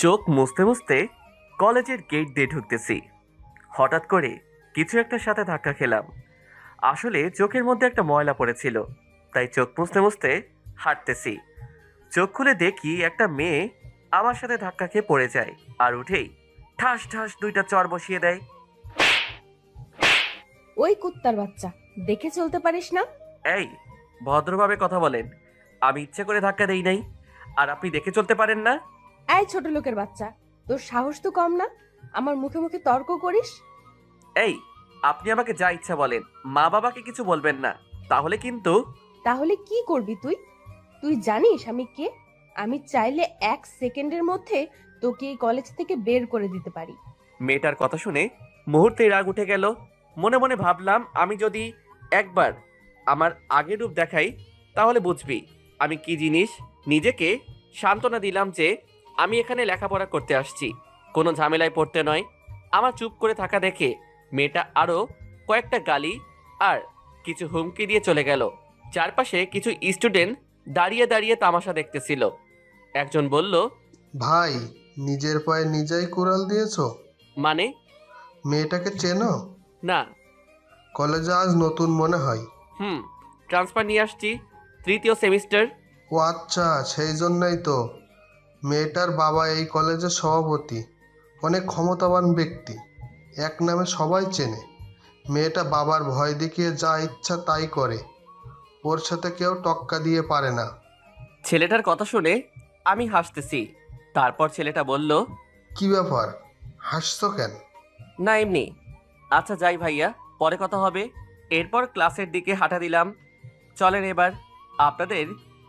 চোখ মুছতে মুছতে কলেজের গেট দিয়ে ঢুকতেছি। হঠাৎ করে কিছু একটার সাথে ধাক্কা খেলাম। আসলে চোখের মধ্যে একটা ময়লা পড়েছিল, তাই চোখ মুছতে মুছতে হাঁটতেছি। চোখ খুলে দেখি একটা মেয়ে আমার সাথে ধাক্কা খেয়ে পড়ে যায়, আর উঠেই ঠাস ঠাস দুইটা চড় বসিয়ে দেয়। ওই কুত্তার বাচ্চা, দেখে চলতে পারিস না? এই, ভদ্রভাবে কথা বলেন। আমি ইচ্ছে করে ধাক্কা দেই নাই, আর আপনি দেখে চলতে পারেন না? এই ছোট লোকের বাচ্চা, তোর সাহস তো কম না, আমার মুখে মুখে তর্ক করিস? এই, আপনি আমাকে যা ইচ্ছা বলেন, মা বাবাকে কিছু বলবেন না, তাহলে কিন্তু। তাহলে কি করবি তুই? তুই জানিস আমি কে? আমি চাইলে 1 সেকেন্ডের মধ্যে তোকে এই কলেজ থেকে বের করে দিতে পারি। মেয়েটার কথা শুনে মুহূর্তেই রাগ উঠে গেল। মনে মনে ভাবলাম, আমি যদি একবার আমার আগের রূপ দেখাই তাহলে বুঝবি আমি কি জিনিস। নিজেকে সান্ত্বনা দিলাম যে আমি এখানে লেখাপড়া করতে আসছি, কোনো ঝামেলায় পড়তে নয়। আমার চুপ করে থাকা দেখে মেয়েটা আরও কয়েকটা গালি আর কিছু হুমকি দিয়ে চলে গেল। চারপাশে কিছু স্টুডেন্ট দাঁড়িয়ে দাঁড়িয়ে তামাশা দেখতেছিল। একজন বলল, ভাই, নিজের পায়ে নিজেই কুড়াল দিয়েছো? মানে? মেয়েটাকে চেনো? না। কলেজে আজ নতুন মনে হয়। হুম, ট্রান্সফার নিয়ে আসছি, 3য় সেমিস্টার। ও আচ্ছা, সেই জন্যই তো। মেয়েটার বাবা এই কলেজের সভাপতি, অনেক ক্ষমতাবান ব্যক্তি, এক নামে সবাই চেনে। মেয়েটা বাবার ভয় দেখিয়ে যা ইচ্ছা তাই করে, ওর সাথে কেউ টক্কা দিয়ে পারে না। ছেলেটার কথা শুনে আমি হাসতেছি। তারপর ছেলেটা বলল, কি ব্যাপার, হাসছো কেন? না এমনি। আচ্ছা যাই ভাইয়া, পরে কথা হবে। এরপর ক্লাসের দিকে হাঁটা দিলাম। চলেন এবার আপনাদের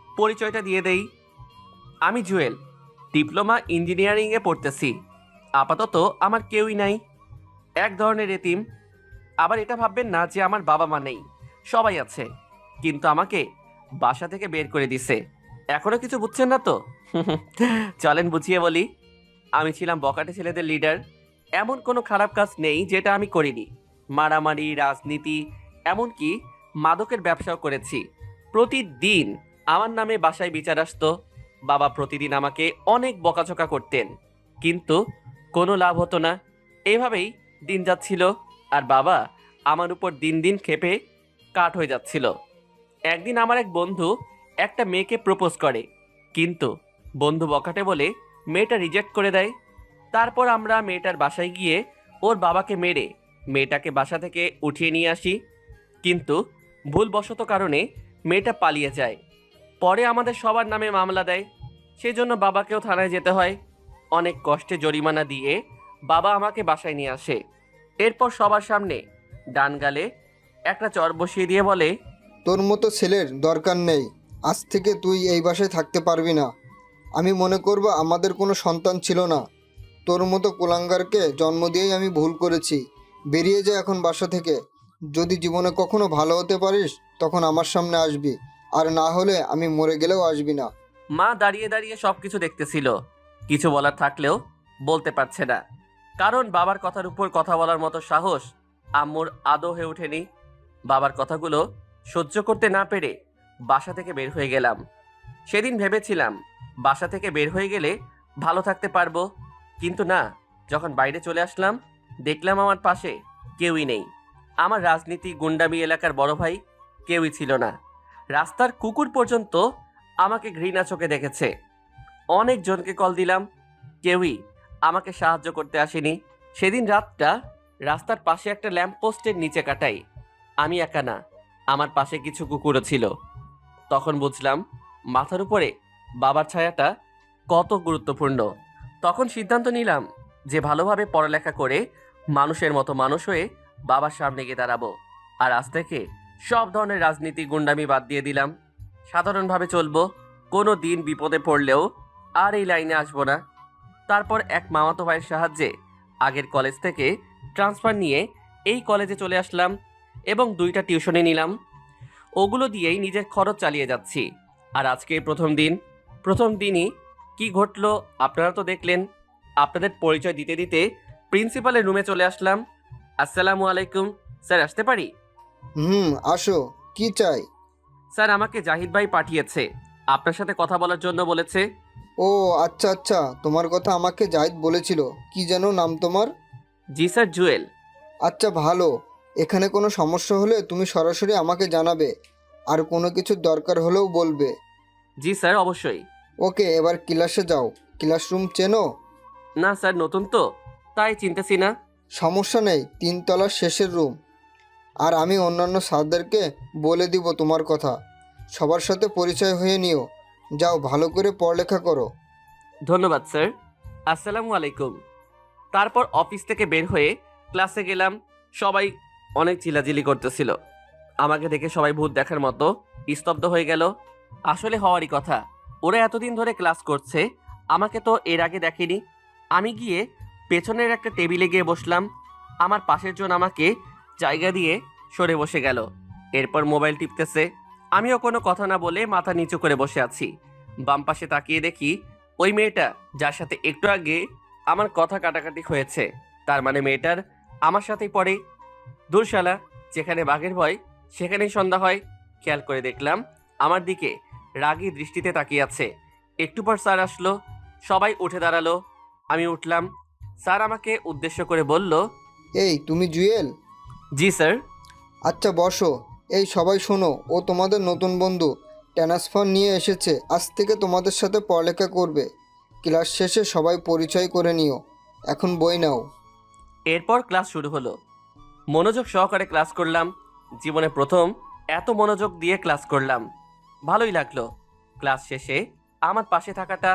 পরিচয়টা দিয়ে দেই। আমি জুয়েল, ডিপ্লোমা ইঞ্জিনিয়ারিংয়ে পড়তেছি। আপাতত আমার কেউই নাই, এক ধরনের এতিম। আবার এটা ভাববেন না যে আমার বাবা মা নেই, সবাই আছে, কিন্তু আমাকে বাসা থেকে বের করে দিছে। এখনো কিছু বুঝছেন না তো? চলেন বুঝিয়ে বলি। আমি ছিলাম বখাটে ছেলেদের লিডার। এমন কোনো খারাপ কাজ নেই যেটা আমি করিনি। মারামারি, রাজনীতি, এমনকি মাদকের ব্যবসাও করেছি। প্রতিদিন আমার নামে বাসায় বিচার আসতো। বাবা প্রতিদিন আমাকে অনেক বকাঝকা করতেন, কিন্তু কোনো লাভ হতো না। এভাবেই দিন যাচ্ছিল, আর বাবা আমার উপর দিন দিন ক্ষেপে কাঠ হয়ে যাচ্ছিল। একদিন আমার এক বন্ধু একটা মেয়েকে প্রপোজ করে, কিন্তু বন্ধু বকাটে বলে মেয়েটা রিজেক্ট করে দেয়। তারপর আমরা মেয়েটার বাসায় গিয়ে ওর বাবাকে মেরে মেয়েটাকে বাসা থেকে উঠিয়ে নিয়ে আসি, কিন্তু ভুলবশত কারণে মেয়েটা পালিয়ে যায়। পরে আমাদের সবার নামে মামলা দেয়, সেজন্য বাবাকেও থানায় যেতে হয়। অনেক কষ্টে জরিমানা দিয়ে বাবা আমাকে বাসায় নিয়ে আসে। এরপর সবার সামনে ডান গালে একটা চর বসিয়ে দিয়ে বলে, তোর মতো ছেলের দরকার নেই। আজ থেকে তুই এই বাসায় থাকতে পারবি না। আমি মনে করব আমাদের কোনো সন্তান ছিল না। তোর মতো কুলাঙ্গারকে জন্ম দিয়েই আমি ভুল করেছি। বেরিয়ে যা এখন বাসা থেকে। যদি জীবনে কখনো ভালো হতে পারিস তখন আমার সামনে আসবি, আর না হলে আমি মরে গেলেও আসবি না। মা দাঁড়িয়ে দাঁড়িয়ে সবকিছু দেখতেছিল, কিছু বলার থাকলেও বলতে পারছে না, কারণ বাবার কথার উপর কথা বলার মতো সাহস আম্মুর আদৌ হয়ে ওঠেনি। বাবার কথাগুলো সহ্য করতে না পেরে বাসা থেকে বের হয়ে গেলাম। সেদিন ভেবেছিলাম বাসা থেকে বের হয়ে গেলে ভালো থাকতে পারবো, কিন্তু না। যখন বাইরে চলে আসলাম দেখলাম আমার পাশে কেউই নেই। আমার রাজনীতি, গুন্ডামি, এলাকার বড় ভাই কেউই ছিল না। রাস্তার কুকুর পর্যন্ত আমাকে ঘৃণা চোখে দেখেছে। অনেকজনকে কল দিলাম, কেউই আমাকে সাহায্য করতে আসেনি। সেদিন রাতটা রাস্তার পাশে একটা ল্যাম্প পোস্টের নিচে কাটাই। আমি একা না, আমার পাশে কিছু কুকুরও ছিল। তখন বুঝলাম মাথার উপরে বাবার ছায়াটা কত গুরুত্বপূর্ণ। তখন সিদ্ধান্ত নিলাম যে ভালোভাবে পড়ালেখা করে মানুষের মতো মানুষ হয়ে বাবার সামনে গিয়ে দাঁড়াবো। আর আজ থেকে সব ধরনের রাজনীতি, গুন্ডামি বাদ দিয়ে দিলাম। সাধারণভাবে চলবো, কোনো দিন বিপদে পড়লেও আর এই লাইনে আসবো না। তারপর এক মামাতো ভাইয়ের সাহায্যে আগের কলেজ থেকে ট্রান্সফার নিয়ে এই কলেজে চলে আসলাম এবং 2টা টিউশনি নিলাম। ওগুলো দিয়েই নিজের খরচ চালিয়ে যাচ্ছি। আর আজকে প্রথম দিনই কি ঘটলো আপনারা তো দেখলেন। আপনাদের পরিচয় দিতে দিতে প্রিন্সিপালের রুমে চলে আসলাম। আসসালামু আলাইকুম স্যার, আসতে পারি? আসো। কি চাই? স্যার, আমাকে জাহিদ ভাই পাঠিয়েছে, আপনার সাথে কথা বলার জন্য বলেছে। ও আচ্ছা আচ্ছা, তোমার কথা আমাকে জাহিদ বলেছিল। কি যেন নাম তোমার? জি স্যার, জুয়েল। আচ্ছা ভালো। এখানে কোনো সমস্যা হলে তুমি সরাসরি আমাকে জানাবে, আর কোনো কিছুর দরকার হলেও বলবে। জি স্যার, অবশ্যই। ওকে, এবার ক্লাসে যাও। ক্লাসরুম চেনো? না স্যার, নতুন তো, তাই চিনতেছি না। সমস্যা নেই, 3 তলার শেষের রুম। আর আমি অন্যান্য স্যারদেরকে বলে দিব তোমার কথা। সবার সাথে পরিচয় হয়ে নিও। যাও, ভালো করে পড়ালেখা করো। ধন্যবাদ স্যার। আসসালামু আলাইকুম। তারপর অফিস থেকে বের হয়ে ক্লাসে গেলাম। সবাই অনেক চিল্লাচিল্লি করতেছিল। আমাকে দেখে সবাই ভূত দেখার মতো স্তব্ধ হয়ে গেল। আসলে হওয়ারই কথা, ওরা এতদিন ধরে ক্লাস করছে, আমাকে তো এর আগে দেখেনি। আমি গিয়ে পেছনের একটা টেবিলে গিয়ে বসলাম। আমার পাশের জন আমাকে জায়গা দিয়ে সরে বসে গেল। এরপর মোবাইল টিপতেছে। আমিও কোনো কথা না বলে মাথা নিচু করে বসে আছি। বাম পাশে তাকিয়ে দেখি ওই মেয়েটা যার সাথে একটু আগে আমার কথা কাটাকাটি হয়েছে, তার মানে মেয়েটার আমার সাথেই পড়ে। দুঃশালা, যেখানে বাঘের ভয় সেখানেই সন্ধ্যা হয়। খেয়াল করে দেখলাম আমার দিকে রাগী দৃষ্টিতে তাকিয়ে আছে। একটু পর স্যার আসলো। সবাই উঠে দাঁড়ালো। আমি উঠলাম। স্যার আমাকে উদ্দেশ্য করে বলল, এই তুমি জুয়েল? জি স্যার। আচ্ছা বসো। এই সবাই শোনো, ও তোমাদের নতুন বন্ধু। ট্রান্সফার নিয়ে এসেছে, আজ থেকে তোমাদের সাথে পড়ালেখা করবে। ক্লাস শেষে সবাই পরিচয় করে নিও। এখন বই নাও। এরপর ক্লাস শুরু হলো। মনোযোগ সহকারে ক্লাস করলাম। জীবনে প্রথম এত মনোযোগ দিয়ে ক্লাস করলাম। ভালোই লাগলো। ক্লাস শেষে আমার পাশে থাকাটা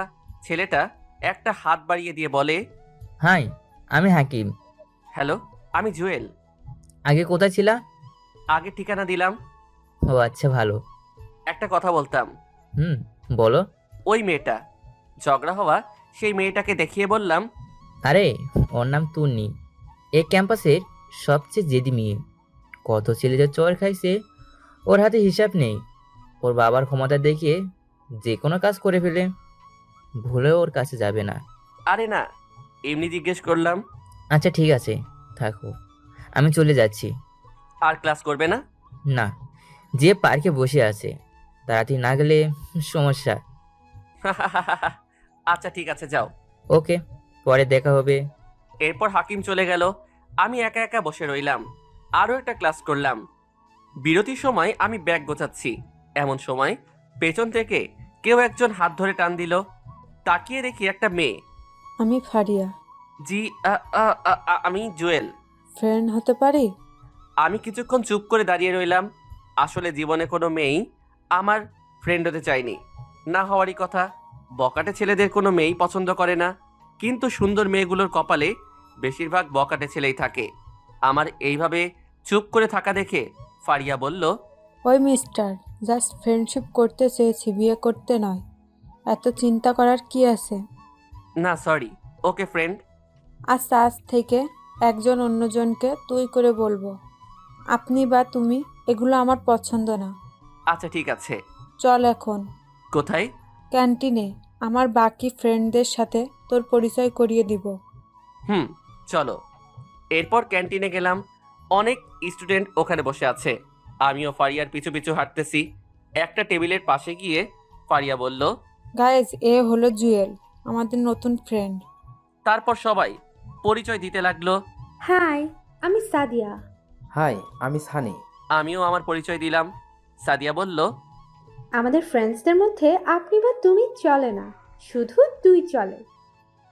ছেলেটা একটা হাত বাড়িয়ে দিয়ে বলে, হাই, আমি হাকিম। হ্যালো, আমি জুয়েল। আগে কোথায় ছিলা? আগে ঠিকানা দিলাম। ও আচ্ছা, ভালো। একটা কথা বলতাম। হুম, বলো। ওই মেয়েটা, ঝগড়া হওয়া সেই মেয়েটাকে দেখিয়ে বললাম, আরে, ওর নাম তুন্নি। এই ক্যাম্পাসের সবচেয়ে জেদি মেয়ে। কত ছেলে যে চর খাইছে, ওর হাতে হিসাব নেই। ওর বাবার ক্ষমতা দেখিয়ে যে কোনো কাজ করে ফেলে। ভুলেও ওর কাছে যাবে না। আরে না, এমনি জিজ্ঞেস করলাম। আচ্ছা ঠিক আছে, থাকো, আমি চলে যাচ্ছি। আর ক্লাস করবে না? না, যে পার্কে বসে আছে, তাড়াতাড়ি না গেলে সমস্যা। আচ্ছা ঠিক আছে, যাও। ওকে, পরে দেখা হবে। এরপর হাকিম চলে গেল। আমি একা একা বসে রইলাম। আরও একটা ক্লাস করলাম। বিরতির সময় আমি ব্যাগ গোছাচ্ছি, এমন সময় পেছন থেকে কেউ একজন হাত ধরে টান দিল। তাকিয়ে দেখি একটা মেয়ে। আমি ফারিয়া। জি, আমি জুয়েল। ফ্রেন্ড হতে পারি? আমি কিছুক্ষণ চুপ করে দাঁড়িয়ে রইলাম। আসলে জীবনে কোনো মেয়েই আমার ফ্রেন্ড হতে চায়নি, না হওয়ারই কথা। বকাটে ছেলেদের কোনো মেয়েই পছন্দ করে না, কিন্তু সুন্দর মেয়েগুলোর কপালে বেশিরভাগ বকাটে ছেলেই থাকে। আমার এইভাবে চুপ করে থাকা দেখে ফারিয়া বলল, ওই মিস্টার, জাস্ট ফ্রেন্ডশিপ করতে চেয়েছি, বিয়ে করতে নয়। এত চিন্তা করার কি আছে? না সরি, ওকে ফ্রেন্ড। আচ্ছা, আজ থেকে একজন অন্যজনকে তুই করে বলবো। আপনি বা তুমি, এগুলো আমার পছন্দ না। আচ্ছা ঠিক আছে। চল এখন কোথায়? ক্যান্টিনে, আমার বাকি ফ্রেন্ডদের সাথে তোর পরিচয় করিয়ে দিব। হুম, চলো। এরপর ক্যান্টিনে গেলাম। অনেক স্টুডেন্ট ওখানে বসে আছে। আমিও ফারিয়ার পিছু পিছু হাঁটতেছি। একটা টেবিলের পাশে গিয়ে ফারিয়া বলল, গাইজ, এ হলো জুয়েল, আমাদের নতুন ফ্রেন্ড। তারপর সবাই পরিচয় দিতে লাগলো। হাই, আমি সাদিয়া। হাই, আমি সানি। আমিও আমার পরিচয় দিলাম। সাদিয়া বলল, আমাদের ফ্রেন্ডসদের মধ্যে আপনি বা তুমি চলে না, শুধু তুই চলে।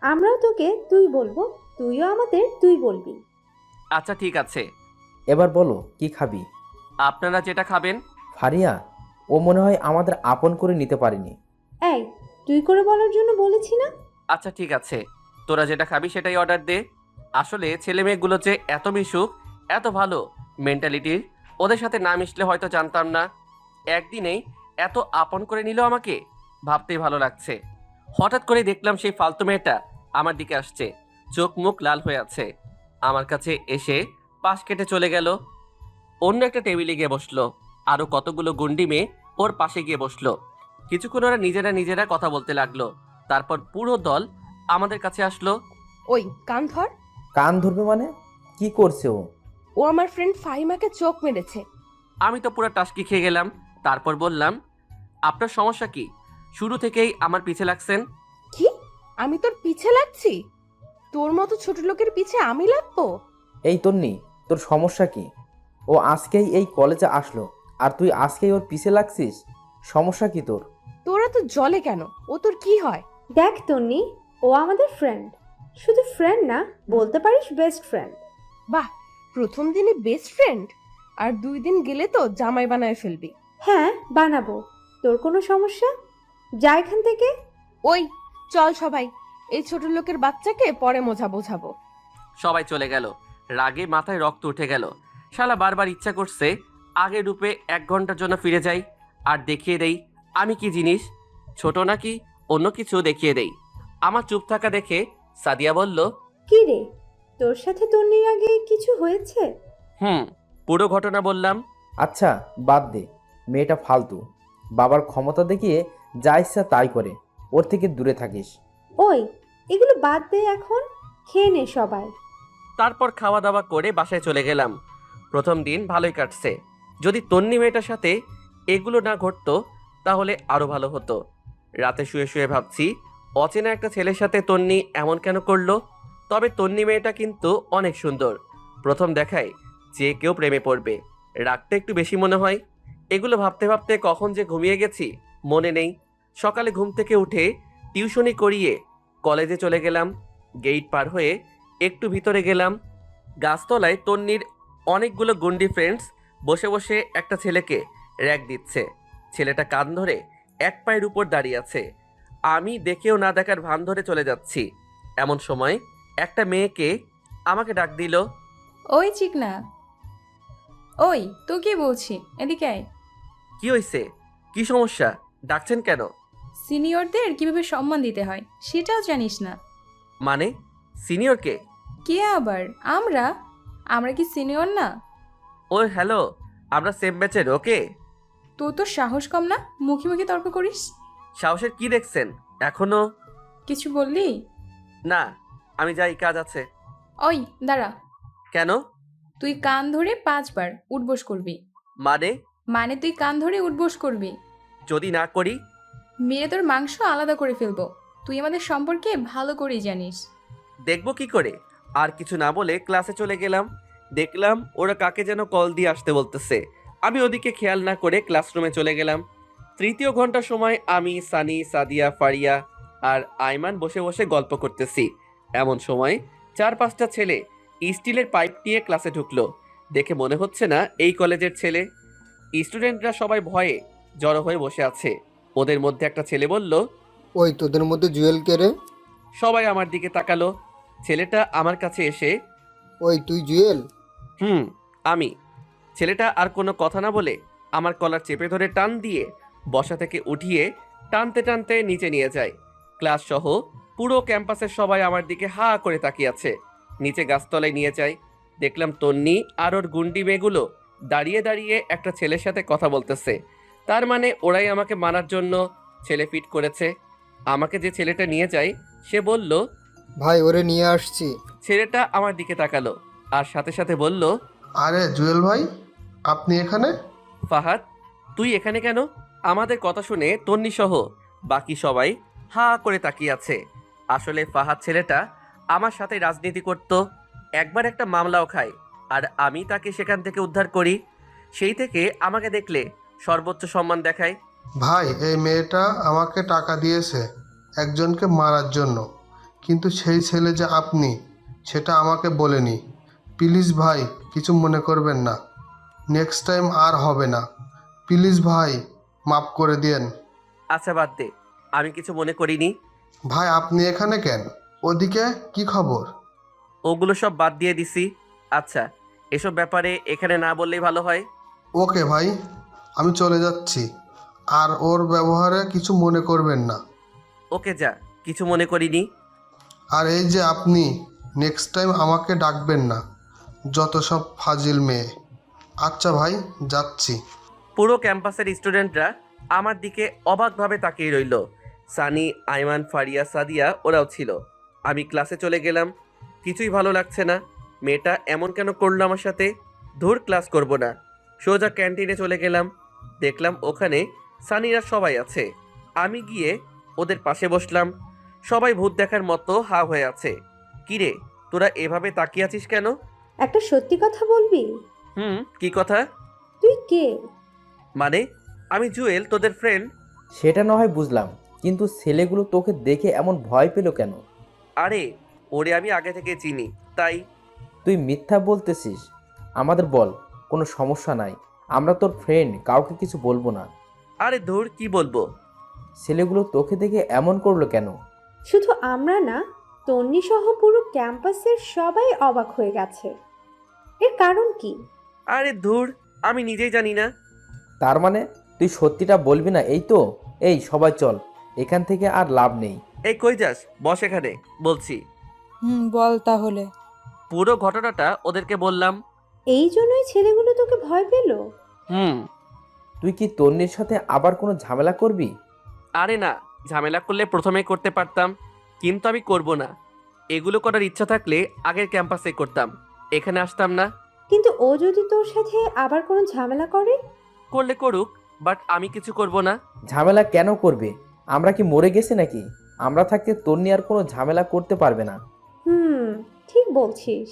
আমরাও তোকে তুই বলবো, তুইও আমাদের তুই বলবি। আচ্ছা ঠিক আছে। এবার বলো কি খাবি? আপনারা যেটা খাবেন। ফারিয়া, ও মনে হয় আমাদের আপন করে নিতে পারেনি। এই, তুই করে বলার জন্য বলেছি না? আচ্ছা ঠিক আছে, তোরা যেটা খাবি সেটাই অর্ডার দে। আসলে ছেলে মেয়েগুলো যে এত মিশুক, এত ভালো মেন্টালিটির, ওদের সাথে না মিশলে হয়তো জানতাম না। একদিনেই এত আপন করে নিল আমাকে, ভাবতেই ভালো লাগছে। হঠাৎ করে দেখলাম সেই ফালতু মেয়েটা আমার দিকে আসছে, চোখ মুখ লাল হয়ে আছে। আমার কাছে এসে পাশ কেটে চলে গেল। অন্য একটা টেবিলে গিয়ে বসলো। আরো কতগুলো গুন্ডি মেয়ে ওর পাশে গিয়ে বসলো। কিছুক্ষণ ওরা নিজেরা নিজেরা কথা বলতে লাগলো। তারপর পুরো দল আমাদের কাছে আসলো। ওই কান ধর। কান ধরবে মানে? কি করছে ও? ও আমার ফ্রেন্ড ফাহিমাকে চোখ মেরেছে। আমি তো পুরো টাসকি খেয়ে গেলাম। তারপর বললাম, আপনার সমস্যা কি? শুরু থেকেই আমার পিছে লাগছেন। আমি তোর পিছে লাগছি? তোর মতো ছোট লোকের পিছে আমি লাগবো? এই তন্নি, তোর সমস্যা কি? ও আজকেই এই কলেজে আসলো আর তুই আজকেই ওর পিছে লাগছিস? সমস্যা কি তোর? তোরা তো জলে কেন? ও তোর কি হয়? দেখ তন্নি, ও আমাদের ফ্রেন্ড। শুধু ফ্রেন্ড না, বলতে পারিস বেস্ট ফ্রেন্ড। বাহ, প্রথম দিনে বেস্ট ফ্রেন্ড, আর 2 দিন গেলে তো জামাই বানায় ফেলবি। হ্যাঁ, বানাবো। তোর কোনো সমস্যা? যা এখান থেকে। ওই চল সবাই, এই ছোট লোকের বাচ্চাকে পরে বোঝাবো। সবাই চলে গেল। রাগে মাথায় রক্ত উঠে গেল। শালা বারবার ইচ্ছা করছে আগের রূপে 1 ঘন্টার জন্য ফিরে যাই আর দেখিয়ে দেই আমি কি জিনিস, ছোট নাকি অন্য কিছু দেখিয়ে দেই। আমার চুপ থাকা দেখে সাদিয়া বলল, কি রে, তোর সাথে তন্নির আগে কিছু হয়েছে? পুরো ঘটনা বললাম। আচ্ছা বাদ দে, মেয়েটা ফালতু। বাবার ক্ষমতা দেখিয়ে যা ইচ্ছা তাই করে, ওর থেকে দূরে থাকিস। ওই, এগুলো বাদ দে এখন, খেয়ে নে সবাই। তারপর খাওয়া দাওয়া করে বাসায় চলে গেলাম। প্রথম দিন ভালোই কাটছে। যদি তন্নি মেয়েটার সাথে এগুলো না ঘটতো তাহলে আরো ভালো হতো। রাতে শুয়ে শুয়ে ভাবছি অচেনা একটা ছেলের সাথে তন্নি এমন কেন করলো। তবে তন্নি মেয়েটা কিন্তু অনেক সুন্দর। প্রথম দেখায় যে কেউ প্রেমে পড়বে। রাগটা একটু বেশি মনে হয়। এগুলো ভাবতে ভাবতে কখন যে ঘুমিয়ে গেছি মনে নেই। সকালে ঘুম থেকে উঠে টিউশনি করিয়ে কলেজে চলে গেলাম। গেট পার হয়ে একটু ভিতরে গেলাম। গাছতলায় তন্নির অনেকগুলো গুন্ডি ফ্রেন্ডস বসে বসে একটা ছেলেকে র‍্যাগ দিচ্ছে। ছেলেটা কান ধরে এক পায়ের উপর দাঁড়িয়ে আছে। আমি দেখেও না দেখার ভান ধরে চলে যাচ্ছি। এমন সময় একটা মেয়েকে আমাকে ডাক দিল। ওই চিকনা, ওই তোকে বলছি, এদিকে আয়। কি হয়েছে? কি সমস্যা? ডাকছেন কেন? সিনিয়রদের কিভাবে সম্মান দিতে হয় সেটাও জানিস না? মানে সিনিয়রকে? কে আবার? আমরা আমরা কি সিনিয়র না? ও হ্যালো, আমরা সেম ব্যাচের। ওকে। তোর তো সাহস কম না, মুখে মুখে তর্ক করিস। সাহসের কি দেখছেন এখনো? কিছু বললি? না, আমি যাই, কাজ আছে। ওই দাঁড়া। কেন? তুই কান ধরে 5 বার উঠবোস করবি। মানে? মানে তুই কান ধরে উঠবোস করবি। যদি না করি? মেরে তোর মাংস আলাদা করে ফেলবো। তুই আমাদের সম্পর্কে ভালো করেই জানিস। দেখবো কি করে? আর কিছু না বলে ক্লাসে চলে গেলাম। দেখলাম ওরা কাকে যেন কল দিয়ে আসতে বলতেছে। আমি ওদিকে খেয়াল না করে ক্লাসরুমে চলে গেলাম। তৃতীয় ঘন্টার সময় আমি, সানি, সাদিয়া, ফারিয়া আর আইমান বসে বসে গল্প করতেছি। এমন সময় 4-5টা ছেলে স্টিলের পাইপ নিয়ে ক্লাসে ঢুকলো। দেখে মনে হচ্ছে না এই কলেজের ছেলে। স্টুডেন্টরা সবাই ভয়ে জড়ো হয়ে বসে আছে। ওদের মধ্যে একটা ছেলে বলল, ওই তোদের মধ্যে জুয়েল কে রে? সবাই আমার দিকে তাকালো। ছেলেটা আমার কাছে এসে, ওই তুই জুয়েল? আমি। ছেলেটা আর কোনো কথা না বলে আমার কলার চেপে ধরে টান দিয়ে বসা থেকে উঠিয়ে টানতে টানতে নিচে নিয়ে যায়। ক্লাস সহ পুরো ক্যাম্পাসের সবাই আমার দিকে হা করে তাকিয়ে আছে। নিচে গাছতলায় নিয়ে যায়। দেখলাম তন্নি আর ওর গুন্ডি মেয়েগুলো দাঁড়িয়ে দাঁড়িয়ে একটা ছেলের সাথে কথা বলতেছে। তার মানে ওরাই আমাকে মারার জন্য ছেলে ফিট করেছে। আমাকে যে ছেলেটা নিয়ে যায় সে বলল, ভাই ওরে নিয়ে আসছি। ছেলেটা আমার দিকে তাকালো আর সাথে সাথে বলল, আরে জুয়েল ভাই, আপনি এখানে? ফাহাদ, তুই এখানে কেন? আমাদের কথা শুনে তন্নি সহ বাকি সবাই হা করে তাকিয়ে আছে। আসলে ফাহাদ ছেলেটা আমার সাথে রাজনীতি করত। একবার একটা মামলাও খায় আর আমি তাকে সেখান থেকে উদ্ধার করি। সেই থেকে আমাকে দেখলে সর্বোচ্চ সম্মান দেখায়। ভাই, এই মেয়েটা আমাকে টাকা দিয়েছে একজনকে মারার জন্য, কিন্তু সেই ছেলে যে আপনি সেটা আমাকে বলেনি। প্লিজ ভাই, কিছু মনে করবেন না। নেক্সট টাইম আর হবে না। প্লিজ ভাই, মাফ করে দিয়েন। আচ্ছা বাদ দে, আমি কিছু মনে করিনি। ভাই আপনি এখানে কেন? ওদিকে কি খবর? ওগুলো সব বাদ দিয়ে দিছি। আচ্ছা, এসব ব্যাপারে এখানে না বললেই ভালো হয়। ওকে ভাই, আমি চলে যাচ্ছি। আর ওর ব্যবহারে কিছু মনে করবেন না। ওকে যা, কিছু মনে করিনি। আর এই যে আপনি, নেক্সট টাইম আমাকে ডাকবেন না। যত সব ফাজিল মেয়ে। আচ্ছা ভাই, যাচ্ছি। পুরো ক্যাম্পাসের স্টুডেন্টরা আমার দিকে অবাকভাবে তাকিয়ে রইল। সানি, আইমান, ফারিয়া, সাদিয়া ওরাও ছিল। আমি ক্লাসে চলে গেলাম। কিছুই ভালো লাগছে না। মেয়েটা এমন কেন করলো আমার সাথে? ধুর, ক্লাস করব না। সোজা ক্যান্টিনে চলে গেলাম। দেখলাম ওখানে সানিরা সবাই আছে। আমি গিয়ে ওদের পাশে বসলাম। সবাই ভূত দেখার মতো হা হয়ে আছে। কিরে, তোরা এভাবে তাকিয়ে আছিস কেন? একটা সত্যি কথা বলবি? কি কথা? তুই কে? মানে আমি জুয়েল, তোদের ফ্রেন্ড। সেটা না হয় বুঝলাম, কিন্তু ছেলেগুলো তোকে দেখে এমন ভয় পেল কেন? আরে ওরে আমি আগে থেকে চিনি, তাই। তুই মিথ্যা বলতেছিস। আমাদের বল, কোনো সমস্যা নাই, আমরা তোর ফ্রেন্ড, কাউকে কিছু বলবো না। আরে ধুর, কি বলবো? ছেলেগুলো তোকে দেখে এমন করলো কেন? শুধু আমরা না, তন্নি সহ পুরো ক্যাম্পাসের সবাই অবাক হয়ে গেছে। এর কারণ কি? আরে ধুর, আমি নিজেই জানি না। তার মানে তুই সত্যিটা বলবি না, এই তো? এই সবাই চল, এখান থেকে আর লাভ নেই। এই কই যাস? বস এখানে, বলছি। বল তাহলে। পুরো ঘটনাটা ওদেরকে বললাম। এই জন্যই ছেলেগুলো তোকে ভয় পেল? তুই কি তন্নির সাথে আবার কোনো ঝামেলা করবি? আরে না, ঝামেলা করলে প্রথমেই করতে পারতাম, কিন্তু আমি করব না। এগুলো করার ইচ্ছা থাকলে আগের ক্যাম্পাসে করতাম, এখানে আসতাম না। কিন্তু ও যদি তোর সাথে আবার কোনো ঝামেলা করে? করলে করুক, বাট আমি কিছু করব না। ঝামেলা কেন করবে? আমরা কি মরে গেছি নাকি? আমরা থাকতে তন্নি আর কোনো ঝামেলা করতে পারবে না। ঠিক বলছিস।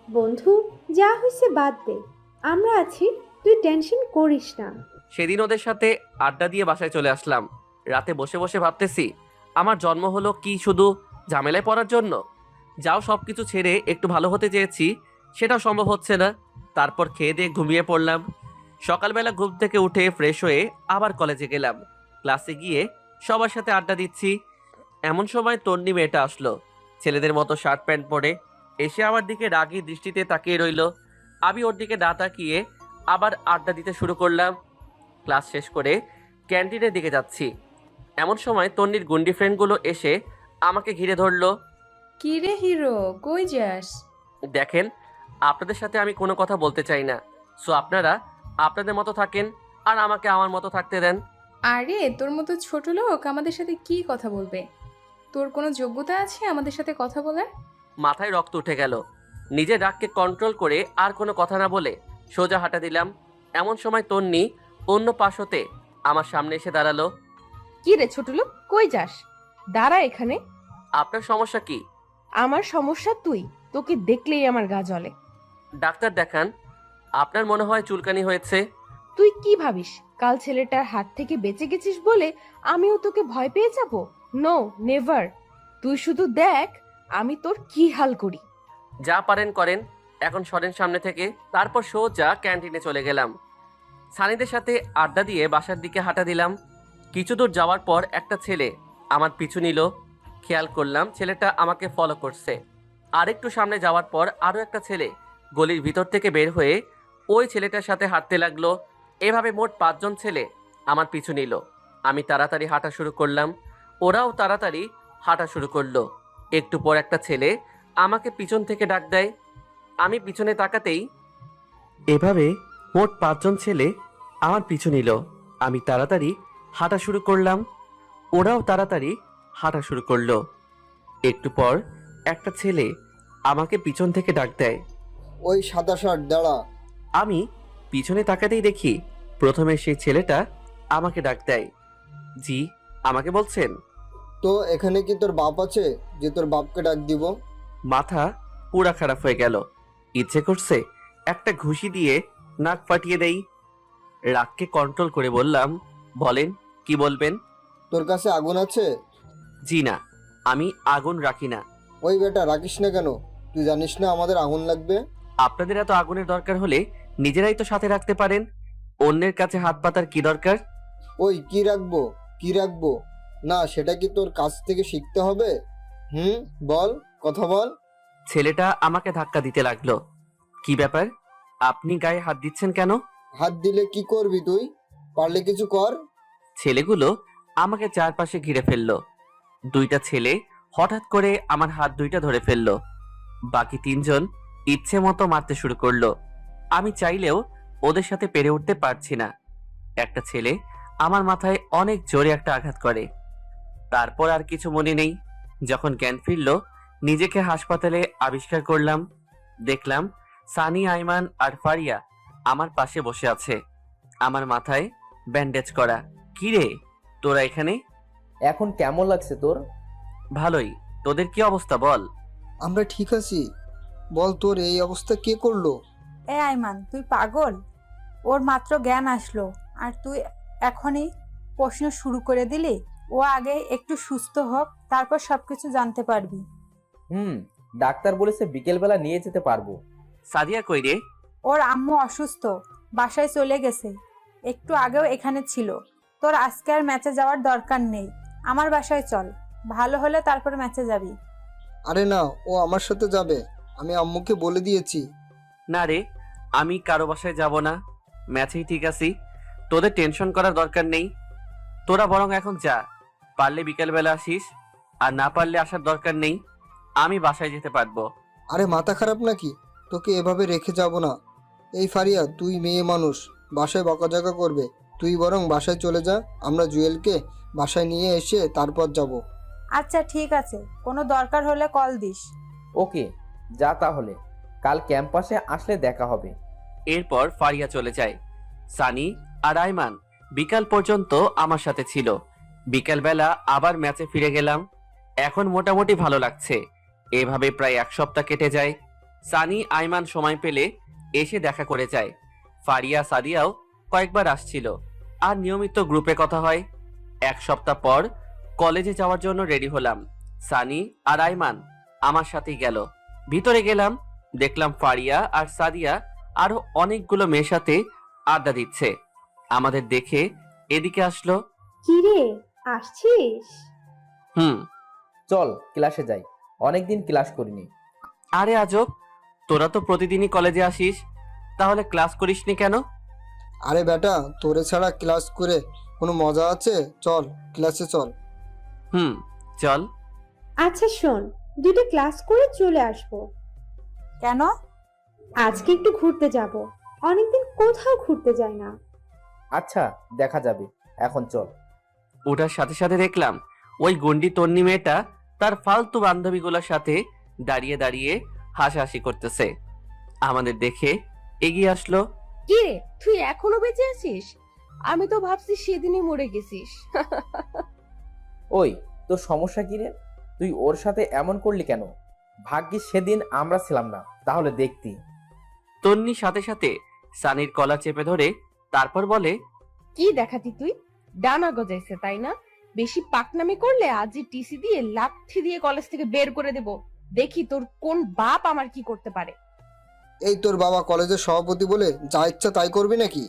বন্ধু, যা হয়েছে বাদ দে, আমরা আছি, তুই টেনশন করিস না। সেদিন ওদের সাথে আড্ডা দিয়ে বাসায় চলে আসলাম। রাতে বসে বসে ভাবতেছি, আমার জন্ম হলো কি শুধু ঝামেলায় পড়ার জন্য? যাও সব কিছু ছেড়ে একটু ভালো হতে চেয়েছি, সেটাও সম্ভব হচ্ছে না। তারপর খেয়ে দিয়ে ঘুমিয়ে পড়লাম। সকালবেলা ঘুম থেকে উঠে ফ্রেশ হয়ে আবার কলেজে গেলাম। ক্লাসে গিয়ে সবার সাথে আড্ডা দিচ্ছি, এমন সময় তন্নি মেয়েটা আসলো। ছেলেদের মতো শার্ট প্যান্ট পরে এসে আমার দিকে রাগী দৃষ্টিতে তাকিয়ে রইল। আমি ওর দিকে না তাকিয়ে আবার আড্ডা দিতে শুরু করলাম। ক্লাস শেষ করে ক্যান্টিনের দিকে যাচ্ছি, এমন সময় তন্নির গুন্ডি ফ্রেন্ডগুলো এসে আমাকে ঘিরে ধরলো। কি রে হিরো, কই যাস? দেখেন, আপনাদের সাথে আমি কোনো কথা বলতে চাই না, সো আপনারা আপনাদের মতো থাকেন আর আমাকে আমার মতো থাকতে দেন। আরে তোর মতো ছোট লোক আমাদের সাথে কি কথা বলবে? তোর কোনো যোগ্যতা আছে আমাদের সাথে কথা বলার? মাথায় রক্ত উঠে গেল। নিজের রাগকে কন্ট্রোল করে আর কোনো কথা না বলে সোজা হাঁটা দিলাম। এমন সময় তন্নি অন্য পাশ হতে আমার সামনে এসে দাঁড়ালো। কি রে ছোট লোক, কই যাস? দাঁড়া এখানে। আপনার সমস্যা কি? আমার সমস্যা তুই, তোকে দেখলেই আমার গা জ্বলে। ডাক্তার দেখান, আপনার মনে হয় চুলকানি হয়েছে। তুই কি ভাবিস কাল ছেলেটার হাত থেকে বেঁচে গেছিস বলে আমিও তোকে ভয় পেয়ে যাব? No, never. তুই শুধু দেখ আমি তোর কি হাল করি। যা পারেন করেন, এখন সরেন সামনে থেকে। তারপর সোজা ক্যান্টিনে চলে গেলাম। সানিদের সাথে আড্ডা দিয়ে বাসার দিকে হাঁটা দিলাম। কিছু দূর যাওয়ার পর একটা ছেলে আমার পিছু নিল। খেয়াল করলাম ছেলেটা আমাকে ফলো করছে। আরেকটু সামনে যাওয়ার পর আরও একটা ছেলে গলির ভিতর থেকে বের হয়ে ওই ছেলেটার সাথে হাঁটতে লাগলো। এভাবে মোট 5 জন ছেলে আমার পিছু নিল। আমি তাড়াতাড়ি হাঁটা শুরু করলাম, ওরাও তাড়াতাড়ি হাঁটা শুরু করলো। একটু পর একটা ছেলে আমাকে পিছন থেকে ডাক দেয়। আমি পিছনে তাকাতেই এভাবে মোট 5 জন ছেলে আমার পিছু নিল। আমি তাড়াতাড়ি হাঁটা শুরু করলাম, ওরাও তাড়াতাড়ি হাঁটা শুরু করলো। একটু পর একটা ছেলে আমাকে পিছন থেকে ডাক দেয়। ওই সাদা শার্ট, দাঁড়া। আমি পিছনে তাকাতেই দেখি প্রথমে সেই ছেলেটা আমাকে ডাক দেয়। জি, আমাকে বলছেন? তো এখানে কি তোর বাপ আছে যে তোর বাপকে ডাক দিব? মাথা পুরা খারাপ হয়ে গেল। ইচ্ছে করছে একটা ঘুষি দিয়ে নাক ফাটিয়ে দেই। রাগকে কন্ট্রোল করে বললাম, বলেন কি বলবেন? তোর কাছে আগুন আছে? জি না, আমি আগুন রাখি না। ওই বেটা, রাখিস না কেন? তুই জানিস না আমাদের আগুন লাগবে? আপনাদের এত আগুনের দরকার হলে নিজেরাই তো সাথে রাখতে পারেন, অন্যের কাছে হাত পাতার কি দরকার? ওই কি রাখবো, কি রাখবো না সেটা কি তোর কাছ থেকে শিখতে হবে? বল, কথা বল। ছেলেটা আমাকে ধাক্কা দিতে লাগলো। কি ব্যাপার, আপনি গায়ে হাত দিচ্ছেন কেন? হাত দিলে কি করবি তুই? পারলে কিছু কর। ছেলেগুলো আমাকে চারপাশে ঘিরে ফেললো। 2টা ছেলে হঠাৎ করে আমার হাত 2টা ধরে ফেললো। বাকি 3 জন ইচ্ছে মতো মারতে শুরু করলো। আমি চাইলেও ওদের সাথে পেরে উঠতে পারছি না। একটা ছেলে আমার মাথায় অনেক জোরে একটা আঘাত করে। তারপর আর কিছু মনে নেই। যখন জ্ঞান ফিরল, নিজেকে হাসপাতালে আবিষ্কার করলাম। দেখলাম সানি, আইমান আর ফারিয়া আমার পাশে বসে আছে, আমার মাথায় ব্যান্ডেজ করা। কি রে, তোরা এখানে? এখন কেমন লাগছে তোর? ভালোই। তোদের কি অবস্থা বল? আমরা ঠিক আছি। বল, তোর এই অবস্থা কে করলো? এ আইমান, তুই পাগল? ওর মাত্র জ্ঞান আসলো আর তুই এখনই প্রশ্ন শুরু করে দিলি? ও আগে একটু সুস্থ হোক, তারপর সবকিছু জানতে পারবি। ডাক্তার বলেছে বিকেলবেলা নিয়ে যেতে পারবো। সাদিয়া কই রে? ওর আম্মু অসুস্থ, বাসায় চলে গেছে। একটু আগেও এখানে ছিল। তোর আজকে আর ম্যাচে যাওয়ার দরকার নেই। আমার বাসায় চল, ভালো হলে তারপর ম্যাচে যাবি। আরে না, ও আমার সাথে যাবে। আমি আম্মুকে বলে দিয়েছি। না রে, আমি কারো বাসায় যাব না। ম্যাচেই ঠিক আছি। তোদের টেনশন করার দরকার নেই। তোরা বরং এখন যা, পারলে বিকেলবেলা আসিস, আর না পারলে আসার দরকার নেই। আমি বাসায় যেতে পারবো। আরে মাথা খারাপ নাকি? তোকে এভাবে রেখে যাব না। এই ফারিয়া, তুই মেয়ে মানুষ, বাসায় বকাঝকা করবে। তুই বরং বাসায় চলে যা, আমরা জুয়েলকে বাসায় নিয়ে এসে তারপর যাব। আচ্ছা ঠিক আছে, কোনো দরকার হলে কল দিস। ওকে, যা তাহলে। কাল ক্যাম্পাসে আসলে দেখা হবে। এরপর ফারিয়া চলে যায়। সানি আর আয়মান বিকাল পর্যন্ত আমার সাথে ছিল। বিকালবেলা আবার ম্যাচে ফিরে গেলাম। এখন মোটামুটি ভালো লাগছে। এভাবে প্রায় 1 সপ্তাহ কেটে যায়। সানি আয়মান সময় পেলে এসে দেখা করে যায়। ফারিয়া সাদিয়াও কয়েকবার আসছিল, আর নিয়মিত গ্রুপে কথা হয়। 1 সপ্তাহ পর কলেজে যাওয়ার জন্য রেডি হলাম। সানি আর আয়মান আমার সাথেই গেল। ভিতরে গেলাম, দেখলাম ফারিয়া আর সাদিয়া আরো অনেকগুলো মেয়ের সাথে আড্ডা দিচ্ছে। আমাদের দেখে এদিকে আসলো। কি রে, আসছিস? হুম। চল ক্লাসে যাই, অনেকদিন ক্লাস করিনি। আরে আজব, তোরা তো প্রতিদিনই কলেজে আসিস, তাহলে ক্লাস করিসনি কেন? আরে বেটা, তোরে ছাড়া ক্লাস করে কোনো মজা আছে? চল ক্লাসে চল। হুম, চল। আচ্ছা শোন, 2টা ক্লাস করে চলে আসবো। কেন? আজকে একটু ঘুরতে যাব। অনেকদিন কোথাও ঘুরতে যাই না। আচ্ছা, দেখা যাবে, এখন চল। ওটার সাথে সাথে দেখলাম ওই গন্ডি তন্নি মেয়েটা তার ফালতু বান্ধবীগুলোর সাথে দাঁড়িয়ে দাঁড়িয়ে হাসাহাসি করতেছে। আমাদের দেখে এগিয়ে আসলো। কি রে, তুই এখনো বেঁচে আছিস? আমি তো ভাবছি সেদিনই মরে গেছিস। ওই, তোর সমস্যা কি রে? তুই ওর সাথে এমন করলি কেন? ভাগ্যিস সেদিন আমরা ছিলাম না, তাহলে দেখতি। তন্নি সাথে সাথে সানির কলা চেপে ধরে তারপর বলে, কি দেখাতি তুই? ডানা গজাইছে তাই না? বেশি পাকনামি করলে আজই টিসি দিয়ে লাথি দিয়ে কলেজ থেকে বের করে দেব। দেখি তোর কোন বাপ আমার কি করতে পারে। এই তোর বাবা কলেজের সভাপতি বলে যা ইচ্ছা তাই করবি নাকি?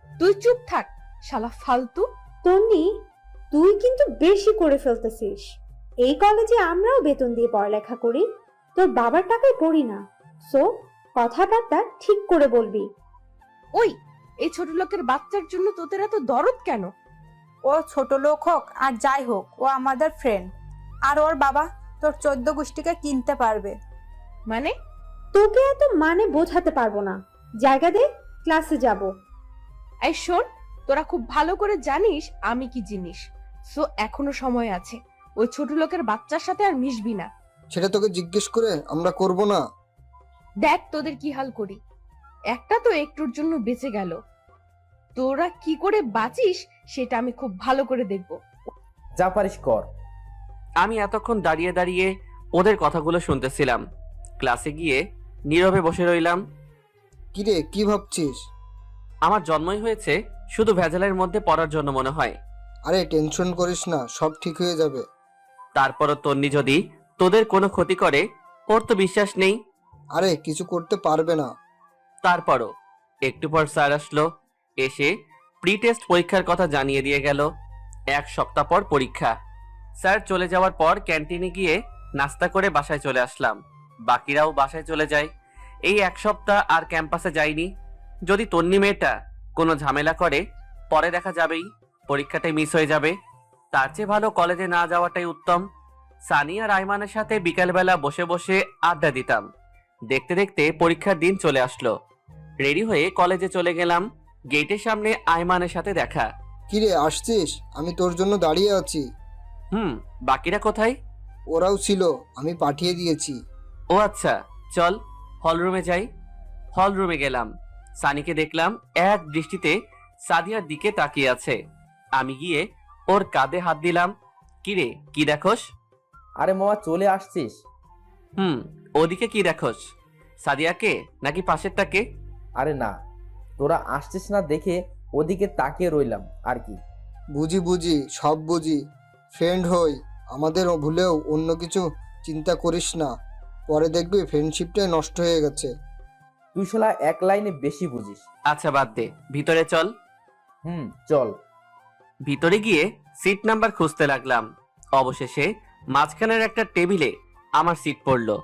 তুই চুপ থাক, শালা ফালতু। তন্নি, তুই কিন্তু বেশি করে ফেলতেছিস। এই কলেজে আমরাও বেতন দিয়ে পড়ালেখা করি, তোর বাবার টাকায় পড়ি না। সো কথাবার্তা ঠিক করে বলবি। ওই, এই ছোট লোকের বাচ্চার জন্য তোদের এত দরদ কেন? ও ছোট লোক হোক আর যাই হোক, ও আমাদের ফ্রেন্ড। আর ওর বাবা তোর 14 গোষ্ঠীকে কিনতে পারবে। মানে? তোকে এত মানে বোঝাতে পারবো না। জায়গা দে, ক্লাসে যাব। এই শোন, তোরা খুব ভালো করে জানিস আমি কি জিনিস। সো এখনো সময় আছে। ওই ছোট লোকের বাচ্চার সাথে আর মিশবি না। সেটা তোকে জিজ্ঞেস করে আমরা করব না? দেখ তোদের কি হাল করি। একটা তো একটুর জন্য বেঁচে গেল। তোরা কি করে বাঁচিস সেটা আমি খুব ভালো করে দেখব। যা পারিস কর। আমি এতক্ষণ দাঁড়িয়ে দাঁড়িয়ে ওদের কথাগুলো শুনতেছিলাম। ক্লাসে গিয়ে নীরবে বসে রইলাম। কিরে, কি ভাবছিস? আমার জন্মই হয়েছে শুধু ভেজালের মধ্যে পড়ার জন্য মনে হয়। আরে টেনশন করিস না, সব ঠিক হয়ে যাবে। তারপরও তন্নি যদি তোদের কোনো ক্ষতি করে, ওর তো বিশ্বাস নেই। আরে কিছু করতে পারবে না। তারপরও একটু পর স্যার আসলো। এসে প্রি টেস্ট পরীক্ষার কথা জানিয়ে দিয়ে গেল। 1 সপ্তাহ পর পরীক্ষা। স্যার চলে যাওয়ার পর ক্যান্টিনে গিয়ে নাস্তা করে বাসায় চলে আসলাম। বাকিরাও বাসায় চলে যায়। এই 1 সপ্তাহ আর ক্যাম্পাসে যাইনি। যদি তন্নি মেয়েটা কোনো ঝামেলা করে, পরে দেখা যাবেই, পরীক্ষাটাই মিস হয়ে যাবে। তার চেয়ে ভালো কলেজে না যাওয়াটাই উত্তম। সানি আর আইমানের সাথে বিকালবেলা বসে বসে আড্ডা দিতাম। দেখতে দেখতে পরীক্ষার দিন চলে আসলো। রেডি হয়ে কলেজে চলে গেলাম। গেটের সামনে আইমানের সাথে দেখা। কিরে, আসছিস? আমি তোর জন্য দাঁড়িয়ে আছি। বাকিরা কোথায়? ওরাও ছিল, আমি পাঠিয়ে দিয়েছি। ও আচ্ছা, চল হলরুমে যাই। হলরুমে গেলাম। সানিকে দেখলাম এক দৃষ্টিতে সাদিয়ার দিকে তাকিয়ে আছে। আমি গিয়ে ওর কাঁধে হাত দিলাম। কিরে, কি দেখোস? আরে মামা চলে আসছিস? ওদিকে কি দেখোস? সাদিয়াকে নাকি পাশেরটাকে? আরে না, তোরা আসছিস না দেখে ওদিকে তাকিয়ে রইলাম আর কি। বুঝি বুঝি, সব বুঝি। ফ্রেন্ড হই, আমাদের ভুলেও অন্য কিছু চিন্তা করিস না। পরে দেখবি ফ্রেন্ডশিপটাই নষ্ট হয়ে গেছে। তুই শালা এক লাইনে বেশি বুঝিস। আচ্ছা বাদ দে, ভিতরে চল। চল। ভিতরে গিয়ে সিট নাম্বার খুঁজতে লাগলাম। অবশেষে মাঝখানের একটা টেবিলে আমার সিট পড়লো।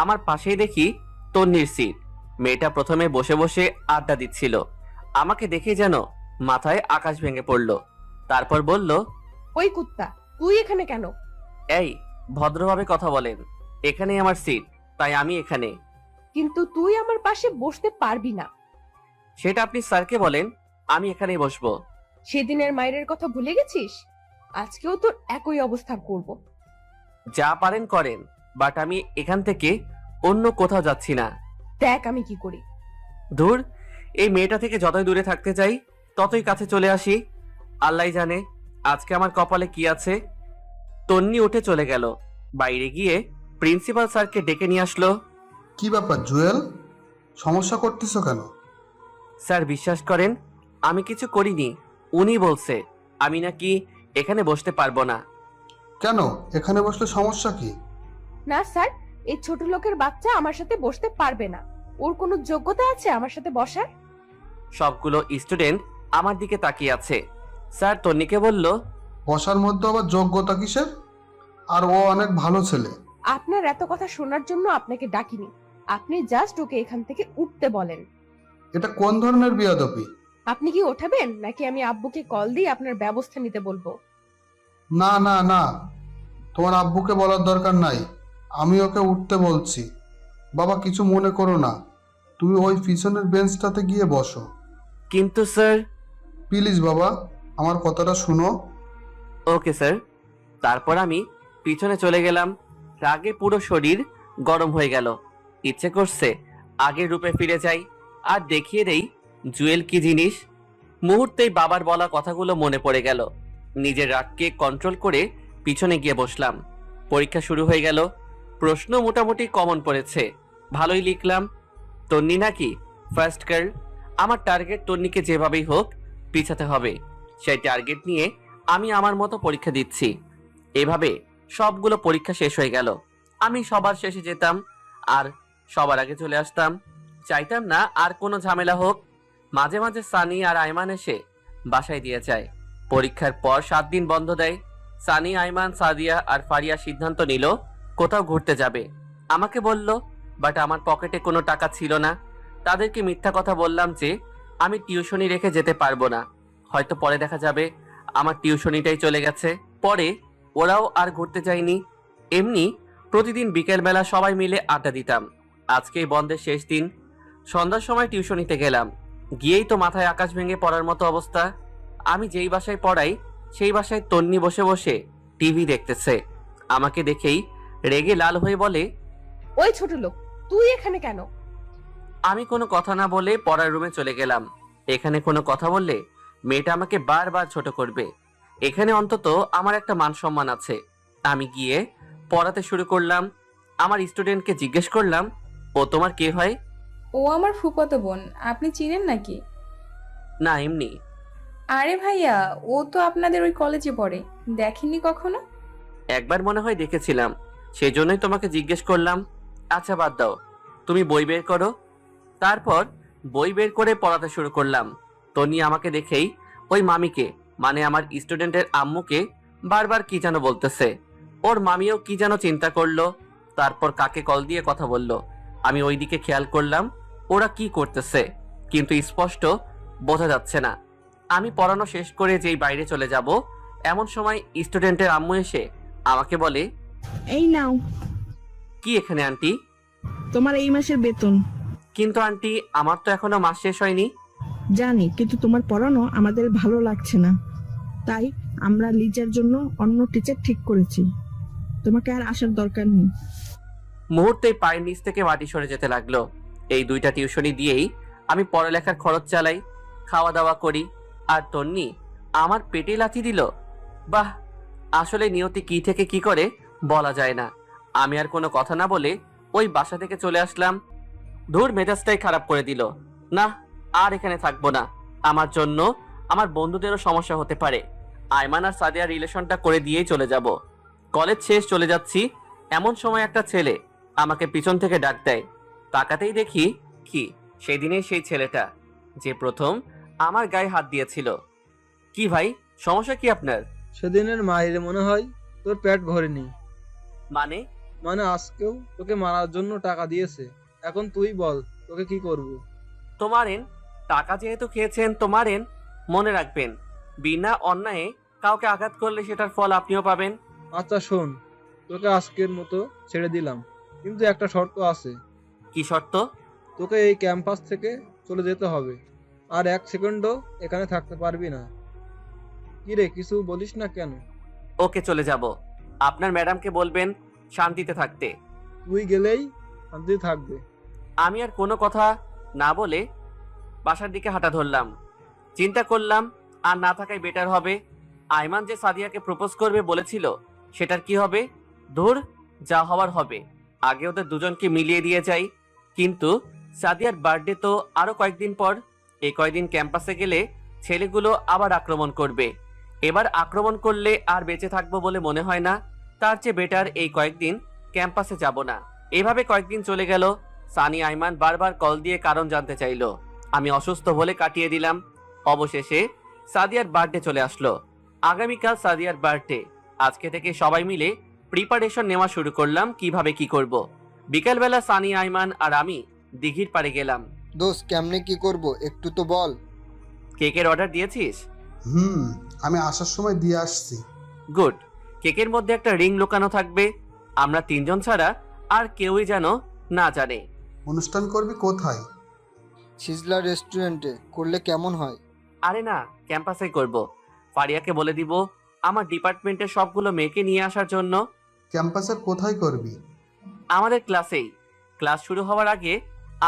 আমার পাশেই দেখি তন্নির সিট। মেয়েটা প্রথমে বসে বসে আড্ডা দিচ্ছিল। আমাকে দেখে যেন মাথায় আকাশ ভেঙে পড়লো। তারপর বলল, ওই কুত্তা, তুই এখানে কেন? এই ভদ্রভাবে কথা বলেন, এখানেই আমার সিট, তাই আমি এখানে। কিন্তু তুই আমার পাশে বসতে পারবি না। সেটা আপনি স্যারকে বলেন, আমি এখানেই বসবো। সেদিনের মায়ের কথা ভুলে গেছিস? আজকেও তোর একই অবস্থা করব। যা পারেন করেন, বাট আমি এখান থেকে অন্য কোথাও যাচ্ছি না। দেখ আমি কি করি। দূর, এই মেয়েটা থেকে যতই দূরে থাকতে চাই ততই কাছে চলে আসি। আল্লাহ জানে আজকে আমার কপালে কি আছে। তন্নি উঠে চলে গেল। বাইরে গিয়ে প্রিন্সিপাল স্যারকে ডেকে নিয়ে আসলো। কি ব্যাপার জুয়েল, সমস্যা করতেছো কেন? স্যার বিশ্বাস করেন, আমি কিছু করিনি। উনি বলছে আমি নাকি এখানে বসতে পারবো না। কেন, এখানে বসলে সমস্যা কি? না স্যার, এই ছোট লোকের বাচ্চা আমার সাথে বসতে পারবে না। ওর কোনো যোগ্যতা আছে আমার সাথে বসার? সবগুলো স্টুডেন্ট আমার দিকে তাকিয়ে আছে। স্যার তন্নিকে বলল, বসার মধ্যে আবার যোগ্যতা কিসের? আর ও অনেক ভালো ছেলে। আপনার এত কথা শোনার জন্য আপনাকে ডাকিনি। আপনি জাস্ট ওকে এখান থেকে উঠতে বলেন। এটা কোন ধরনের বেয়াদবি? আপনি কি ওঠাবেন নাকি আমি আব্বুকে কল দিয়ে আপনার ব্যবস্থা নিতে বলবো? না না না, তোমার আব্বুকে বলার দরকার নাই, আমি ওকে উঠতে বলছি। বাবা কিছু মনে করো না, তুমি ওই পিছনের বেঞ্চটাতে গিয়ে বসো। কিন্তু স্যার। প্লিজ বাবা, আমার কথাটা শুনো। Okay sir. তারপর আমি পিছনে চলে গেলাম। রাগে পুরো শরীর গরম হয়ে গেল। ইচ্ছে করছে আগের রূপে ফিরে যাই আর দেখিয়ে দেই জুয়েল কি জিনিস। মুহূর্তেই বাবার বলা কথাগুলো মনে পড়ে গেল। নিজের রাগকে কন্ট্রোল করে পিছনে গিয়ে বসলাম। পরীক্ষা শুরু হয়ে গেল। প্রশ্ন মোটামুটি কমন পড়েছে, ভালোই লিখলাম। তন্নি নাকি ফার্স্ট গার্ল। আমার টার্গেট তন্নিকে যেভাবেই হোক পিছাতে হবে। সেই টার্গেট নিয়ে আমি আমার মতো পরীক্ষা দিচ্ছি। এভাবে সবগুলো পরীক্ষা শেষ হয়ে গেল। আমি সবার শেষে যেতাম আর সবার আগে চলে আসতাম। চাইতাম না আর কোনো ঝামেলা হোক। মাঝে মাঝে সানি আর আইমান এসে বাসায় দিয়ে যায়। পরীক্ষার পর 7 দিন বন্ধ দেয়। সানি, আইমান, সাদিয়া আর ফারিয়া সিদ্ধান্ত নিল কোথাও ঘুরতে যাবে। আমাকে বলল, বাট আমার পকেটে কোনো টাকা ছিল না। তাদেরকে মিথ্যা কথা বললাম যে আমি টিউশনি রেখে যেতে পারবো না, হয়তো পরে দেখা যাবে আমার টিউশনিটাই চলে গেছে। পরে ওরাও আর ঘুরতে যায়নি। এমনি প্রতিদিন বিকেলবেলা সবাই মিলে আড্ডা দিতাম। আজকেই বন্ধের শেষ দিন। সন্ধ্যার সময় টিউশনিতে গেলাম। গিয়েই তো মাথায় আকাশ ভেঙে পড়ার মতো অবস্থা। আমি যেই বাসায় পড়াই সেই বাসায় তন্নি বসে বসে টিভি দেখতেছে। আমাকে দেখেই রেগে লাল হয়ে বলে, ওই ছোট লোক, তুই এখানে কেন? আমি কোনো কথা না বলে পড়ার রুমে চলে গেলাম। এখানে কোনো কথা বললে মেয়েটা আমাকে বারবার ছোট করবে। এখানে অন্তত আমার একটা মান সম্মান আছে। আমি গিয়ে পড়াতে শুরু করলাম। আমার স্টুডেন্টকে জিজ্ঞেস করলাম, ও তোমার কে হয়? ও আমার ফুফাতো বোন। আপনি চিনেন নাকি? না, এমনি। আরে ভাইয়া, ও তো আপনাদের ওই কলেজে পড়ে। দেখেননি কখনো? একবার মনে হয় দেখেছিলাম, সেই জন্যই তোমাকে জিজ্ঞেস করলাম। আচ্ছা বাদ দাও, তুমি বই বের করো। তারপর বই বের করে পড়াতে শুরু করলাম। তনি আমাকে দেখেই ওই মামিকে, মানে আমার স্টুডেন্টের আম্মুকে বারবার কি যেন বলতেছে। ওর মামিও কি যেন চিন্তা করলো। তারপর কাকে কল দিয়ে কথা বলল। আমি ওই দিকে খেয়াল করলাম ওরা কি করতেছে, কিন্তু স্পষ্ট বোঝা যাচ্ছে না। আমি পড়ানো শেষ করে যেই বাইরে চলে যাব, এমন সময় স্টুডেন্টের আম্মু এসে আমাকে বলে, এই নাও কি এখানে আন্টি? তোমার এই মাসের বেতন। কিন্তু আন্টি, আমার তো এখনো মাস শেষ হয়নি। জানি, কিন্তু তোমার পড়ানো আমাদের ভালো লাগছে না, তাই আমরা লিজার জন্য অন্য টিচার ঠিক করেছি। তোমাকে আর আসার দরকার নেই। মুহূর্তে পায়ের নিচ থেকে মাটি সরে যেতে লাগলো। এই 2টা টিউশনি দিয়েই আমি পড়ালেখার খরচ চালাই, খাওয়া দাওয়া করি। আর তন্নি আমার পেটে লাথি দিল। বাহ, আসলে নিয়তি কি থেকে কি করে বলা যায় না। আমি আর কোনো কথা না বলে ওই বাসা থেকে চলে আসলাম। ধুর, মেজাজটাই খারাপ করে দিল। না, আর এখানে থাকবো না। আমার জন্য আমার বন্ধুদেরও সমস্যা হতে পারে। আয়মান আর সাদিয়ার রিলেশনটা করে দিয়েই চলে যাব। কলেজ শেষ, চলে যাচ্ছি। এমন সময় একটা ছেলে আমাকে পিছন থেকে ডাক দেয়। তাকাতেই দেখি কি সেদিনের সেই ছেলেটা যে প্রথম আমার গায়ে হাত দিয়েছিল। কি ভাই, সমস্যা কি আপনার? সেদিনের মায়ের মনে হয় তোর পেট ভরেনি। মানে? মানে আজকেও তোকে মারার জন্য টাকা দিয়েছে। এখন তুই বল তোকে কি করব? তো মারেন। টাকা যেহেতু খেয়েছেন তো মারেন। মনে রাখবেন, বিনা অন্যায়ে কাউকে আঘাত করলে সেটার ফল আপনিও পাবেন। আচ্ছা শোন, তোকে আজকের মতো ছেড়ে দিলাম, কিন্তু একটা শর্ত আছে। কি শর্ত? তোকে এই ক্যাম্পাস থেকে চলে যেতে হবে, আর 1 সেকেন্ডও এখানে থাকতে পারবি না। কি রে, কিছু বলিস না কেন? ওকে, চলে যাব। আপনার ম্যাডামকে বলবেন শান্তিতে থাকতে। তুই গেলেই শান্তি থাকবে। আমি আর কোনো কথা না বলে বাসার দিকে হাঁটা ধরলাম। চিন্তা করলাম আর না থাকাই বেটার হবে। আয়মান যে সাদিয়াকে প্রপোজ করবে বলেছিল, সেটার কি হবে? ধুর, যা হওয়ার হবে। আগে ওদের দুজনকে মিলিয়ে দিয়ে যাই। কিন্তু সাদিয়ার বার্থডে তো আরো কয়েকদিন পর। এই কয়েকদিন ক্যাম্পাসে গেলে ছেলেগুলো আবার আক্রমণ করবে। এবার আক্রমণ করলে আর বেঁচে থাকবো বলে মনে হয় না। তার চেয়ে বেটার এই কয়েকদিন ক্যাম্পাসে যাব না। এভাবে কয়েকদিন চলে গেল। সানি আয়মান বারবার কল দিয়ে কারণ জানতে চাইলো। আমি অসুস্থ বলে কাটিয়ে দিলাম। অবশেষে সাদিয়ার বার্থডে চলে আসলো। আগামীকাল সাদিয়ার বার্থডে। আজকে থেকে সবাই মিলে প্রিপারেশন নেওয়া শুরু করলাম কিভাবে কি করব। বিকেলবেলা সানি, আয়মান আর আমি দিঘির পাড়ে গেলাম। দোস্ত, কেমনে কি করব একটু তো বল। কেকের অর্ডার দিয়েছিস? আমি আসার সময় দিয়ে আসছি। গুড। কেকের মধ্যে একটা রিং লুকানো থাকবে। আমরা 3 জন ছাড়া আর কেউই যেন না জানে। অনুষ্ঠান করবি কোথায়? সিজলা রেস্টুরেন্টে করলে কেমন হয়? আরে না, ক্যাম্পাসেই করব। ফারিয়াকে বলে দিব আমার ডিপার্টমেন্টের সবগুলো মেয়েকে নিয়ে আসার জন্য। ক্যাম্পাসের কোথায় করবি? আমাদের ক্লাসেই। ক্লাস শুরু হওয়ার আগে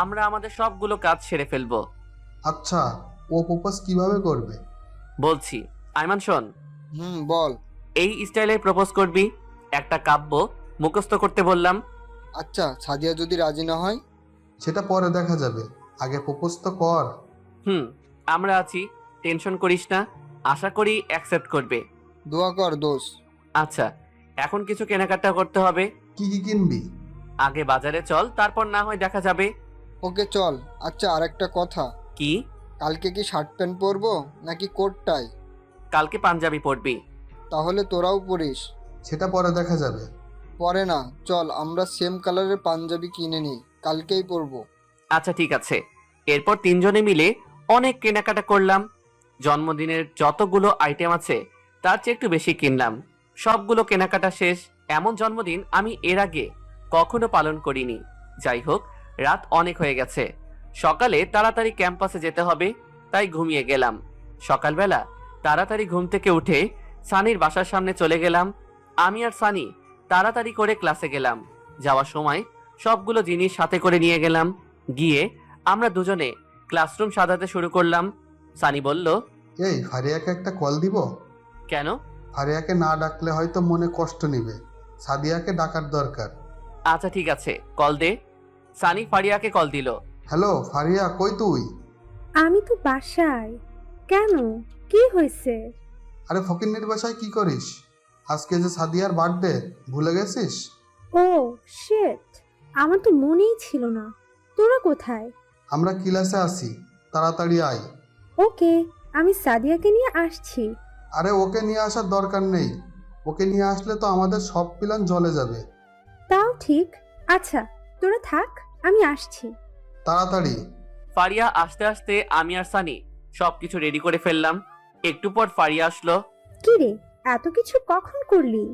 আমরা আমাদের সবগুলো কাজ সেরে ফেলবো। আচ্ছা, ও প্রপোজ কিভাবে করবে? বলছি। আয়মান শোন, বল। এই স্টাইলে প্রপোজ করবি। একটা কাব্য মুখস্থ করতে বললাম। আচ্ছা, সাদিয়া যদি রাজি না হয়? সেটা পরে দেখা যাবে, আগে প্রপোজ তো কর। আমরা আছি, টেনশন করিস না। আশা করি অ্যাকসেপ্ট করবে। দোয়া কর দোস্ত। আচ্ছা, এখন কিছু কেনাকাটা করতে হবে। কি কি কিনবি? আগে বাজারে চল, তারপর না হয় দেখা যাবে। ওকে চল। আচ্ছা, আরেকটা কথা। কি? কালকে কি শার্ট প্যান্ট পরবো নাকি কোট টাই? কালকে পাঞ্জাবি পরবি। তাহলে তোরাও পরিস। সেটা পরে দেখা যাবে। পরে না, চল আমরা সেম কালারের পাঞ্জাবি কিনে নিই, কালকেই পরবো। আচ্ছা ঠিক আছে। এরপর 3 জনে মিলে অনেক কেনাকাটা করলাম। জন্মদিনের যতগুলো আইটেম আছে তার চেয়ে একটু বেশি কিনলাম। সবগুলো কেনাকাটা শেষ। এমন জন্মদিন আমি এর আগে কখনো পালন করিনি। যাই হোক, রাত অনেক হয়ে গেছে। সকালে তাড়াতাড়ি ক্যাম্পাসে যেতে হবে, তাই ঘুমিয়ে গেলাম। সকালবেলা তাড়াতাড়ি ঘুম থেকে উঠে সানির বাসার সামনে চলে গেলাম। আমি আর সানি তাড়াতাড়ি করে ক্লাসে গেলাম। যাওয়ার সময় সবগুলো জিনিস সাথে করে নিয়ে গেলাম। গিয়ে আমরা দুজনে ক্লাসরুম সাজাতে শুরু করলাম। সানি বলল, এই ফারিয়াকে একটা কল দিব? কেন? ফারিয়াকে না ডাকলে হয়তো মনে কষ্ট নিবে, সাদিয়াকে ডাকার দরকার। আচ্ছা ঠিক আছে, কল দে। সানি ফারিয়াকে কল দিল। হ্যালো ফারিয়া, কই তুই? আমি তো বাসায়। কেন, কি হয়েছে? আরে ফকিন্নির বাসায় কি করিস? আজকে যে সাদিয়ার বার্থডে, ভুলে গেছিস? ও শিট, আমার তো মনেই ছিল না। তোরা কোথায়? আমরা ক্লাসে আছি, তাড়াতাড়ি আয়। ওকে, আমি সাদিয়াকে নিয়ে আসছি। আরে ওকে নিয়ে আসার দরকার নেই, ওকে নিয়ে আসলে তো আমাদের সব প্ল্যান জ্বলে যাবে। তাও ঠিক। আচ্ছা, তোরা থাক, আমি আসছি। তাড়াতাড়ি। ফারিয়া আসতে আসতে আমি আর সানি সবকিছু রেডি করে ফেললাম। একটু পর ফারিয়া আসলো। কি রে, এত কিছু কখন করলি?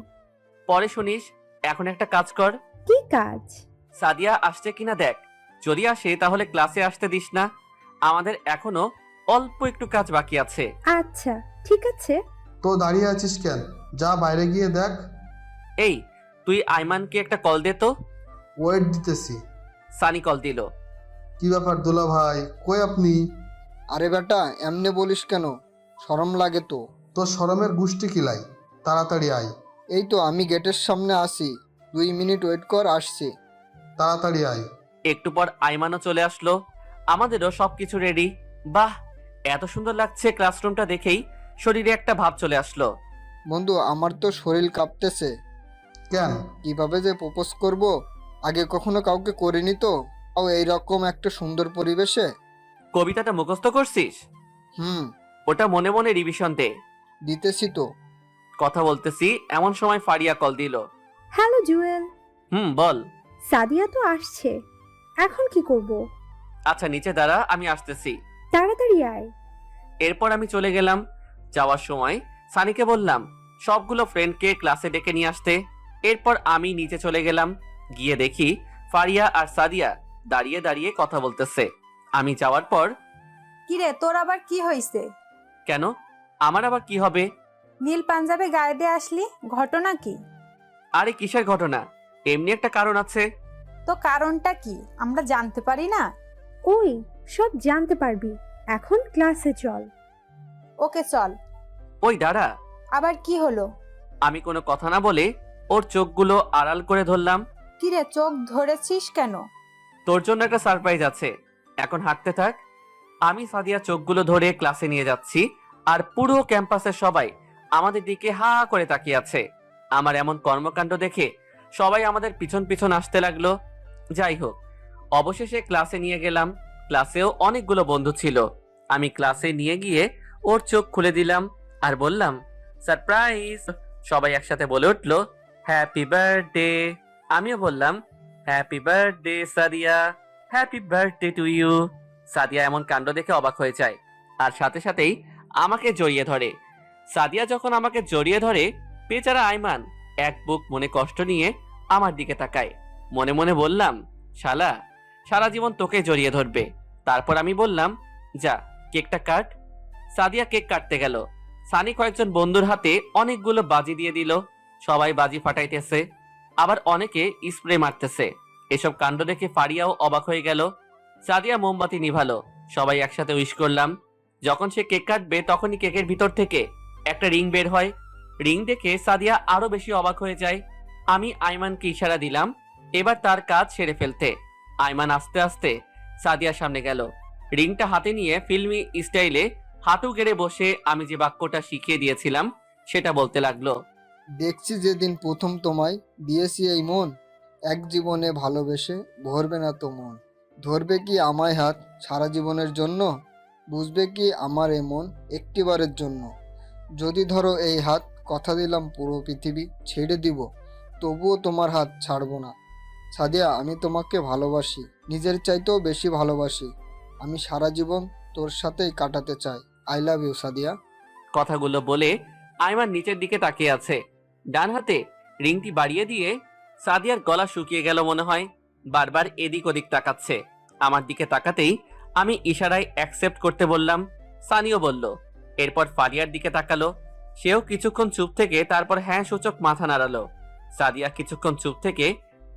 পরে শুনিস। এখন একটা কাজ কর। কি কাজ? সাদিয়া আসছে কিনা দেখ। যদি আসে তাহলে ক্লাসে আসতে দিস না। আমাদের এখনো অল্প একটু কাজ বাকি আছে। আচ্ছা ঠিক আছে। তো দাঁড়িয়ে আছিস কেন? যা বাইরে গিয়ে দেখ। এই, তুই আয়মানকে একটা কল দে তো। ওয়েট দিতেছি। সানি কল দিল। কি ব্যাপার দুলা ভাই, কই আপনি? আরে বেটা, এমনে বলিস কেন? শরম লাগে তো। তোর শরমের গুষ্টি কিলাই, তাড়াতাড়ি আয়। এই তো আমি গেটের সামনে আসি, 2 মিনিট ওয়েট কর, আসছি। তাড়াতাড়ি আয়। একটু পর আইমানও চলে আসলো। আমাদেরও সবকিছু রেডি। বাহ, এত সুন্দর লাগছে ক্লাসরুমটা দেখেই শরীরে একটা ভাব চলে আসলো। বন্ধু, আমার তো শরীর কাঁপতেছে। কেন? কিভাবে যে প্রপোজ করব, আগে কখনো কাউকে করিনি তো, তাও এইরকম একটা সুন্দর পরিবেশে। কবিতাটা মুখস্থ করছিস? হুম, ওটা মনে মনে রিভিশন দে। দিতেছি তো। কথা বলতেছি এমন সময় ফারিয়া কল দিল। হ্যালো জুয়েল। বল। সাদিয়া তো আসছে, এখন কি করব? আচ্ছা নিচে দাঁড়া, আমি আসতেছি। তাড়াতাড়ি আয়। এরপর আমি চলে গেলাম। যাওয়ার সময় সানিকে বললাম সবগুলো ফ্রেন্ডকে ক্লাসে ডেকে নিয়ে আসতে। এরপর আমি নিচে চলে গেলাম। গিয়ে দেখি ফারিয়া আর সাদিয়া দাঁড়িয়ে দাঁড়িয়ে কথা বলতেছে। আমি যাওয়ার পর, কিরে, তোর আবার কি হয়েছে? কেন আমার আবার কি হবে? নীল পাঞ্জাবে গায়ে দিয়ে আসলি, ঘটনা কি? আরে কিসের ঘটনা, এমনি একটা কারণ আছে। তো কারণটা কি আমরা জানতে পারি না? ওই সব জানতে পারবি, এখন ক্লাসে চল। ওকে চল। ওই দাঁড়া। আবার কি হলো? আমি কোনো কথা না বলে ওর চোখগুলো আড়াল করে ধরলাম। কিরে, চোখ ধরেছিস কেন? তোর জন্য একটা সারপ্রাইজ আছে, এখন হাঁটতে থাক। আমি সাদিয়া চোখগুলো ধরে ক্লাসে নিয়ে যাচ্ছি, আর পুরো ক্যাম্পাসের সবাই আমাদের দিকে হা করে তাকিয়ে আছে। আমার এমন কর্মকাণ্ড দেখে সবাই আমাদের পিছন পিছন আসতে লাগলো। যাই হোক, অবশেষে ক্লাসে নিয়ে গেলাম। ক্লাসেও অনেকগুলো বন্ধু ছিল। আমি ক্লাসে নিয়ে গিয়ে ওর চোখ খুলে দিলাম আর বললাম সারপ্রাইজ। সবাই একসাথে বলে উঠলো হ্যাপি বার্থডে। আমিও বললাম happy birthday Sadia, happy birthday to you. Sadia এমন কাণ্ড দেখে অবাক হয়ে যায় আর সাথে সাথেই আমাকে জড়িয়ে ধরে। সাদিয়া যখন আমাকে জড়িয়ে ধরে, বেচারা আইমান এক বুক মনে কষ্ট নিয়ে আমার দিকে তাকায়। মনে মনে বললাম শালা, সারা জীবন তোকে জড়িয়ে ধরবে। তারপর আমি বললাম যা কেকটা কাট। সাদিয়া কেক কাটতে গেল। সানি কয়েকজন বন্ধুর হাতে অনেকগুলো বাজি দিয়ে দিল। সবাই বাজি ফাটাইতেছে, আবার অনেকে স্প্রে মারতেছে। এসব কাণ্ড দেখে ফারিয়াও অবাক হয়ে গেল। সাদিয়া মোমবাতি নিভালো, সবাই একসাথে উইশ করলাম। যখন সে কেক কাটবে তখনই কেকের ভিতর থেকে একটা রিং বের হয়। রিং দেখে সাদিয়া আরো বেশি অবাক হয়ে যায়। আমি আইমানকে ইশারা দিলাম এবার তার কাজ সেরে ফেলতে। আইমান আস্তে আস্তে সাদিয়ার সামনে গেল। রিংটা হাতে নিয়ে ফিল্মি স্টাইলে হাঁটু গেড়ে বসে আমি যে বাক্যটা শিখিয়ে দিয়েছিলাম সেটা বলতে লাগলো। দেখছি যেদিন প্রথম তোমায় দিয়েছি এই মন, এক জীবনে ভালোবেসে ভরবে না তো মন। ধরবে কি আমায় হাত সারা জীবনের জন্য, বুঝবে কি আমার এ মন একটিবারের জন্য। যদি ধরো এই হাত, কথা দিলাম পুরো পৃথিবী ছেড়ে দিব, তবুও তোমার হাত ছাড়বো না। সাদিয়া, আমি তোমাকে ভালোবাসি, নিজের চাইতেও বেশি ভালোবাসি। আমি সারা জীবন তোর সাথেই কাটাতে চাই। I love you Sadia. কথাগুলো বলে আইমান নিচের দিকে তাকিয়ে আছে। ডান হাতে রিংটি বাড়িয়ে দিয়ে সাদিয়ার গলা শুকিয়ে গেল মনে হয়, বারবার এদিক ওদিক তাকাচ্ছে। আমার দিকে তাকাতেই আমি ইশারায় অ্যাকসেপ্ট করতে বললাম। সানিও বলল। এরপর ফারিয়ার দিকে তাকালো, সেও কিছুক্ষণ চুপ থেকে তারপর হ্যাঁ সূচক মাথা নাড়ালো। সাদিয়া কিছুক্ষণ চুপ থেকে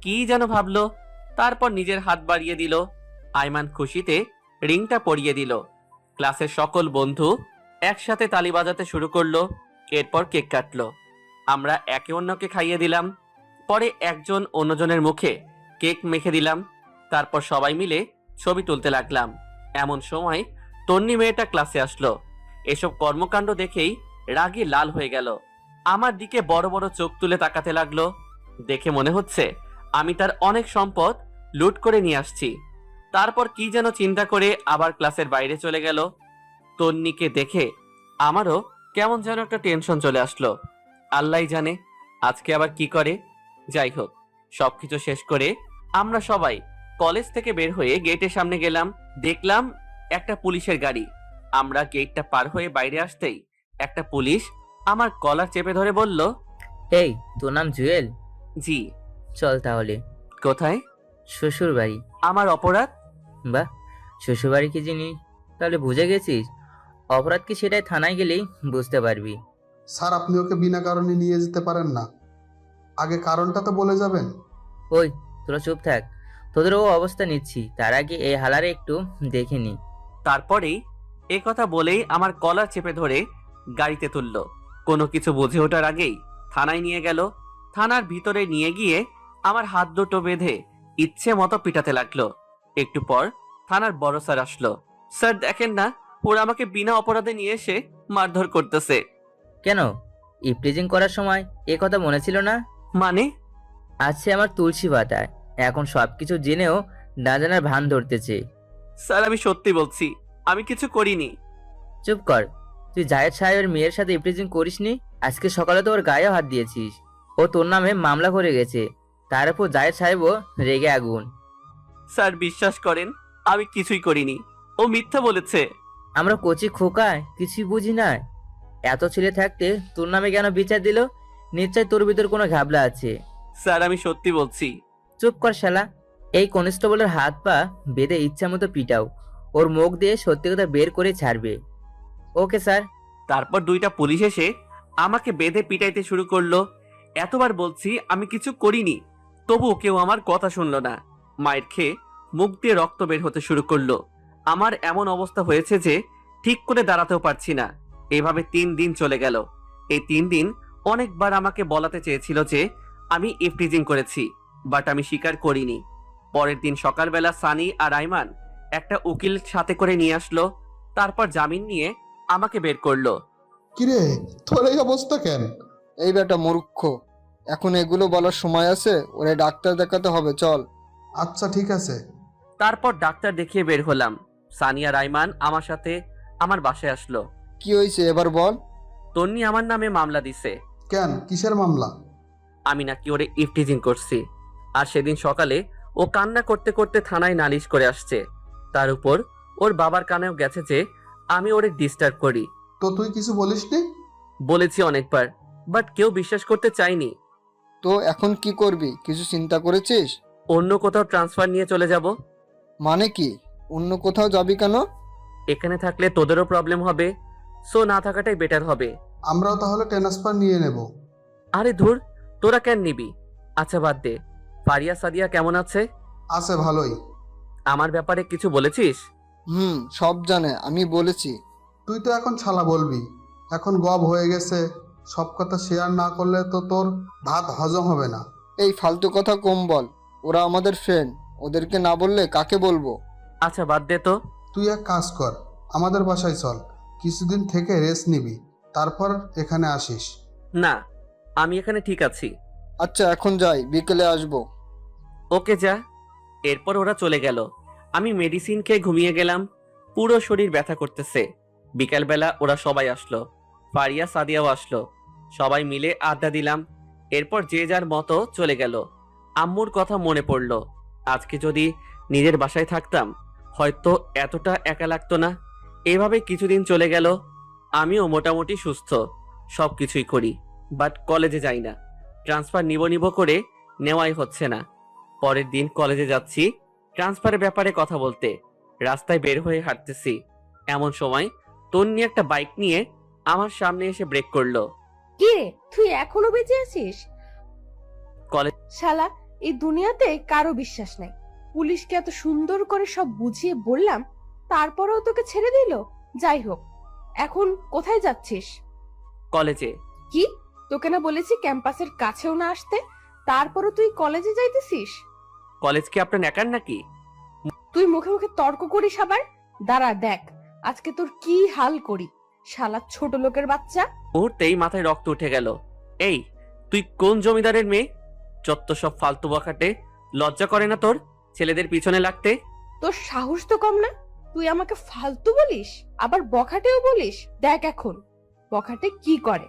কি যেন ভাবলো, তারপর নিজের হাত বাড়িয়ে দিল। আইমান খুশিতে রিংটা পরিয়ে দিল। ক্লাসের সকল বন্ধু একসাথে তালি বাজাতে শুরু করলো। এরপর কেক কাটলো। আমরা একে অন্যকে খাইয়ে দিলাম। পরে একজন অন্যজনের মুখে কেক মেখে দিলাম। তারপর সবাই মিলে ছবি তুলতে লাগলাম। এমন সময় তন্নি মেয়েটা ক্লাসে আসলো। এসব কর্মকাণ্ড দেখেই রাগে লাল হয়ে গেল। আমার দিকে বড় বড় চোখ তুলে তাকাতে লাগলো। দেখে মনে হচ্ছে আমি তার অনেক সম্পদ লুট করে নিয়ে আসছি। তারপর কি যেন চিন্তা করে আবার ক্লাসের বাইরে চলে গেল। তন্নিকে দেখে আমারও কেমন যেন একটা টেনশন চলে আসলো। আল্লাহই জানে আজকে আবার কি করে। যাই হোক, সবকিছু শেষ করে আমরা সবাই কলেজ থেকে বের হয়ে গেটের সামনে গেলাম। দেখলাম একটা পুলিশের গাড়ি। আমরা গেটটা পার হয়ে বাইরে আসতেই একটা পুলিশ আমার কলার চেপে ধরে বলল, এই তোর নাম জুয়েল? জি। চল তাহলে। কোথায়? শ্বশুর বাড়ি। আমার অপরাধ? বাহ, শ্বশুর বাড়ি কি জিনিস তাহলে বুঝে গেছিস। অপরাধ কি সেটাই থানায় গেলেই বুঝতে পারবি। স্যার, আপনি ওকে বিনা কারণে নিয়ে যেতে পারেন না, আগে কারণটা তো বলে যাবেন। ওই তোরা চুপ থাক, তোদের ও অবস্থা নিচ্ছি, তার আগে এই হালারে একটু দেখে নি। তারপরেই এ কথা বলেই আমার কলার চেপে ধরে গাড়িতে তুললো। কোনো কিছু বুঝে ওঠার আগেই থানায় নিয়ে গেল। থানার ভিতরে নিয়ে গিয়ে আমার হাত দুটো বেঁধে ইচ্ছে মতো পিটাতে লাগলো। একটু পর থানার বড় স্যার আসলো। স্যার দেখেন না, ওরা আমাকে বিনা অপরাধে নিয়ে এসে মারধর করতেছে। কেন, ইফটিজিং করার সময় এ কথা মনে ছিল না? মানে? আছে আমার তুলসী পাতায়, এখন সবকিছু জেনেও না জানার ভান ধরতেছে। স্যার আমি সত্যি বলছি, আমি কিছু করিনি। চুপ কর, তুই জায়েদ সাহেবের মেয়ের সাথে ইফটিজিং করিসনি? আজকে সকালে তো ওর গায়েও হাত দিয়েছিস। ও তোর নামে মামলা করে গেছে, তার উপর জায়েদ সাহেবও রেগে আগুন। স্যার বিশ্বাস করেন, আমি কিছুই করিনি, ও মিথ্যা বলেছে। আমরা কচি খোকায় কিছুই বুঝি না। এত ছেলে থাকতে তোর নামে কেন বিচার দিল? নিশ্চয় তোর ভিতর কোনো ঘাবলা আছে। স্যার আমি সত্যি বলছি। চুপ কর শালা, এই কনস্টেবলের হাত পা বেঁধে ইচ্ছা মতো পিটাও, ওর মুখ দিয়ে সত্যি কথা বের করে ছাড়বে। Okay sir. তারপর দুইটা পুলিশ এসে আমাকে বেঁধে পিটাইতে শুরু করলো। এতবার বলছি আমি কিছু করিনি, তবুও কেউ আমার কথা শুনলো না। মায়ের খেয়ে মুখ দিয়ে রক্ত বের হতে শুরু করলো। আমার এমন অবস্থা হয়েছে যে ঠিক করে দাঁড়াতেও পারছি না। এভাবে 3 দিন চলে গেল। এই 3 দিন অনেকবার আমাকে বলাতে চেয়েছিল যে আমি ইফটিজিং করেছি, বাট আমি স্বীকার করিনি। পরের দিন সকালবেলা সানি আর আইমান একটা উকিল সাথে করে নিয়ে আসলো। তারপর জামিন নিয়ে আমাকে বের করলো। কিরে, তোর এই অবস্থা কেন? এই বেটা মূর্খ, এখন এগুলো বলার সময় আছে? ওরে ডাক্তার দেখাতে হবে, চল। আচ্ছা ঠিক আছে। তারপর ডাক্তার দেখিয়ে বের হলাম। সানিয়া রাইমান আমার সাথে আমার বাসায় আসলো। কি হয়েছে এবার বল। তন্নি আমার নামে মামলা দিছে। কেন, কিসের মামলা? আমি নাকি ওরে ইফটিজিং করছি। আর সেদিন সকালে ও কান্না করতে করতে থানায় নালিশ করে আসছে। তার উপর ওর বাবার কানেও গেছে যে আমি ওরে ডিস্টার্ব করি। তো তুই কিছু বলিসনি? বলেছি অনেকবার, বাট কেউ বিশ্বাস করতে চায়নি। তো এখন কি করবি, কিছু চিন্তা করেছিস? অন্য কোথাও ট্রান্সফার নিয়ে চলে যাব। মানে কি, অন্য কোথাও যাবি কেন? এখানে থাকলে তোদেরও প্রবলেম হবে, সো না থাকাটাই বেটার হবে। আমরাও তাহলে ট্রান্সফার নিয়ে নেব। আরে ধুর, তোরা কেন নিবি? আচ্ছা বাদ দে, ফারিয়া সাদিয়া কেমন আছে? আছে ভালোই। আমার ব্যাপারে কিছু বলেছিস? সব জানে, আমি বলেছি। তুই তো এখন ছালা বলবি, এখন গব হয়ে গেছে। সব কথা শেয়ার না করলে তো তোর ভাত হজম হবে না। এই ফালতু কথা কম বল, ওরা আমাদের ফ্রেন্ড, ওদেরকে না বললে কাকে বলবো? আচ্ছা বাদ দে তো। তুই এক কাজ কর, আমাদের বাসায় চল, কিছুদিন থেকে রেস্ট নিবি, তারপর এখানে আসিস। না, আমি এখানে ঠিক আছি। আচ্ছা এখন যাই, বিকেলে আসবো। ওকে যা। এরপর ওরা চলে গেল। আমি মেডিসিন খেয়ে ঘুমিয়ে গেলাম। পুরো শরীর ব্যথা করতেছে। বিকালবেলা ওরা সবাই আসলো। ফারিয়া সাদিয়াও আসলো। সবাই মিলে আড্ডা দিলাম। এরপর যে যার মতো চলে গেল। আম্মুর কথা মনে পড়লো। আজকে যদি নিজের বাসায় থাকতাম হয়তো এতটা একা লাগতো না। এভাবে কিছুদিন চলে গেল। আমিও মোটামুটি সুস্থ, সব কিছুই করি, বাট কলেজে যাই না। ট্রান্সফার নিব করে নেওয়াই হচ্ছে না। পরের দিন কলেজে যাচ্ছি ট্রান্সফারের ব্যাপারে কথা বলতে। রাস্তায় বের হয়ে হাঁটতেছি, এমন সময় তন্নি একটা বাইক নিয়ে আমার সামনে এসে ব্রেক করলো। কি রে, তুই এখনো বেঁচে আছিস? কলেজ শালা, এই দুনিয়াতে কারো বিশ্বাস নাই। পুলিশকে এত সুন্দর করে সব বুঝিয়ে বললাম, তারপরেও তোকে ছেড়ে দিল। যাই হোক, এখন কোথায় যাচ্ছিস? কলেজে। কি, তোকে না বলেছি ক্যাম্পাসের কাছেও না আসতে, তারপরও তুই কলেজে যাইতেছিস? কলেজ কি আপনার একার নাকি? তুই মুখে মুখে তর্ক করিস আবার। দাঁড়া দেখ আজকে তোর কি হাল করি, শালা ছোট লোকের বাচ্চা। মুহূর্তেই মাথায় রক্ত উঠে গেল। এই, তুই কোন জমিদারের মেয়ে? যত সব ফালতু বখাটে, লজ্জা করে না তোর ছেলেদের পিছনে লাগতে? তোর সাহস তো কম না, তুই আমাকে ফালতু বলিস, আবার বখাটেও বলিস। দেখ এখন বখাটে কি করে।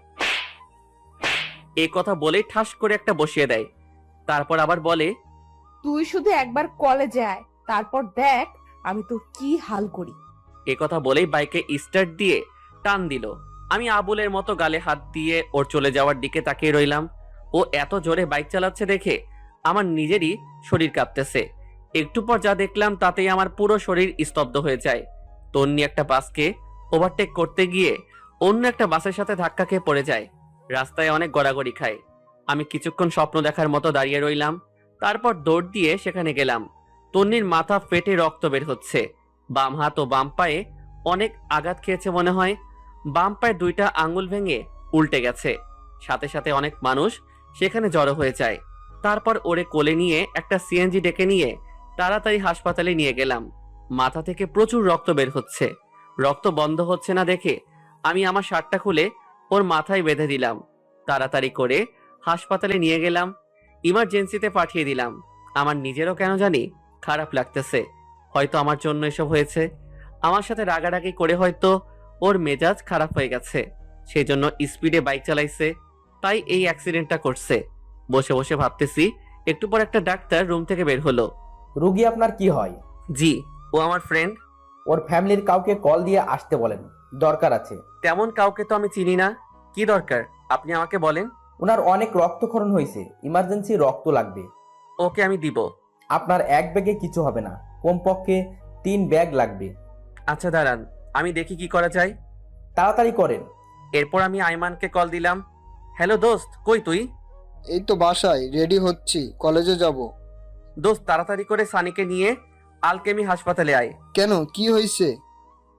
এই কথা বলে ঠাস করে একটা বসিয়ে দেয়। তারপর আবার বলে, তুই শুধু একবার কলেজে আয়, তারপর দেখ আমি তোর কি হাল করি। এ কথা বলেই বাইকে স্টার্ট দিয়ে টান দিল। আমি আবুলের মতো গালে হাত দিয়ে ওর চলে যাওয়ার দিকে তাকিয়ে রইলাম। ও এত জোরে বাইক চালাচ্ছে দেখে আমার নিজেরই শরীর কাঁপতেছে। একটু পর যা দেখলাম তাতেই আমার পুরো শরীর স্তব্ধ হয়ে যায়। তন্নি একটা বাসকে ওভারটেক করতে গিয়ে অন্য একটা বাসের সাথে ধাক্কা খেয়ে পড়ে যায়। রাস্তায় অনেক গড়াগড়ি খায়। আমি কিছুক্ষণ স্বপ্ন দেখার মতো দাঁড়িয়ে রইলাম। তারপর দৌড় দিয়ে সেখানে গেলাম। তন্নির মাথা ফেটে রক্ত বের হচ্ছে। বাম হাত ও বাম পায়ে অনেক আঘাত খেয়েছে মনে হয়। বাম পায়ে 2টা আঙ্গুল ভেঙে উল্টে গেছে। সাথে সাথে অনেক মানুষ সেখানে জড়ো হয়ে যায়। তারপর ওরে কোলে নিয়ে একটা সিএনজি ডেকে নিয়ে তাড়াতাড়ি হাসপাতালে নিয়ে গেলাম। মাথা থেকে প্রচুর রক্ত বের হচ্ছে। রক্ত বন্ধ হচ্ছে না দেখে আমি আমার শার্টটা খুলে ওর মাথায় বেঁধে দিলাম। তাড়াতাড়ি করে হাসপাতালে নিয়ে গেলাম, ইমার্জেন্সিতে পাঠিয়ে দিলাম। আমার নিজেরও কেন জানি খারাপ লাগতেছে। হয়তো আমার জন্য এসব হয়েছে। আমার সাথে রাগারাগি করে হয়তো ওর মেজাজ খারাপ হয়ে গেছে, সেই জন্য স্পিডে বাইক চালাইছে, তাই এই অ্যাক্সিডেন্টটা করছে। বসে বসে ভাবতেছি, একটু পর একটা ডাক্তার রুম থেকে বের হলো। রুগী আপনার কি হয়? জি, ও আমার ফ্রেন্ড। ওর ফ্যামিলির কাউকে কল দিয়ে আসতে বলেন, দরকার আছে। তেমন কাউকে তো আমি চিনি না। কি দরকার আপনি আমাকে বলেন। ওনার অনেক রক্তক্ষরণ হয়েছে, ইমার্জেন্সি রক্ত লাগবে। ওকে আমি দিব। আপনার এক ব্যাগে কিছু হবে না, কমপক্ষে 3 ব্যাগ লাগবে। আচ্ছা দাঁড়ান, আমি দেখি কি করা যায়। তাড়াতাড়ি করেন। এরপর আমি আইমানকে কল দিলাম। হ্যালো দোস্ত, কই তুই? এই তো বাসায় রেডি হচ্ছি, কলেজে যাব। দোস্ত তাড়াতাড়ি করে সানিকে নিয়ে আলকেমি হাসপাতালে আয়। কেন, কি হয়েছে?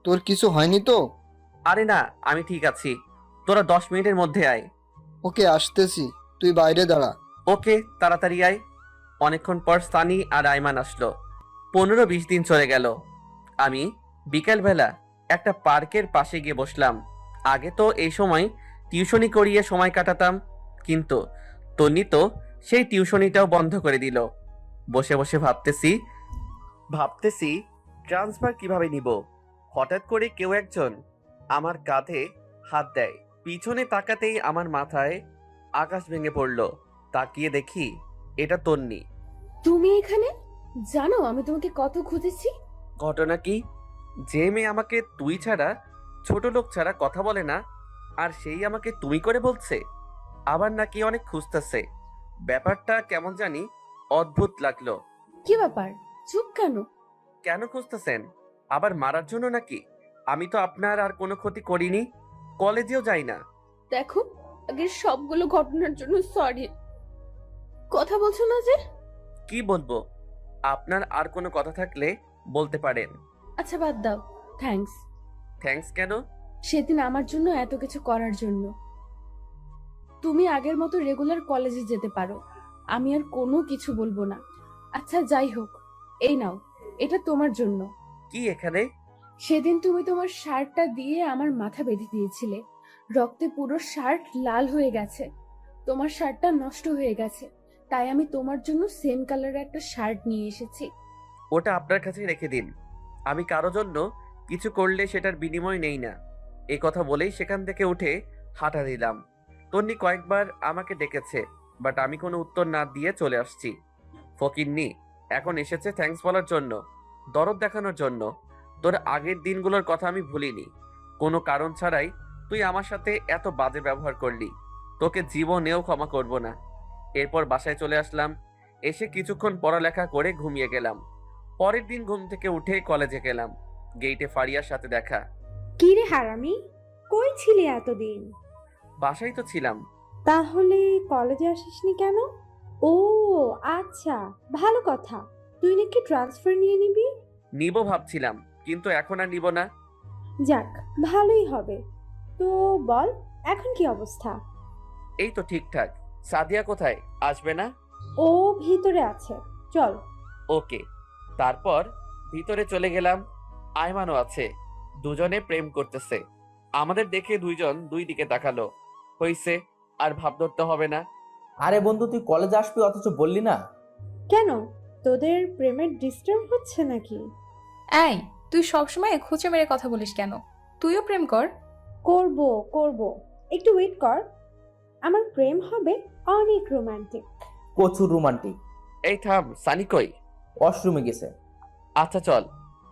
তোর কিছু হয়নি তো? আরে না, আমি ঠিক আছি। তোরা 10 মিনিটের মধ্যে আয়। ওকে, আসতেছি, তুই বাইরে দাঁড়া। ওকে, তাড়াতাড়ি আয়। অনেকক্ষণ পর সানি আর আইমান আসলো। 15-20 দিন চলে গেল। আমি বিকেলবেলা একটা পার্কের পাশে গিয়ে বসলাম। আগে তো এই সময় টিউশনি করিয়ে সময় কাটাতাম, কিন্তু তন্নি তো সেই টিউশনিটাও বন্ধ করে দিল। বসে বসে ভাবতেছি ট্রান্সফার কিভাবে নিব। হঠাৎ করে কেউ একজন আমার কাঁধে হাত দেয়। পিছনে তাকাতেই আমার মাথায় আকাশ ভেঙে পড়ল। তাকিয়ে দেখি এটা তন্নি। তুমি এখানে? জানো আমি তোমাকে কত খুঁজেছি। ঘটনা কি? যে মেয়ে আমাকে তুই ছাড়া, ছোট লোক ছাড়া কথা বলে না, আর সেই আমাকে তুমি করে বলছে, আবার নাকি অনেক খুঁজতেছে। ব্যাপারটা কেমন জানি অদ্ভুত লাগলো। কি ব্যাপার, চুপ কেন? কেন খুঁজতেছেন? আবার মারার জন্য নাকি? আমি তো আপনার আর কোনো ক্ষতি করিনি, কলেজেও যাই না। দেখো, আগের সবগুলো ঘটনার জন্য সরি। কথা বলছো না যে? কি বলবো? আপনার আর কোনো কথা থাকলে বলতে পারেন। আচ্ছা বাদ দাও, থ্যাঙ্কস। থ্যাঙ্কস কেন? সেদিন আমার জন্য এত কিছু করার জন্য। তুমি আগের মতো রেগুলার কলেজে যেতে পারো, আমি আর কোনো কিছু বলবো না। আচ্ছা যাই হোক, এই নাও, এটা তোমার জন্য। কি এখানে? সেদিন তুমি তোমার শার্টটা দিয়ে আমার মাথা বেঁধে দিয়েছিলে, রক্তে পুরো শার্ট লাল হয়ে গেছে। তোমার শার্টটা নষ্ট হয়ে গেছে, তাই আমি তোমার জন্য সেম কালারের একটা শার্ট নিয়ে এসেছি। ওটা আপনার কাছে রেখে দিন। আমি কারো জন্য কিছু করলে সেটার বিনিময় নেই না। এই কথা বলেই সেখান থেকে উঠে হাঁটা দিলাম। তন্নি কয়েকবার আমাকে ডেকেছে, বাট আমি কোনো উত্তর না দিয়ে চলে আসছি। ফকিন্নি এখন এসেছে থ্যাঙ্কস বলার জন্য, দরদ দেখানোর জন্য। তোর আগের দিনগুলোর কথা আমি ভুলিনি। কোনো কারণ ছাড়াই তুই আমার সাথে এত বাজে ব্যবহার করলি, তোকে জীবনেও ক্ষমা করব না। এরপর বাসায় চলে আসলাম। এসে কিছুক্ষণ পড়ালেখা করে ঘুমিয়ে গেলাম। পরের দিন ঘুম থেকে উঠে কলেজে গেলাম। গেইটে ফারিয়ার সাথে দেখা। কি রে হারামি, কই ছিলি এতদিন? বাসায় তো ছিলাম। তাহলে কলেজে আসিসনি কেন? ও আচ্ছা, ভালো কথা। তুই নাকি ট্রান্সফার নিয়ে নিবি? নিব ভাবছিলাম, কিন্তু এখন আর নিব না। যাক, ভালোই হবে। তো বল, এখন কি অবস্থা? এই তো ঠিকঠাক। সাদিয়া কোথায়? আসবে না? ও ভিতরে আছে, চল। ওকে। তারপর ভিতরে চলে গেলাম। আয়মানও আছে। দুজনে প্রেম করতেছে। আমাদের দেখে দুইজন দুই দিকে তাকালো। হইছে, আর ভাব ধরতে হবে না। আরে বন্ধু, তুই কলেজে আসবি অথচ বললি না? কেন, তোদের প্রেমের ডিস্টার্ব হচ্ছে নাকি? এই, তুই সবসময় খুঁচে মেরে কথা বলিস কেন? তুইও প্রেম কর। করব করব, একটু ওয়েট কর। আমার প্রেম হবে অনেক রোমান্টিক। প্রচুর রোমান্টিক। এই থাম, সানি কই? ওয়াশরুমে গেছে। আচ্ছা চল,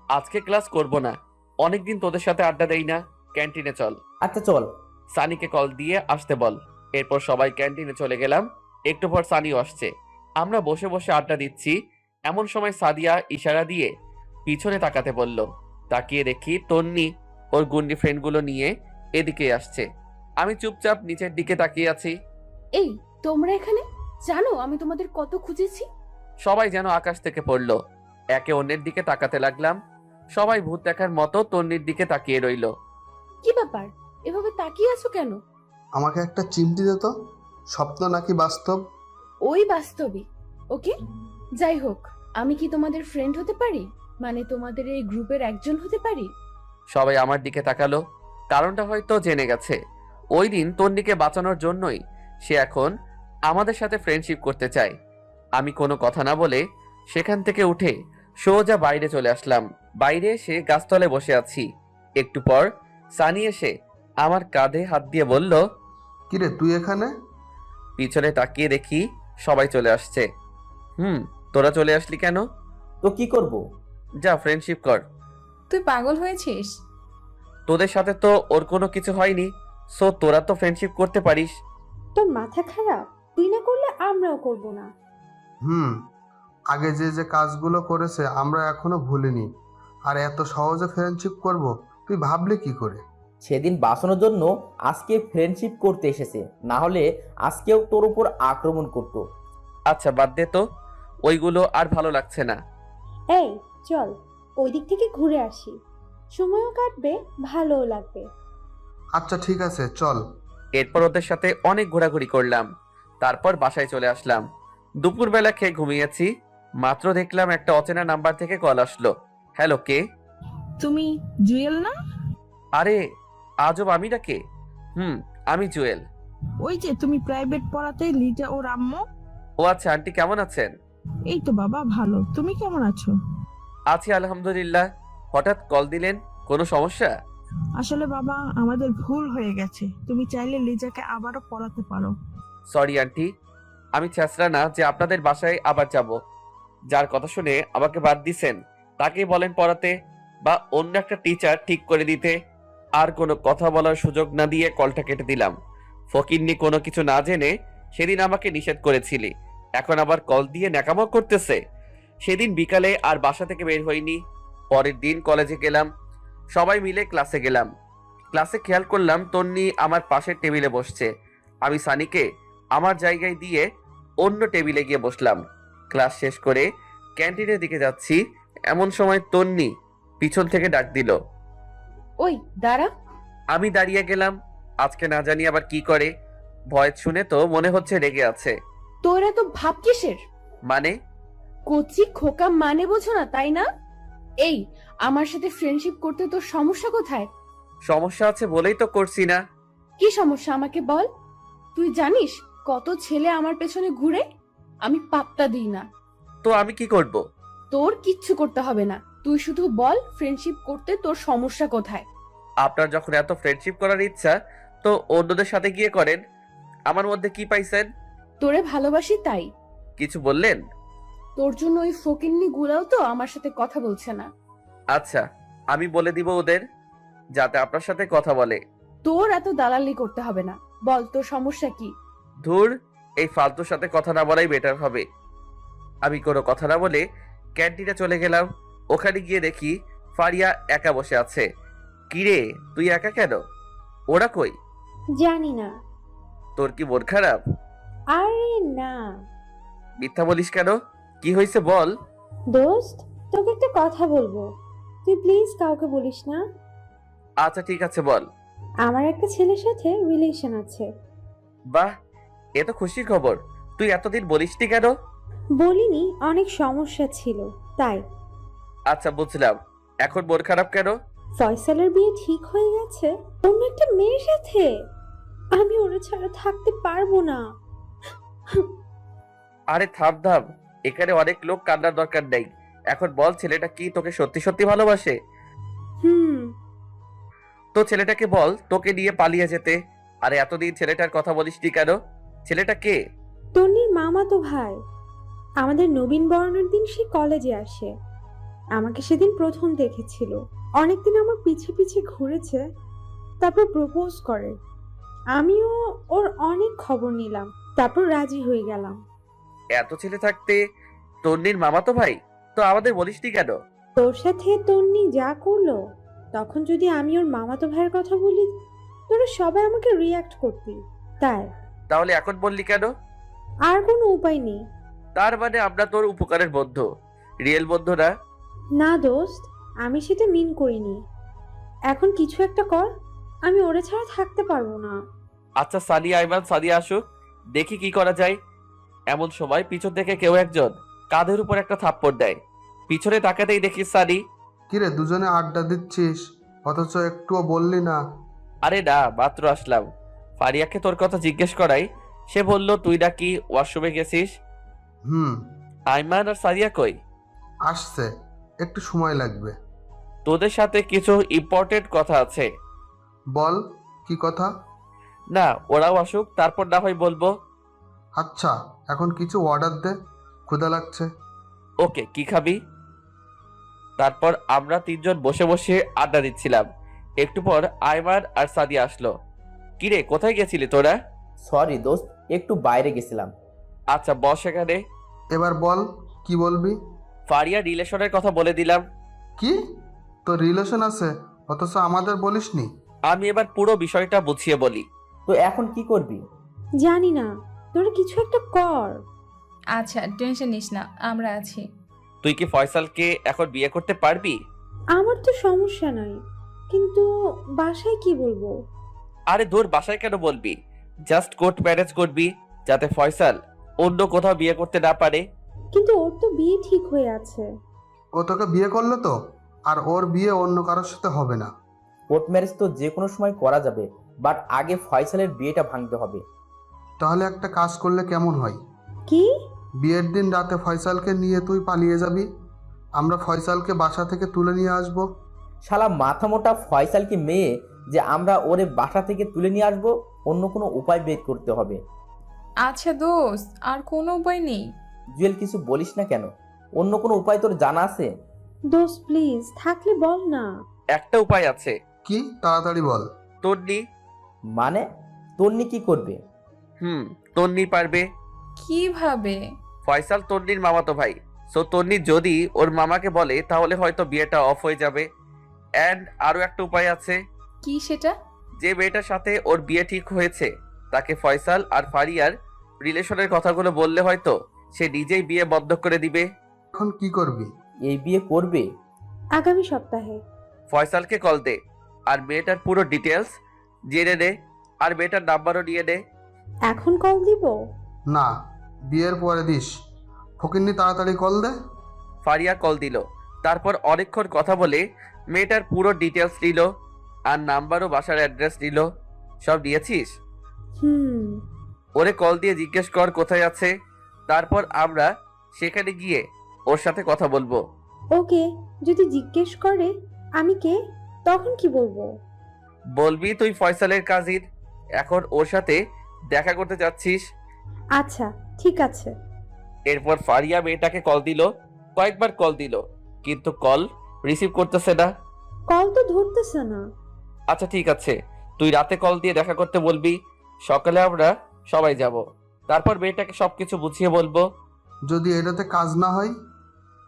আজকে ক্লাস করব না। অনেকদিন তোদের সাথে আড্ডা দেই না, ক্যান্টিনে চল। আচ্ছা চল। সানিকে কল দিয়ে আসতে বল। এরপর সবাই ক্যান্টিনে চলে গেলাম। একটু পর সানিও আসছে। আমরা বসে বসে আড্ডা দিচ্ছি, এমন সময় সাদিয়া ইশারা দিয়ে পিছনে তাকাতে বলল। তাকিয়ে দেখি তন্নি ওর গুন্ডি ফ্রেন্ডগুলো নিয়ে এদিকে আসছে। আমি চুপচাপ নিচের দিকে তাকিয়ে আছি। এই, তোমরা এখানে? জানো আমি তোমাদের কত খুঁজেছি। সবাই যেন আকাশ থেকে পড়লো। একে অন্যের দিকে তাকাতে লাগলাম। সবাই ভূত দেখার মতো তন্নির দিকে তাকিয়ে রইল। কি ব্যাপার, এভাবে তাকিয়ে আছো কেন? আমাকে একটা চিমটি দে তো, স্বপ্ন নাকি বাস্তব? ওই বাস্তবিক। ওকে, যাই হোক, আমি কি তোমাদের ফ্রেন্ড হতে পারি? মানে তোমাদের এই গ্রুপের একজন হতে পারি? সবাই আমার দিকে তাকালো। কারণটা হয়তো জেনে গেছে। ওই দিন তন্নিকে বাঁচানোর জন্যই সে এখন আমাদের সাথে ফ্রেন্ডশিপ করতে চায়। আমি কোনো কথা না বলে সেখান থেকে উঠে সোজা বাইরে চলে আসলাম। বাইরে এসে গাছতলায় বসে আছি। একটু পর সানি এসে আমার কাঁধে হাত দিয়ে বলল, কিরে তুই এখানে? পিছনে তাকিয়ে দেখি সবাই চলে আসছে। তোরা চলে আসলি কেন? তো কি করব? যা ফ্রেন্ডশিপ কর। তুই পাগল হয়েছিস? তোদের সাথে তো ওর কোনো কিছু হয়নি, সো তোরা তো ফ্রেন্ডশিপ করতে পারিস। তোর মাথা খারাপ? তুই না করলে আমরাও করব না। আগে যে যে কাজগুলো করেছে আমরা এখনো ভুলিনি, আর এত সহজে ফ্রেন্ডশিপ করব তুই ভাবলি কি করে? সেদিন বাঁচানোর জন্য আজকে ফ্রেন্ডশিপ করতে এসেছে, না হলে আজকেও তোর উপর আক্রমণ করতো। আচ্ছা বাদ দে তো, ওইগুলো আর ভালো লাগছে না। এই চল, ওই দিক থেকে ঘুরে আসি, সময়ও কাটবে, ভালোও লাগবে। আচ্ছা ঠিক আছে, চল। এরপর ওদের সাথে অনেক ঘোরাঘুরি করলাম। তারপর বাসায় চলে আসলাম। দুপুরবেলা খেয়ে ঘুমিয়েছি। মাত্র দেখলাম একটা অচেনা নাম্বার থেকে কল আসলো। হ্যালো, কে? তুমি জুয়েল না? আরে আজব, আমি ডাকে? আমি জুয়েল। ওই যে তুমি প্রাইভেট পড়াতে লিজা ও আম্মু। ও আচ্ছা, আন্টি কেমন আছেন? এই তো বাবা ভালো, তুমি কেমন আছো? আছি আলহামদুলিল্লাহ। হঠাৎ কল দিলেন, কোনো সমস্যা? আসলে বাবা আমাদের ভুল হয়ে গেছে, তুমি চাইলে লিজাকে আবারও পড়াতে পারো। সরি আন্টি, আমি ছেঁচড়া না যে আপনাদের বাসায় আবার যাব। যার কথা শুনে আমাকে বাদ দিছেন তাকেই বলেন পড়াতে, বা অন্য একটা টিচার ঠিক করে দিতে। আর কোনো কথা বলার সুযোগ না দিয়ে কলটা কেটে দিলাম। ফকিন্নি কোনো কিছু না জেনে সেদিন আমাকে নিষেধ করেছিলি, এখন আবার কল দিয়ে ন্যাকামো করতেছে। সেদিন বিকালে আর বাসা থেকে বের হইনি। পরের দিন কলেজে গেলাম, সবাই মিলে ক্লাসে গেলাম। ক্লাসে খেয়াল করলাম তন্নি আমার পাশের টেবিলে বসছে। আমি সানিকে আমার জায়গায় দিয়ে অন্য টেবিলে গিয়ে বসলাম। ক্লাস শেষ করে ক্যান্টিনের দিকে যাচ্ছি, এমন সময় তন্নি পিছন থেকে ডাক দিল। ওই দাঁড়া। আমি দাঁড়িয়ে গেলাম। আজকে না জানি আবার কি করে। ভয়েস শুনে তো মনে হচ্ছে রেগে আছে। তোর এত ভাব কিসের? মানে? কচি খোকা মানে বোঝো না তাই না? এই, আমার সাথে ফ্রেন্ডশিপ করতে তোর সমস্যা কোথায়? সমস্যা আছে বলেই তো করছি না। কি সমস্যা আমাকে বল। তুই জানিস কত ছেলে আমার পেছনে ঘুরে? আমি পাত্তা দিই না। তো আমি কি করব? তোর কিচ্ছু করতে হবে না, তুই শুধু বল ফ্রেন্ডশিপ করতে তোর সমস্যা কোথায়। আপনার যখন এত ফ্রেন্ডশিপ করার ইচ্ছা, তো অন্যদের সাথে গিয়ে করেন। আমার মধ্যে কি পাইছেন? তোরে ভালোবাসি তাই। কিছু বললেন? তোর জন্য ওই ফকিন্নি গুলাও তো আমার সাথে কথা বলছে না। আচ্ছা, আমি বলে দিব ওদের, যাতে আপনার সাথে কথা বলে। তোর এত দালালি করতে হবে না, বল তোর সমস্যা কি? ধুর, এই ফালতুর সাথে কথা না বলাই বেটার হবে। আমি কোনো কথা না বলে ক্যান্টিনে চলে গেলাম। ওখানে গিয়ে দেখি ফারিয়া একা বসে আছে। কিরে, তুই একা কেন? ওরা কই? জানি না। তোর কি মন খারাপ? আরে না মিথ্যা বলিস কেন? কি হয়েছে বল। দোস্ত, তোকে একটা কথা বলবো, তুই প্লিজ কাউকে বলিস না। আচ্ছা ঠিক আছে, বল। আমার একটা ছেলের সাথে রিলেশন আছে। বাহ, এ তো খুশির খবর। তুই এতদিন বলিসনি কেন? বলিনি, অনেক সমস্যা ছিল তাই। আচ্ছা বুঝলাম, এখন মন খারাপ কেন? ফয়সালের বিয়ে ঠিক হয়ে গেছে অন্য একটা মেয়ের সাথে। আমি ওরা ছাড়া থাকতে পারবো না। আরে থাম থাম, এখানে অনেক লোক কান্নার দরকার নেই। এখন বল, ছেলেটা কি তোকে সত্যি সত্যি ভালোবাসে? হুম। তো ছেলেটাকে বল তোকে নিয়ে পালিয়ে যেতে। আরে এতদিন ছেলেটার কথা বলিসনি কেন? ছেলেটা কে? তন্নির মামাতো ভাই। আমাদের নবীন বরণের দিন সে কলেজে আসে। আমাকে সেদিন প্রথম দেখেছিল, অনেকদিন আমার পিছে পিছে ঘুরেছে, তারপর প্রপোজ করে। আমিও ওর অনেক খবর নিলাম, তারপর রাজি হয়ে গেলাম। এত ছেলে থাকতে তন্নির মামাতো ভাই, তো আমাদের বলিসনি কেন? তোর সাথে তন্নি যা করলো, তখন যদি আমি ওর মামাতো ভাইয়ের কথা বলি, তোরা সবাই আমাকে রিয়াক্ট করতি, তাই। তাহলে এখন বললি কেন? আর কোনো উপায় নেই। তার মানে আমরা তোর উপকারের বন্ধু, রিয়েল বন্ধু না? না দোস্ত, আমি সেটা মিন করিনি। এখন কিছু একটা কর, আমি ওরা ছাড়া থাকতে পারবো না। আচ্ছা সানি আইমান সাদিয়া আসুক, দেখি কি করা যায়। এমন সময় পিছন থেকে কেউ একজন কাঁধের উপর একটা থাপ্পড় দেয়। পিছনে তাকাতেই দেখি সানি। কিরে দুজনে আড্ডা দিচ্ছিস অথচ একটুও বললি না? আরে না, মাত্র আসলাম। ফারিয়াকে তোর কথা জিজ্ঞেস করাই, সে বলল তুই নাকি ওয়াশরুমে গেছিস। হুম। আইমান আর সাদিয়া কই? আসছে, একটু সময় লাগবে। তোদের সাথে কিছু ইম্পর্টেন্ট কথা আছে। বল, কি কথা? না, ওরাও আসুক, তারপর না হয় বলবো। আচ্ছা, এখন কিছু অর্ডার দে, ক্ষুধা লাগছে। ওকে, কি খাবি? তারপর আমরা তিনজন বসে বসে আড্ডা দিচ্ছিলাম। একটু পর আইমান আর সাদিয়া আসলো। কিরে, কোথায় গেছিলি তোরা? সরি দোস্ত, একটু বাইরে গেছিলাম। আচ্ছা বস এখানে। এবার বল, কি বলবি? ফারিয়া রিলেশনের কথা বলে দিলাম। কি, তোর রিলেশন আছে অথচ আমাদের বলিসনি? আমি এবার পুরো বিষয়টা বুঝিয়ে বলি। তো এখন কি করবি? জানি না, তোরা কিছু একটা কর। আচ্ছা টেনশন নিস না, আমরা আছি। তুই কি ফয়সালকে এখন বিয়ে করতে পারবি? আমার তো সমস্যা নাই, কিন্তু বাসায় কি বলবো? আরে দূর, বাসায় কেন বলবি? জাস্ট কোর্ট ম্যারেজ করবি, যাতে ফয়সাল অন্য কোথাও বিয়ে করতে না পারে। কিন্তু ওর তো বিয়ে ঠিক হয়ে আছে। ও তোকে বিয়ে করলো তো, আর ওর বিয়ে অন্য কারোর সাথে হবে না। কোর্ট ম্যারেজ তো যে কোনো সময় করা যাবে, বাট আগে ফয়সালের বিয়েটা ভাঙতে হবে। তাহলে একটা কাজ করলে কেমন হয়? কি? বিয়ের দিন রাতে ফয়সালকে নিয়ে তুই পালিয়ে যাবি, আমরা ফয়সালকে বাসা থেকে তুলে নিয়ে আসবো। শালা মাথা মোটা ফয়সাল কি মেয়ে যে আমরা ওরে বাসা থেকে তুলে নিয়ে আসবো? অন্য কোনো উপায় বের করতে হবে। আচ্ছা দোস্ত, আর কোনো উপায় নেই? জুয়েল, কিছু বলিস না কেন? অন্য কোনো উপায় তোর জানা আছে? দোস্ত প্লিজ, থাকলে বল না। একটা উপায় আছে। কি, তাড়াতাড়ি বল। তন্নি। মানে তন্নি কি করবে? তন্নি পারবে। কিভাবে? ফয়সাল তন্নির মামাতো ভাই, সো তন্নি যদি ওর মামাকে বলে তাহলে হয়তো বিয়েটা অফ হয়ে যাবে। অ্যান্ড আরো একটা উপায় আছে। কি সেটা? যে মেয়েটার সাথে ওর বিয়ে ঠিক হয়েছে তাকে ফয়সাল আর ফারিয়ার রিলেশনের কথাগুলো বললে হয়তো সে নিজেই বিয়ে বন্ধ করে দিবে। এখন কি করবি? এই বিয়ে করবে? আগামী সপ্তাহে। ফয়সালকে কল দে, আর মেয়েটার পুরো ডিটেলস জেনে নে, আর মেয়েটার নাম্বারও নিয়ে নে। এখন কল দিব? না, বিয়ের পরে দিস। ফকিন্নি, তাড়াতাড়ি কল দে। ফারিয়া কল দিল, তারপর অনেকক্ষণ কথা বলে মেয়েটার পুরো ডিটেলস নিল, আর নাম্বারও বাসার অ্যাড্রেস নিল। সব নিয়েছিস? ওরে কল দিয়ে জিজ্ঞেস কর কোথায় আছে, তারপর আমরা সেখানে গিয়ে ওর সাথে কথা বলবো। ওকে, যদি জিজ্ঞেস করে আমি কে, তখন কি বলবো? বলবি তুই ফয়সালের কাজিন, এখন ওর সাথে দেখা করতে যাচ্ছিস। আচ্ছা ঠিক আছে। এরপর ফারিয়া মেয়েটাকে কল দিল, কয়েকবার কল দিল, কিন্তু কল রিসিভ করতেছে না। কল তো ধরতেছে না। আচ্ছা ঠিক আছে, তুই রাতে কল দিয়ে দেখা করতে বলবি, সকালে আমরা সবাই যাব। তারপর মেয়েটাকে সবকিছু বুঝিয়ে বলবো। যদি এটাতে কাজ না হয়?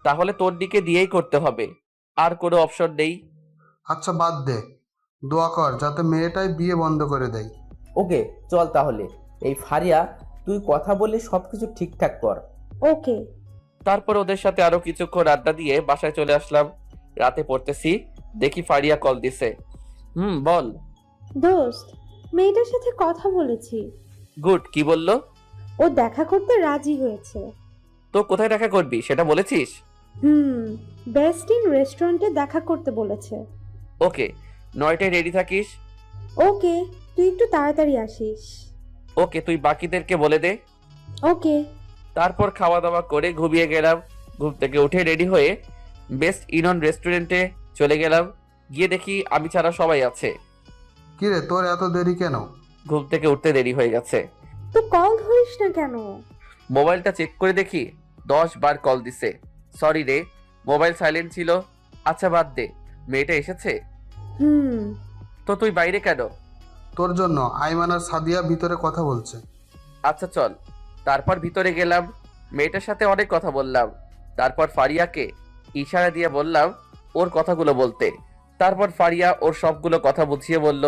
তাহলে তোর দিকে দিয়েই করতে হবে, আর কোনো অপশন নেই। আচ্ছা বাদ দে, দোয়া কর যাতে মেয়েটাই বিয়ে বন্ধ করে দেয়। ওকে চল তাহলে। এই ফারিয়া, তুই কথা বলে সবকিছু ঠিকঠাক কর। ওকে। তারপর ওদের সাথে আরো কিছুক্ষণ আড্ডা দিয়ে বাসায় চলে আসলাম। রাতে পড়তেছি, দেখি ফারিয়া কল দিছে। বল। দোস্ত, মেয়েটার সাথে কথা বলেছি। গুড, কি বললো? ও দেখা করতে রাজি হয়েছে। তো কোথায় দেখা করবি সেটা বলেছিস? বেস্ট ইন রেস্টুরেন্টে দেখা করতে বলেছে। ওকে, 9টায় রেডি থাকিস। ওকে, তুই একটু তাড়াতাড়ি আসিস। ওকে, তুই বাকিদেরকে বলে দে। ওকে। তারপর খাওয়া দাওয়া করে ঘুমিয়ে গেলাম। ঘুম থেকে উঠে রেডি হয়ে বেস্ট ইনন রেস্টুরেন্টে চলে গেলাম। গিয়ে দেখি আমি ছাড়া সবাই আছে। কিরে, তোর এত দেরি কেন? ঘুম থেকে উঠতে দেরি হয়ে গেছে। তো কল ধরিস না কেন? মোবাইলটা চেক করে দেখি 10 বার কল দিছে। সরি রে, মোবাইল সাইলেন্ট ছিল। আচ্ছা বাদ দে, মেয়েটা এসেছে? তো তুই বাইরে কেন? তোর জন্য। আইমান আর সাদিয়া ভিতরে কথা বলছে। আচ্ছা চল। তারপর ভিতরে গেলাম, মেয়েটার সাথে অনেক কথা বললাম। তারপর ফারিয়াকে ইশারা দিয়ে বললাম ওর কথাগুলো বলতে। তারপর ফারিয়া ওর সবগুলো কথা বুঝিয়ে বলল।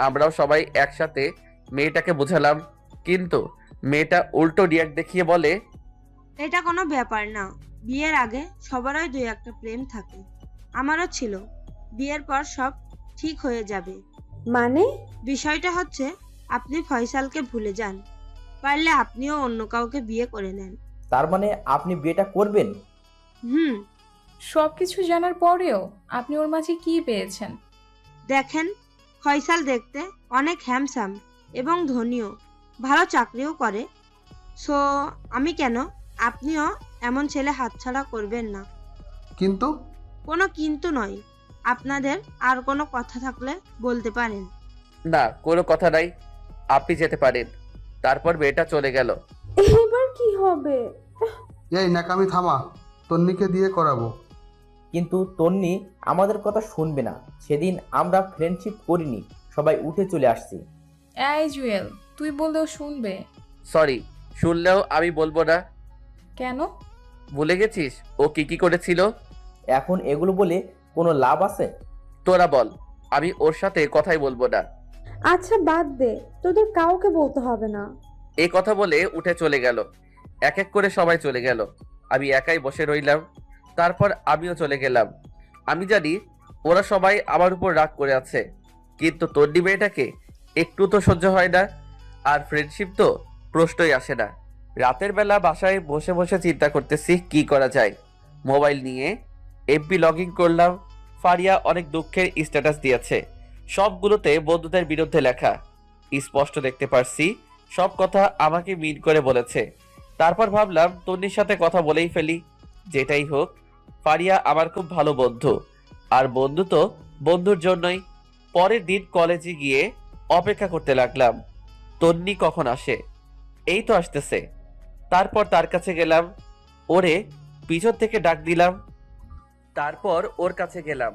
আমরাও সবাই একসাথে মেয়েটাকে বুঝালাম, কিন্তু মেয়েটা উল্টো রিয়াক্ট দেখিয়ে বলে, এটা কোনো ব্যাপার না, বিয়ের আগে সবারই দুই একটা প্রেম থাকে, আমারও ছিল, বিয়ের পর সব ঠিক হয়ে যাবে। মানে? বিষয়টা হচ্ছে আপনি ফয়সালকে ভুলে যান। পারলে আপনিও অন্য কাউকে বিয়ে করে নেন। তার মানে আপনি বিয়েটা করবেন? হুম। সব কিছু জানার পরেও আপনি ওর মাঝে কি পেয়েছেন? দেখেন, ফয়সাল দেখতে অনেক হ্যান্ডসাম এবং ধনীও, ভালো চাকরিও করে। সো আমি কেন, আপনিও এমন ছেলে হাতছাড়া করবেন না। কিন্তু কোনো কিন্তু নয়। আপনাদের আর কোনো কথা থাকলে বলতে পারেন। না, কোনো কথা নাই, আপনি যেতে পারেন। তারপর মেয়েটা চলে গেল। এবার কি হবে? এই নাকামি থামা, তন্নিকে দিয়ে করাবো। কিন্তু তন্নি আমাদের কথা শুনবে না। সেদিন আমরা ফ্রেন্ডশিপ করিনি, সবাই উঠে চলে আসছি। এই জুয়েল, তুই বললেও শুনবে? সরি, শুনলেও আমি বলবো না। কেন? ভুলে গেছিস ও কি কি করেছিল? এখন এগুলো বলে কোনো লাভ আছে? তোরা বল, আমি ওর সাথে কথাই বলবো না। আচ্ছা বাদ দে, তোদের কাউকে বলতে হবে না। এই কথা বলে উঠে চলে গেল। এক এক করে সবাই চলে গেল, আমি একাই বসে রইলাম। তারপর আমিও চলে গেলাম। আমি জানি ওরা সবাই আমার উপর রাগ করে আছে, কিন্তু তন্নি মেয়েটাকে একটু তো সহ্য হয় না। আর ফ্রেন্ডশিপ তো প্রশ্নই আসে না। রাতের বেলা বাসায় বসে বসে চিন্তা করতেছি কি করা যায়। মোবাইল নিয়ে এফবি লগ ইন করলাম। ফারিয়া অনেক দুঃখের স্ট্যাটাস দিয়েছে, সবগুলোতে বন্ধুদের বিরুদ্ধে লেখা। স্পষ্ট দেখতে পারছি সব কথা আমাকে মিন করে বলেছে। তারপর ভাবলাম তন্নির সাথে কথা বলেই ফেলি। যেটাই হোক, ফারিয়া আমার খুব ভালো বন্ধু, আর বন্ধু তো বন্ধুর জন্যই। পরের দিন কলেজে গিয়ে অপেক্ষা করতে লাগলাম তন্নি কখন আসে। এই তো আসতেছে। তারপর তার কাছে গেলাম, ওরে পিছন থেকে ডাক দিলাম। তারপর ওর কাছে গেলাম,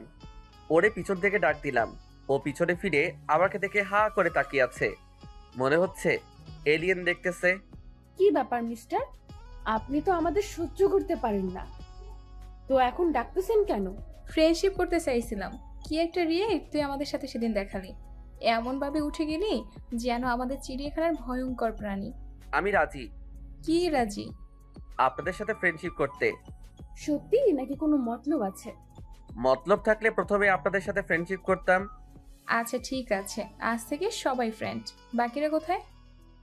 ওরে পিছন থেকে ডাক দিলাম। ও পিছনে ফিরে আমাকে দেখে হা করে তাকিয়ে আছে, মনে হচ্ছে এলিয়েন দেখতেছে। কি ব্যাপার মিস্টার, আপনি তো আমাদের সহ্য করতে পারেন না, তো এখন ডাকতেছেন কেন? ফ্রেন্ডশিপ করতে চাইছিলাম, কি একটা রিয়েক্ট তুই আমাদের সাথে সেদিন দেখালি। এমন ভাবে উঠে গেলি যেন আমাদের চিড়িয়াখানার ভয়ঙ্কর প্রাণী। আমি রাজি কি রাজি? আপনাদের সাথে ফ্রেন্ডশিপ করতে। সত্যি নাকি কোনো মতলব আছে? মতলব থাকলে প্রথমে আপনাদের সাথে ফ্রেন্ডশিপ করতাম। আচ্ছা ঠিক আছে, আজ থেকে সবাই ফ্রেন্ড। বাকিরা কোথায়?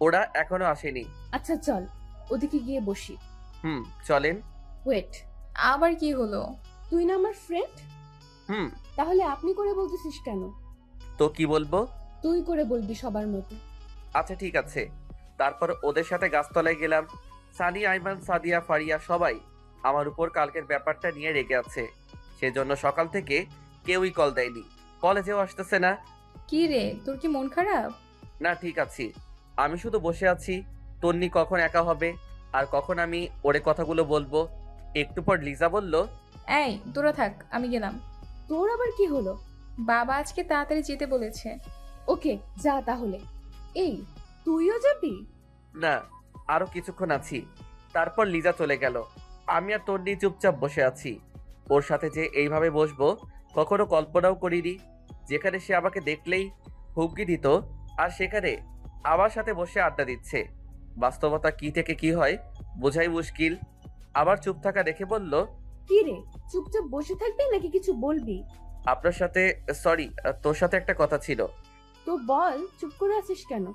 ওরা এখনো আসেনি। আচ্ছা চল ওদিকে গিয়ে বসি। চলেন। ওয়েট, আবার কি হলো? তুই না আমার ফ্রেন্ড, হুম তাহলে আপনি করে বলতেছিস কেন? তো কি বলবো? তুই করে বলবি সবার মতো। আচ্ছা ঠিক আছে। তারপর ওদের সাথে গাছতলায় গেলাম। সানি, আইমান, সাদিয়া, ফারিয়া সবাই আমার উপর কালকের ব্যাপারটা নিয়ে রেগে আছে। সেজন্য সকাল থেকে কেউই কল দেয়নি, কলেজেও আসতেছে না। কি রে, তোর কি মন খারাপ? না ঠিক আছি, আমি শুধু বসে আছি। তন্নি কখন একা হবে আর কখন আমি ওরে কথাগুলো বলবো। একটু পর লিজা বলল, এই তোরা থাক, আমি গেলাম। তোর আবার কি হলো? বাবা আজকে তাড়াতাড়ি যেতে বলেছে। ওকে যা তাহলে। এই তুইও যাবি? না, আরো কিছুক্ষণ আছি। তারপর লিজা চলে গেল। আমি আর তন্নি চুপচাপ বসে আছি। ওর সাথে যে এইভাবে বসবো কখনো কল্পনাও করিনি। যেখানে সে আমাকে দেখলেই হুমকি দিত, আর সেখানে আমার সাথে বসে আড্ডা দিচ্ছে। বাস্তবতা কি থেকে কি হয় বোঝাই মুশকিল। আবার চুপ থাকা দেখে বলল, কি রে, চুপচাপ বসে থাকবি নাকি কিছু বলবি? আপনার সাথে, সরি, তোর সাথে একটা কথা ছিল। তো বল, চুপ করে আছিস কেন?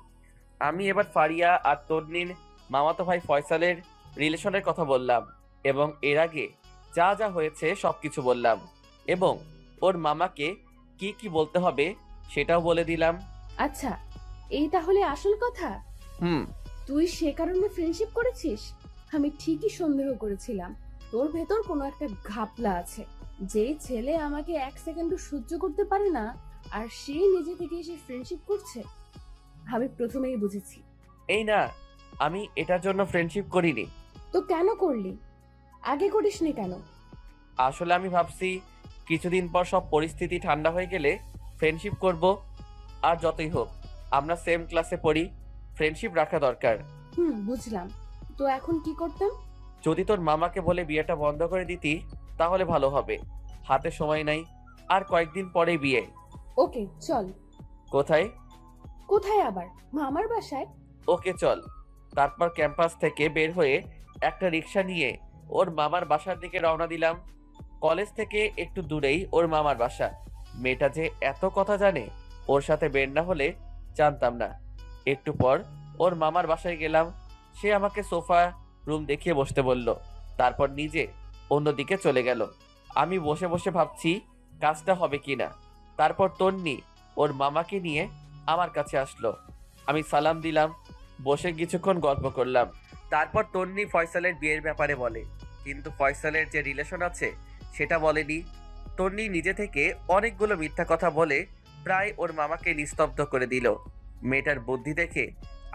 আমি এবার ফারিয়া আর তন্নির মামাতো ভাই ফয়সালের রিলেশনের কথা বললাম, এবং এর আগে যা যা হয়েছে সবকিছু বললাম, এবং ওর মামাকে কি কি বলতে হবে সেটাও বলে দিলাম। আচ্ছা, এই তাহলে আসল কথা? হুম তুই সে কারণে ফ্রেন্ডশিপ করেছিস? আমি ঠিকই সন্দেহ করেছিলাম তোর ভেতর কোনো একটা ঘাপলা আছে। যেই ছেলে আমাকে এক সেকেন্ডও সহ্য করতে পারে না, আর সেই নিজে থেকে এসে ফ্রেন্ডশিপ করছে, আমি প্রথমেই বুঝেছি। এই না, আমি এটার জন্য ফ্রেন্ডশিপ করিনি। তো কেন করলি? আগে করিসনি কেন? আসলে আমি ভাবছি কিছুদিন পর সব পরিস্থিতি ঠান্ডা হয়ে গেলে ফ্রেন্ডশিপ করব। আর যতই হোক আমরা সেম ক্লাসে পড়ি, ফ্রেন্ডশিপ রাখা দরকার। বুঝলাম। তো এখন কি করতাম? যদি তোর মামাকে বলে বিয়েটা বন্ধ করে দিতি তাহলে ভালো হবে। হাতে সময় নাই, আর কয়েকদিন পরে বিয়ে। ওকে চল। কোথায়? কোথায় আবার? মামার বাসায়। ওকে চল। তারপর ক্যাম্পাস থেকে বের হয়ে একটা রিক্সা নিয়ে ওর মামার বাসার দিকে রওনা দিলাম। কলেজ থেকে একটু দূরেই ওর মামার বাসা। মেয়েটা যে এত কথা জানে, ওর সাথে বের না হলে জানতাম না। একটু পর ওর মামার বাসায় গেলাম। সে আমাকে সোফা রুম দেখিয়ে বসতে বলল, তারপর নিজে অন্যদিকে চলে গেল। আমি বসে বসে ভাবছি কাজটা হবে কিনা। তারপর তন্নি ওর মামাকে নিয়ে আমার কাছে আসলো। আমি সালাম দিলাম, বসে কিছুক্ষণ গল্প করলাম। তারপর তন্নি ফয়সালের বিয়ের ব্যাপারে বলে, কিন্তু ফয়সালের যে রিলেশন আছে সেটা বলেনি। তন্নি নিজে থেকে অনেকগুলো মিথ্যা কথা বলে প্রায় ওর মামাকে নিস্তব্ধ করে দিল। মেয়েটার বুদ্ধি দেখে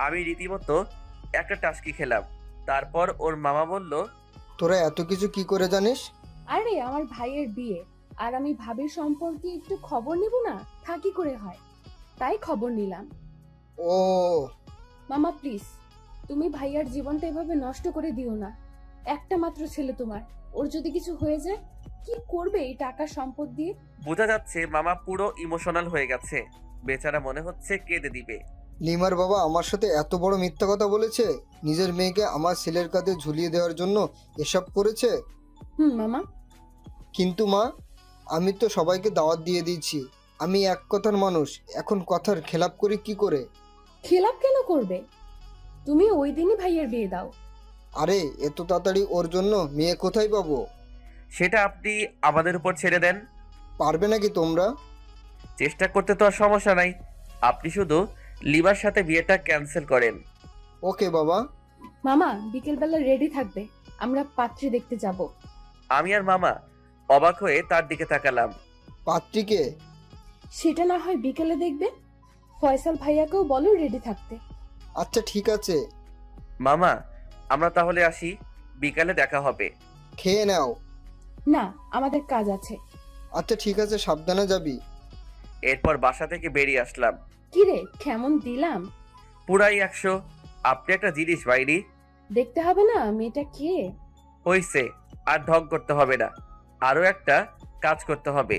আমি রীতিমতো একটা টাস্কি খেলাম। তারপর ওর মামা বলল, তোরা এত কিছু কি করে জানিস? আরে আমার ভাইয়ের বিয়ে, আর আমি ভাবির সম্পর্কে একটু খবর নেব না, তা কি করে হয়, তাই খবর নিলাম। ও, মামা প্লিজ, তুমি ভাইয়ার জীবনটা এভাবে নষ্ট করে দিও না। একটা মাত্র ছেলে তোমার, ওর যদি কিছু হয়ে যায় কি করবে এই টাকা সম্পদ দিয়ে? বোঝা যাচ্ছে মামা পুরো ইমোশনাল হয়ে গেছে। বেচারা মনে হচ্ছে কেঁদে দিবে। লিমার বাবা আমার সাথে এত বড় মিথ্যা কথা বলেছে? নিজের মেয়েকে আমার ছেলের কাঁধে ঝুলিয়ে দেওয়ার জন্য এসব করেছে? মামা। কিন্তু মা, আমি তো সবাইকে দাওয়াত দিয়ে দিয়েছি। আমি এক কথার মানুষ, এখন কথার খেলাপ করি কি করে? খেলাপ কেন করবে? তুমি ওই দিনই ভাইয়ের বিয়ে দাও। আরে এত তাড়াতাড়ি ওর জন্য মেয়ে কোথায় পাবো? সেটা আপনি আমাদের উপর ছেড়ে দেন। পারবে নাকি তোমরা? চেষ্টা করতে তো আর সমস্যা নাই। আপনি শুধু লিবার সাথে বিয়েটা ক্যান্সেল করেন। ওকে বাবা। মামা বিকেলবেলা রেডি থাকবে, আমরা পাত্রী দেখতে যাব। আমি আর মামা অবাক হয়ে তার দিকে তাকালাম। পাত্রীকে? সেটা না হয় বিকেলে দেখবে। ফয়সাল ভাইয়াকেও বলো রেডি থাকতে। আচ্ছা ঠিক আছে। মামা আমরা তাহলে আসি, বিকালে দেখা হবে। খেয়ে নাও। না, আমাদের কাজ আছে। আচ্ছা ঠিক আছে, সাবধানে যাবি। এরপর বাসা থেকে বেরিয়ে আসলাম। কিরে কেমন দিলাম? পুরাই 100। আপনি একটা জিনিস বাইরি। দেখতে হবে না মেয়েটা কে? হইছে, আর ঢং করতে হবে না। আরো একটা কাজ করতে হবে।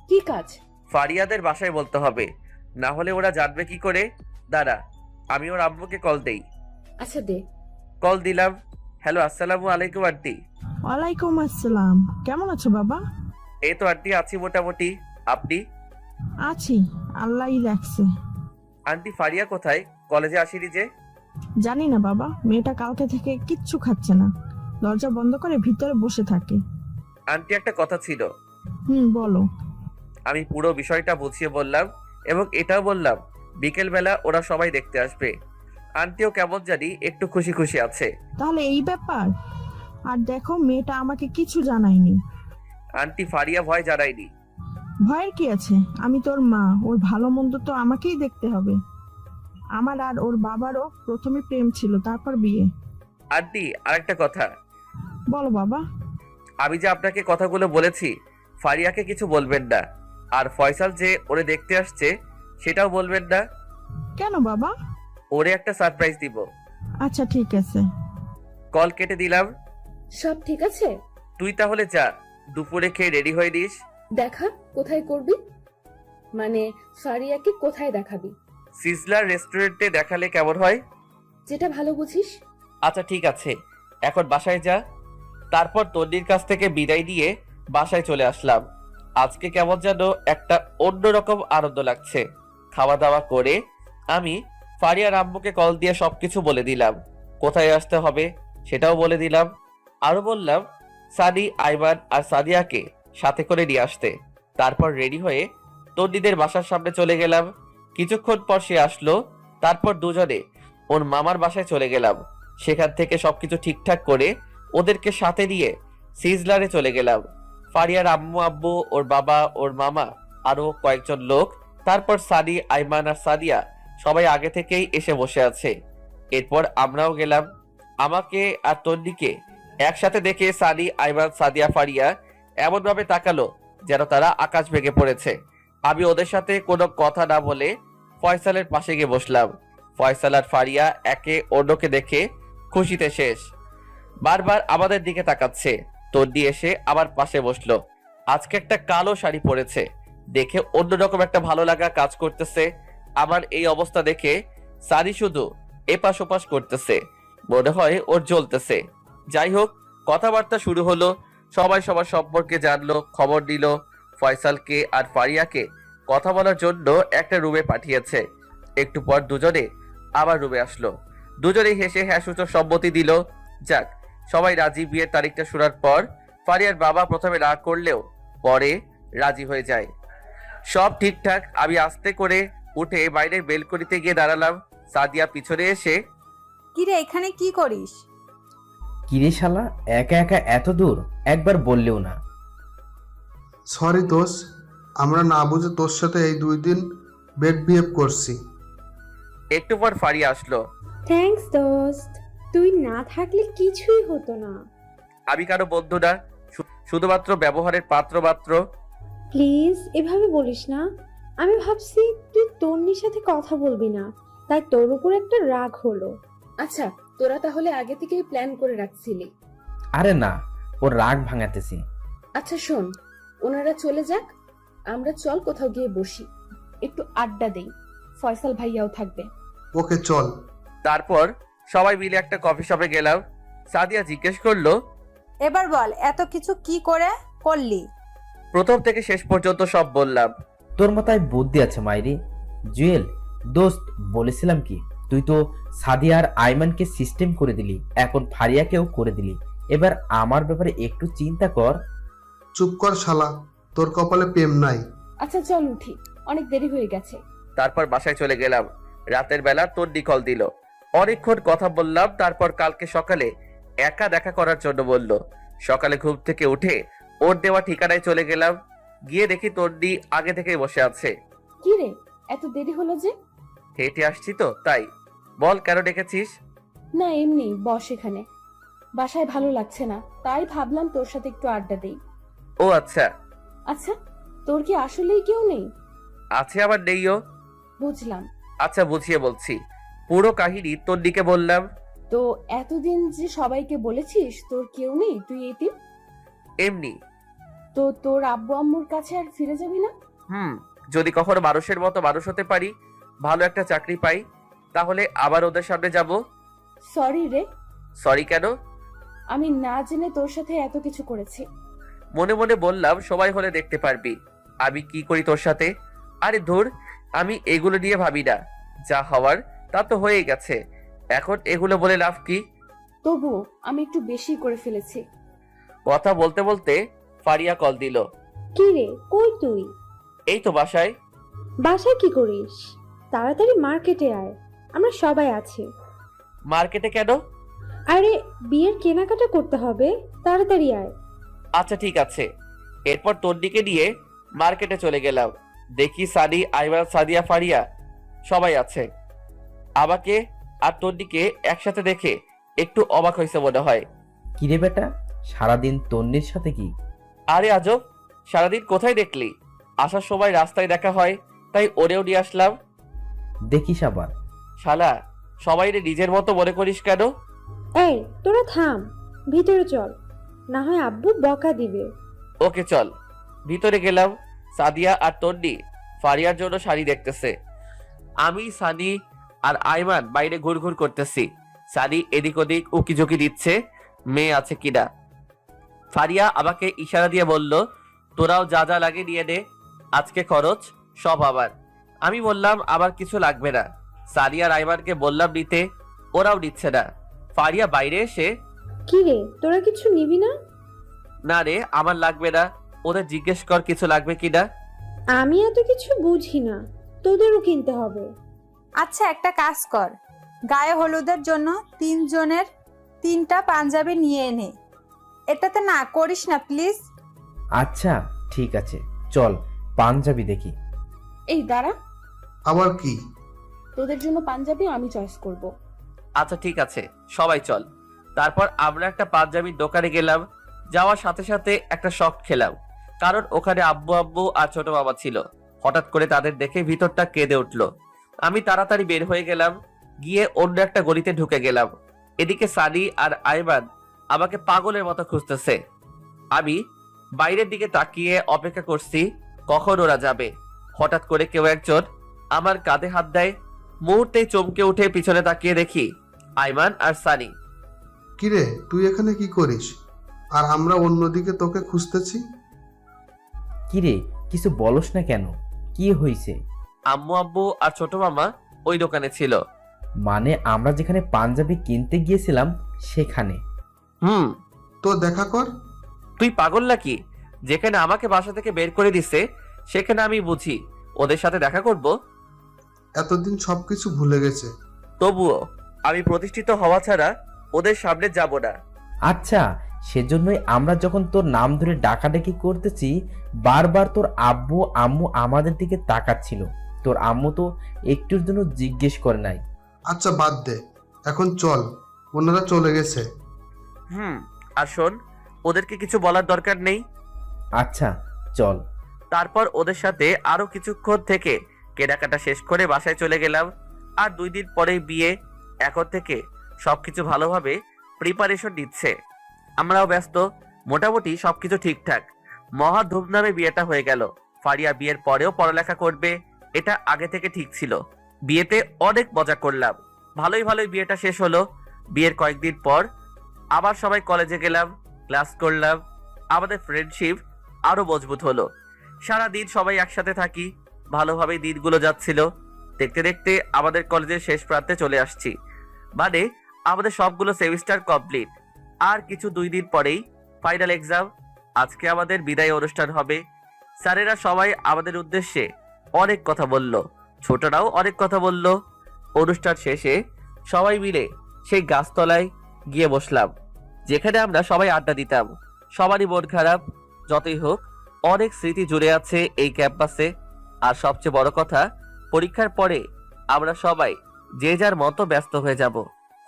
কি কাজ? ফারিয়াদের বাসায় বলতে হবে, না হলে ওরা জানবে কি করে। দাঁড়া, আমি ওর আম্মুকে কল দেই। আচ্ছা দে। কল দিলাম। হ্যালো, আসসালামু আলাইকুম আন্টি। ওয়ালাইকুম আসসালাম, কেমন আছো বাবা? এই তো আন্টি, আছি মোটামুটি। আপনি? আছি, আল্লাহই রাখছে। আন্টি ফারিয়া কোথায়? কলেজে আসেনি যে? জানি না বাবা, মেয়েটা কালকে থেকে কিচ্ছু খাচ্ছে না, দরজা বন্ধ করে ভিতরে বসে থাকে। আন্টি একটা কথা ছিল। বলো। আমি পুরো বিষয়টা বুঝিয়ে বললাম এবং এটাও বললাম বিকেল বেলা ওরা সবাই দেখতে আসবে। আন্টিও কেমন জানি একটু খুশি খুশি আছে। তাহলে এই ব্যাপার? আর দেখো, মেয়েটা আমাকে কিছু জানায়নি। আন্টি ফারিয়া ভয় জানায়নি। ভয়ের কি আছে? আমি তোর মা, ওর ভালো মন্দ তো আমাকেই দেখতে হবে। আমার আর ওর বাবারও প্রথমে প্রেম ছিল, তারপর বিয়ে। আন্টি আরেকটা কথা। বলো বাবা। আমি যে আপনাকে কথাগুলো বলেছি, ফারিয়াকে কিছু বলবেন না। আর ফয়সাল যে ওরে দেখতে আসছে সেটাও বলবেন না। কেন বাবা? ওরে একটা সারপ্রাইজ দিব। আচ্ছা ঠিক আছে। কল কেটে দিলাম। সব ঠিক আছে? তুই তাহলে যা, দুপুরে খেয়ে রেডি হয়ে নিস। দেখা কোথায় করবি? মানে ফারিয়াকে কোথায় দেখাবি? সিজলার রেস্টুরেন্টে দেখালে কেমন হয়? যেটা ভালো বুঝিস। আচ্ছা ঠিক আছে, এখন বাসায় যা। তারপর তন্নির কাছ থেকে বিদায় নিয়ে বাসায় চলে আসলাম। আজকে কেমন যেন একটা অন্যরকম আনন্দ লাগছে। খাওয়া দাওয়া করে আমি ফারিয়ার আম্মুকে কল দিয়ে সবকিছু বলে দিলাম। কোথায় আসতে হবে সেটাও বলে দিলাম। আরো বললাম সানি, আইমান আর সাদিয়াকে সাথে করে নিয়ে আসতে। তারপর রেডি হয়ে তন্নিদের বাসার সামনে চলে গেলাম। কিছুক্ষণ পর সে আসলো। তারপর দুজনে ওর মামার বাসায় চলে গেলাম। সেখান থেকে সবকিছু ঠিকঠাক করে ওদেরকে সাথে নিয়ে সিজলারে চলে গেলাম। ফারিয়ার আম্মু আব্বু, ওর বাবা, ওর মামা, আরো কয়েকজন লোক। তারপর সানি, আইমান আর সাদিয়া সবাই আগে থেকেই এসে বসে আছে। এরপর আমরাও গেলাম। আমাকে আর তন্নিকে একসাথে দেখে সানি, আইমান, সাদিয়া, ফারিয়া এমন ভাবে তাকালো যেন তারা আকাশ ভেঙে পড়েছে। আমি ওদের সাথে কোনো কথা না বলে ফয়সালের পাশে গিয়ে বসলাম। ফয়সাল আর ফারিয়া একে অন্যকে দেখে খুশিতে শেষ। বারবার আমাদের দিকে তাকাচ্ছে। তন্নি এসে আমার পাশে বসলো। আজকে একটা কালো শাড়ি পরেছে দেখে অন্যরকম একটা ভালো লাগা কাজ করতেছে। আমার এই অবস্থা দেখে সানি শুধু এপাশ ওপাশ করতেছে, মনে হয় ওর জ্বলতেছে। যাই হোক, কথাবার্তা শুরু হলো। সবাই সবার সম্পর্কে জানলো, খবর দিল। ফয়সালকে আর ফারিয়াকে কথা বলার জন্য একটা রুমে পাঠিয়েছে। একটু পর দুজনে আবার রুমে আসলো। দুজনেই হেসে হ্যাঁ সূচক সম্মতি দিল। যাক, সবাই রাজি। বিয়ের তারিখটা শোনার পর ফারিয়ার বাবা প্রথমে রাগ করলেও পরে রাজি হয়ে যায়। সব ঠিকঠাক। আমি আস্তে করে উঠে বাইরের বেলকনিতে গিয়ে দাঁড়ালাম। সাদিয়া পিছনে এসে, কিরে এখানে কি করিস? কিরে শালা, একা একা এত দূর, একবার বললেও না। সরি দোষ, আমরা না বুঝে তোর সাথে এই 2 দিন বেড বিহেভ করছি। একটু পর ফারিয়া আসলো। থ্যাঙ্কস দোস্ত, তুই না থাকলে কিছুই হতো না। আমি কারো বন্ধু না, শুধুমাত্র ব্যবহারের পাত্র মাত্র। প্লিজ এভাবে বলিস না। আমি ভাবছি তুই তন্নির সাথে কথা বলবি না, তাই তোর উপর একটা রাগ হলো। আচ্ছা, তোরা তাহলে আগে থেকেই প্ল্যান করে রাখছিলি। আরে না, ওর রাগ ভাঙাতেছি। আচ্ছা শোন, ওনারা চলে যাক, আমরা চল কোথাও গিয়ে বসি, একটু আড্ডা দেই। ফয়সাল ভাইয়াও থাকবে। ওকে চল। তারপর সবাই মিলে একটা কফি শপে গেলাম। সাদিয়া জিজ্ঞেস করলো, এবার বল এত কিছু কি করে করলি? প্রথম থেকে শেষ পর্যন্ত সব বললাম। তোর মাথায় বুদ্ধি আছে মাইরি। জুয়েল দোস্ত, বলেছিলাম কি, তুই তো সাদিয়া আর আইমানকে সিস্টেম করে দিলি, এখন ফারিয়াকেও করে দিলি। এবার আমার ব্যাপারে একটু চিন্তা কর। চুপ কর শালা, তোর কপালে প্রেম নাই। আচ্ছা চল উঠি, অনেক দেরি হয়ে গেছে। তারপর বাসায় চলে গেলাম। রাতের বেলা তন্নি কল দিল। অনেকক্ষণ কথা বললাম। তারপর কালকে সকালে একা দেখা করার জন্য বলল। সকালে ঘুম থেকে উঠে ওর দেওয়া ঠিকানায় চলে গেলাম। গিয়ে দেখি তন্নি আগে থেকেই বসে আছে। কি রে, এত দেরি হলো যে? হেঁটে আসছি তো তাই। বল, কেন ডেকেছিস? না এমনি, বস এখানে। বাসায় ভালো লাগছে না, তাই ভাবলাম তোর সাথে একটু আড্ডা দেই। ও আচ্ছা। আচ্ছা, তোর কি আসলেই কেউ নেই? আছে আবার নেইও। বুঝলাম। আচ্ছা বুঝিয়ে বলছি। পুরো কাহিনী তন্নিকে বললাম। তো এতদিন যে সবাইকে বলেছিস তোর কেউ নেই, তুই এতিম? এমনি। তো তোর আব্বু আম্মুর কাছে আর ফিরে যাবি না? যদি কখনো মানুষের মতো মানুষ হতে পারি, ভালো একটা চাকরি পাই, তাহলে আবার ওদের সামনে যাব। সরি রে, সরি কেন? আমি না জেনে তোর সাথে এত কিছু করেছি। মনে মনে বললাম, সবাই হলে দেখতে পারবি আমি কি করি তোর সাথে। আরে ধুর, আমি এগুলো নিয়ে ভাবি না। যা হওয়ার তা তো হয়ে গেছে, এখন এগুলো বলে লাভ কি? তবু আমি একটু বেশি করে ফেলেছি। কথা বলতে বলতে ফারিয়া কল দিল। কি রে, কই তুই? এই তো বাসায়। বাসায় কি করিস? তাড়াতাড়ি মার্কেটে আয়, আমরা সবাই আছি। মার্কেটে কেন? আরে বিয়ের কেনাকাটা করতে হবে, তাড়াতাড়ি আয়। আচ্ছা ঠিক আছে। এরপর তন্নিকে নিয়ে মার্কেটে চলে গেলাম। দেখি সানি, আইমান, সাদিয়া, ফারিয়া সবাই আছে। আমাকে আর তন্নিকে একসাথে দেখে একটু অবাক হয়েছে মনে হয়। কিরে বেটা, সারাদিন তন্নির সাথে কি? আরে আজব, সারাদিন কোথায় দেখলি? আসার সময় রাস্তায় দেখা হয়, তাই ওরেও নিয়ে আসলাম। দেখিস আবার। শালা, সবাই নিজের মতো মনে করিস কেন? এই তোরা থাম, ভিতরে চল, না হয় আব্বু বকা দিবে। ওকে চল। ভিতরে গেলাম। সাদিয়া আর তন্নি ফারিয়ার জন্য শাড়ি দেখতেছে। আমি, সানি আর আইমান বাইরে ঘুরঘুর করতেছি। সানি এদিক ওদিক উকিঝুঁকি দিচ্ছে মেয়ে আছে কিনা। ফারিয়া আমাকে ইশারা দিয়ে বলল, তোরাও যা যা লাগে নিয়ে নে, আজকে খরচ সব আমার। আমি বললাম আমার কিছু লাগবে না। সানি আর আইমানকে বললাম নিতে, ওরাও নিচ্ছে না। ফারিয়া বাইরে এসে, কি রে, তোরা কিছু নিবি না? না রে, আমার লাগবে না, ওদের জিজ্ঞেস কর কিছু লাগবে কিনা। আমি এত কিছু বুঝি না, তোদেরও কিনতে হবে। আচ্ছা একটা কাজ কর, গায়ে হলুদের জন্য 3 জনের 3টা পাঞ্জাবি নিয়ে এনে। এটাতে না করিস না প্লিজ। আচ্ছা ঠিক আছে, চল পাঞ্জাবি দেখি। এই দাঁড়া, আবার কি? তোদের জন্য পাঞ্জাবি আমি চয়েস করব। আচ্ছা ঠিক আছে, সবাই চল। তারপর আমরা একটা পাঞ্জাবির দোকানে গেলাম। যাওয়ার সাথে সাথে একটা শক খেলাম, কারণ ওখানে আব্বু আব্বু আর ছোট বাবা ছিল। হঠাৎ করে তাদের দেখে ভিতরটা কেঁদে উঠলো। আমি তাড়াতাড়ি বের হয়ে গেলাম, গিয়ে অন্য একটা গলিতে ঢুকে গেলাম। এদিকে সানি আর আইমান আমাকে পাগলের মতো খুঁজতেছে। আমি বাইরের দিকে তাকিয়ে অপেক্ষা করছি কখন ওরা যাবে। হঠাৎ করে কেউ একজন আমার কাঁধে হাত দেয়। মুহূর্তেই চমকে উঠে পিছনে তাকিয়ে দেখি আইমান আর সানি। কিরে, তুই এখানে কি করিস? আর আমরা অন্যদিকে তোকে খুঁজতেছি। কিরে, কিছু বলস না কেন? কি হয়েছে? আম্মু আব্বু আর ছোট মামা ওই দোকানে ছিল। মানে আমরা যেখানে পাঞ্জাবি কিনতে গিয়েছিলাম সেখানে। তো দেখা কর। তুই পাগল নাকি? যেখানে আমাকে বাসা থেকে বের করে দিছে সেখানে আমি বুঝি ওদের সাথে দেখা করব? এতদিন সবকিছু ভুলে গেছে। তবুও আমি প্রতিষ্ঠিত হওয়া ছাড়া ওদের সামনে যাব না। আচ্ছা, সেজন্যই আমরা যখন তোর নাম ধরে ডাকাডাকি করতেছি বারবার তোর আব্বু আম্মু আমাদের দিকে তাকাচ্ছিল। তোর আম্মু তো একটুর জন্য জিজ্ঞেস করে নাই। আচ্ছা বাদ দে, এখন চল, ওনারা চলে গেছে। আর শোন, ওদেরকে কিছু বলার দরকার নেই। আচ্ছা চল। তারপর ওদের সাথে আরো কিছুক্ষণ থেকে কেনাকাটা শেষ করে বাসায় চলে গেলাম। আর 2 দিন পরেই বিয়ে। এখন থেকে সবকিছু ভালোভাবে প্রিপারেশন নিচ্ছে। আমরাও ব্যস্ত, মোটামুটি সবকিছু ঠিকঠাক। মহা ধুমধামে বিয়েটা হয়ে গেল। ফারিয়া বিয়ের পরেও পড়ালেখা করবে, এটা আগে থেকে ঠিক ছিল। বিয়েতে অনেক মজা করলাম। ভালোই বিয়েটা শেষ হলো। বিয়ের কয়েকদিন পর আবার সবাই কলেজে গেলাম, ক্লাস করলাম। আমাদের ফ্রেন্ডশিপ আরো মজবুত হলো। সারা দিন সবাই একসাথে থাকি, ভালোভাবেই দিনগুলো যাচ্ছিল। দেখতে দেখতে আমাদের কলেজের শেষ প্রান্তে চলে আসছি। মানে আমাদের সবগুলো সেমিস্টার কমপ্লিট। আর কিছু 2 দিন পরেই ফাইনাল এক্সাম। আজকে আমাদের বিদায় অনুষ্ঠান হবে। স্যারেরা সবাই আমাদের উদ্দেশ্যে অনেক কথা বলল, ছোটরাও অনেক কথা বলল। অনুষ্ঠান শেষে সবাই মিলে সেই গাছতলায় গিয়ে বসলাম, যেখানে আমরা সবাই আড্ডা দিতাম। সবারই মন খারাপ। যতই হোক, অনেক স্মৃতি জুড়ে আছে এই ক্যাম্পাসে। আর সবচেয়ে বড় কথা, পরীক্ষার পরে আমরা সবাই যে যার মতো ব্যস্ত হয়ে যাব।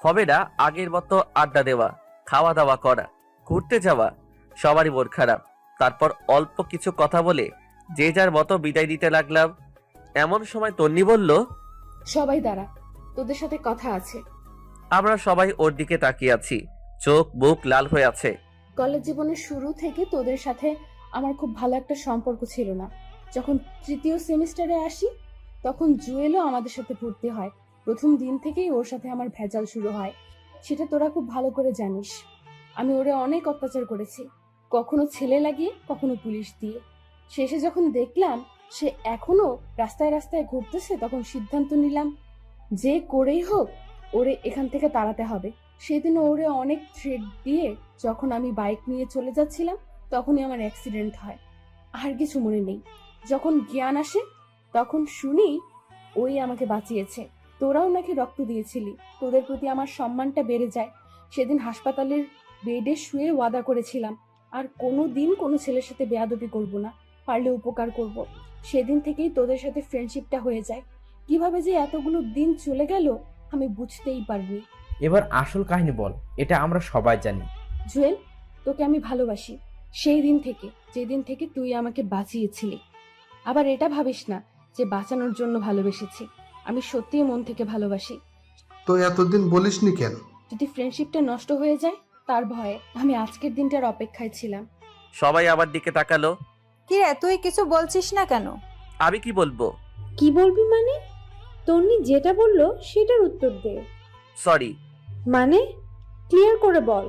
হবে না আগের মতো আড্ডা দেওয়া, খাওয়া দাওয়া করা, ঘুরতে যাওয়া। সবারই মন খারাপ। তারপর অল্প কিছু কথা বলে যে যার মতো বিদায় দিতে লাগলাম। এমন সময় তন্নি বলল, সবাই দাঁড়া, তোদের সাথে কথা আছে। আমরা সবাই ওর দিকে তাকিয়ে আছি। চোখ মুখ লাল হয়ে আছে। কলেজ জীবনের শুরু থেকে তোদের সাথে আমার খুব ভালো একটা সম্পর্ক ছিল না। যখন 3য় সেমিস্টারে আসি তখন জুয়েলও আমাদের সাথে ভর্তি হয়। প্রথম দিন থেকেই ওর সাথে আমার ভেজাল শুরু হয়। সেটা তোরা খুব ভালো করে জানিস। আমি ওরে অনেক অত্যাচার করেছি, কখনো ছেলে লাগিয়ে, কখনো পুলিশ দিয়ে। শেষে যখন দেখলাম সে এখনো রাস্তায় রাস্তায় ঘুরতেছে, তখন সিদ্ধান্ত নিলাম যে করেই হোক ওরে এখান থেকে তাড়াতে হবে। সেদিন ওরে অনেক থ্রেট দিয়ে যখন আমি বাইক নিয়ে চলে যাচ্ছিলাম তখনই আমার অ্যাক্সিডেন্ট হয়। আর কিছু মনে নেই। যখন জ্ঞান আসে তখন শুনি ওই আমাকে বাঁচিয়েছে। তোরাও নাকি রক্ত দিয়েছিলি, তোদের প্রতি আমার সম্মানটা বেড়ে যায়। সেদিন হাসপাতালের বেডে শুয়ে ওয়াদা করেছিলাম আর কোনো দিন কোনো ছেলের সাথে বেয়াদবি করব না, পারলে উপকার করব। সেদিন থেকেই তোদের সাথে ফ্রেন্ডশিপটা হয়ে যায়। কিভাবে যে এতগুলো দিন চলে গেল আমি বুঝতেই পারিনি। এবার আসল কাহিনী বল, এটা আমরা সবাই জানি। জুয়েল, তোকে আমি ভালোবাসি সেই দিন থেকে, যেদিন থেকে তুই আমাকে বাঁচিয়েছিলি। আবার এটা ভাবিস না যে বাঁচানোর জন্য ভালোবেসেছি। আমি সত্যিই মন থেকে ভালোবাসি। তো এতদিন বলিসনি কেন? যদি ফ্রেন্ডশিপটা নষ্ট হয়ে যায় তার ভয়ে আমি আজকের দিনটার অপেক্ষায় ছিলাম। সবাই আমার দিকে তাকালো। কি রে, তুই কিছু বলছিস না কেন? আমি কি বলবো? কি বলবি মানে? তন্নি যেটা বললো সেটার উত্তর দে। সরি। মানে ক্লিয়ার করে বল।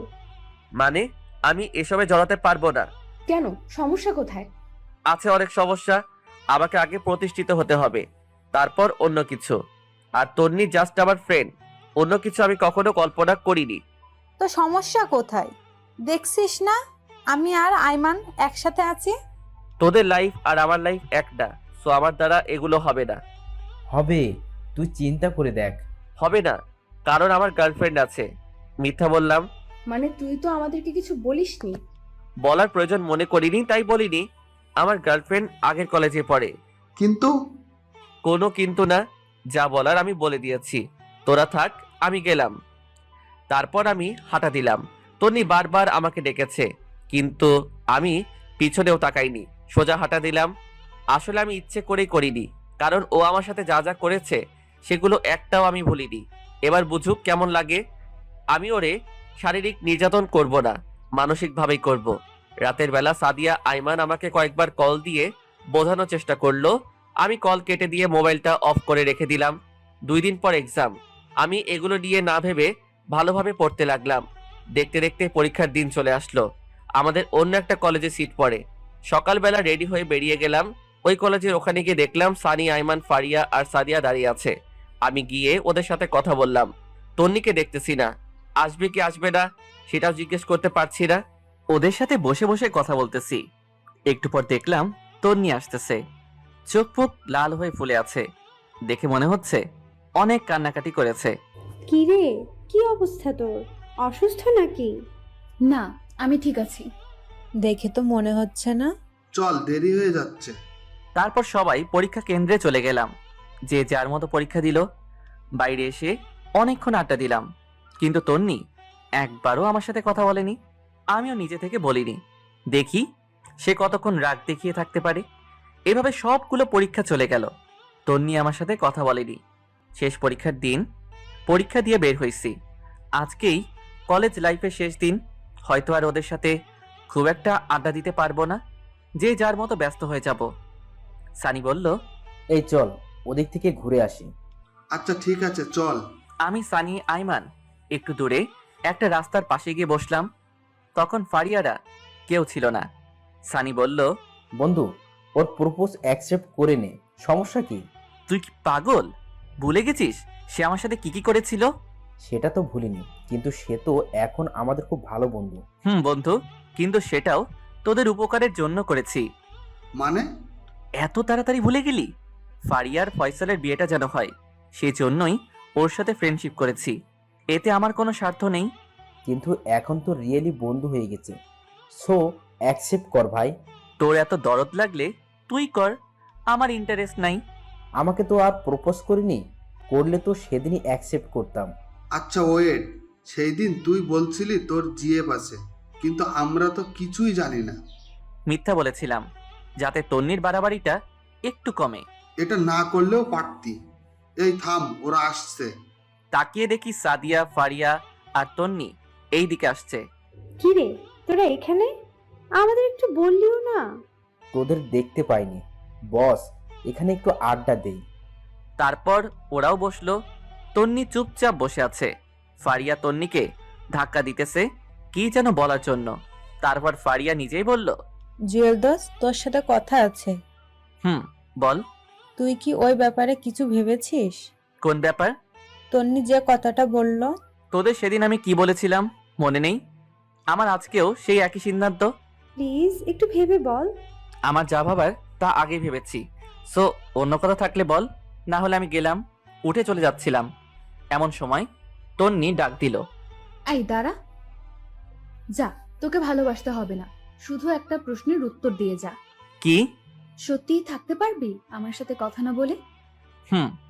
মানে আমি এসবে জড়াতে পারবো না। কেন, সমস্যা কোথায়? আছে অনেক সমস্যা। আমাকে আগে প্রতিষ্ঠিত হতে হবে, তারপর অন্য কিছু। আর তন্নি জাস্ট আমার ফ্রেন্ড, অন্য কিছু আমি কখনো কল্পনা করিনি। তো সমস্যা কোথায়? দেখছিস না আমি আর আইমান একসাথে আছি। তোদের লাইফ আর আমার লাইফ এক না, সো আমার দ্বারা এগুলো হবে না। হবে, তুই চিন্তা করে দেখ। হবে না, কারণ আমার গার্লফ্রেন্ড আছে। মিথ্যা বললাম? মানে তুই তো আমাদেরকে কিছু বলিসনি। বলার প্রয়োজন মনে করিনি তাই বলিনি। আমার গার্লফ্রেন্ড আগের কলেজে পড়ে। কিন্তু কোনো কিন্তু না, যা বলার আমি বলে দিয়েছি। তোরা থাক, আমি গেলাম। তারপর আমি হাঁটা দিলাম। তন্নি বারবার আমাকে ডেকেছে, কিন্তু আমি পিছনেও তাকাইনি, সোজা হাঁটা দিলাম। আসলে আমি ইচ্ছে করেই করিনি, কারণ ও আমার সাথে যা যা করেছে সেগুলো একটাও আমি ভুলিনি। এবার বুঝুক কেমন লাগে। আমি ওরে শারীরিক নির্যাতন করব না, মানসিকভাবেই করব। রাতের বেলা সাদিয়া আইমান আমাকে কয়েকবার কল দিয়ে বোঝানোর চেষ্টা করলো। আমি কল কেটে দিয়ে মোবাইলটা অফ করে রেখে দিলাম। 2 দিন পর এক্সাম। আমি এগুলো নিয়ে না ভেবে ভালোভাবে পড়তে লাগলাম। দেখতে দেখতে পরীক্ষার দিন চলে আসলো। আমাদের অন্য একটা কলেজে সিট পড়ে। সকালবেলা রেডি হয়ে বেরিয়ে গেলাম। ওই কলেজের ওখানে গিয়ে দেখলাম সানি, আইমান, ফারিয়া আর সাদিয়া দাঁড়িয়ে আছে। আমি গিয়ে ওদের সাথে কথা বললাম। তন্নিকে দেখতেছি না, আসবে কি আসবে না সেটাও জিজ্ঞেস করতে পারছি না। ওদের সাথে বসে বসে কথা বলতেছি, একটু পর দেখলাম তন্নি আসতেছে। চোখ মুখ লাল হয়ে ফুলে আছে, দেখে মনে হচ্ছে অনেক কান্নাকাটি করেছে। কি রে, কি অবস্থা তোর? অসুস্থ নাকি? না, আমি ঠিক আছি। দেখে তো মনে হচ্ছে না। চল, দেরি হয়ে যাচ্ছে। তারপর সবাই পরীক্ষা কেন্দ্রে চলে গেলাম, যে যার মতো পরীক্ষা দিল। বাইরে এসে অনেকক্ষণ আড্ডা দিলাম, কিন্তু তন্নি একবারও আমার সাথে কথা বলেনি। আমিও নিজে থেকে বলিনি, দেখি সে কতক্ষণ রাগ দেখিয়ে থাকতে পারে। এভাবে সবগুলো পরীক্ষা চলে গেল, তন্নি আমার সাথে কথা বলেনি। শেষ পরীক্ষার দিন পরীক্ষা দিয়ে বের হয়েছি। আজকেই কলেজ লাইফের শেষ দিন, হয়তো আর ওদের সাথে খুব একটা আড্ডা দিতে পারবো না, যে যার মতো ব্যস্ত হয়ে যাব। সানি বলল, এই চল ওদিক থেকে ঘুরে আসি। আচ্ছা ঠিক আছে, চল। আমি, সানি, আইমান একটু দূরে একটা রাস্তার পাশে গিয়ে বসলাম। তখন ফারিয়ারা কেউ ছিল না। সানি বলল, বন্ধু, ওর প্রপোজ অ্যাকসেপ্ট করে নে, সমস্যা কি? তুই কি পাগল? ভুলে গেছিস সে আমার সাথে কি কি করেছিল? সেটা তো ভুলিনি, কিন্তু সে তো এখন আমাদের খুব ভালো বন্ধু। বন্ধু, কিন্তু সেটাও তোদের উপকারের জন্য করেছি। মানে? এত তাড়াতাড়ি ভুলে গেলি? ফারিয়ার ফয়সালের বিয়েটা যেন হয়, সেই জন্যই ওর সাথে ফ্রেন্ডশিপ করেছি। এতে আমার কোনো স্বার্থ নেই। কিন্তু এখন তো রিয়েলি বন্ধু হয়ে গেছে, সো অ্যাকসেপ্ট কর ভাই। তোর এত দরদ লাগলে তুই কর, আমার ইন্টারেস্ট নাই। আমাকে তো আর প্রপোজ করিনি, করলে তো সেদিনই অ্যাকসেপ্ট করতাম। আচ্ছা ওয়েট, সেই দিন তুই বলছিলি তোর জিএফ আছে, কিন্তু আমরা তো কিছুই জানি না। মিথ্যা বলেছিলাম, যাতে তন্নির বাড়াবাড়িটা একটু কমে। এটা না করলেও পারতি। এই থাম, ওরা আসছে। তাকিয়ে দেখি সাদিয়া, ফারিয়া আর তন্নি এই দিকে আসছে। কি রে, তোরা এখানে? আমাদের একটু বললিও না। তোদের দেখতে পাইনি বস, এখানে একটু আড্ডা দেই। তারপর ওরাও বসলো। তন্নি চুপচাপ বসে আছে। ফারিয়া তন্নিকে ধাক্কা দিতেছে কি যেন বলার জন্য। তারপর ফারিয়া নিজেই বলল, জুয়েল দোস্ত, তোর সাথে কথা আছে। বল। তুই কি ওই ব্যাপারে কিছু ভেবেছিস? কোন ব্যাপার? তন্নি যে কথাটা বলল। তোদের সেদিন আমি কি বলেছিলাম মনে নেই? আমার আজকেও সেই একই সিদ্ধান্ত। প্লিজ একটু ভেবে বল। আমার যা ভাবার তা আগে ভেবেছি, সো অন্য কথা থাকলে বল, না হলে আমি গেলাম। উঠে চলে যাচ্ছিলাম, এমন সময় তন্নি ডাক দিল, এই দাঁড়া, যা, তোকে ভালোবাসতে হবে না, শুধু একটা প্রশ্নের উত্তর দিয়ে যা। কি? সত্যিই থাকতে পারবি আমার সাথে কথা না বলে?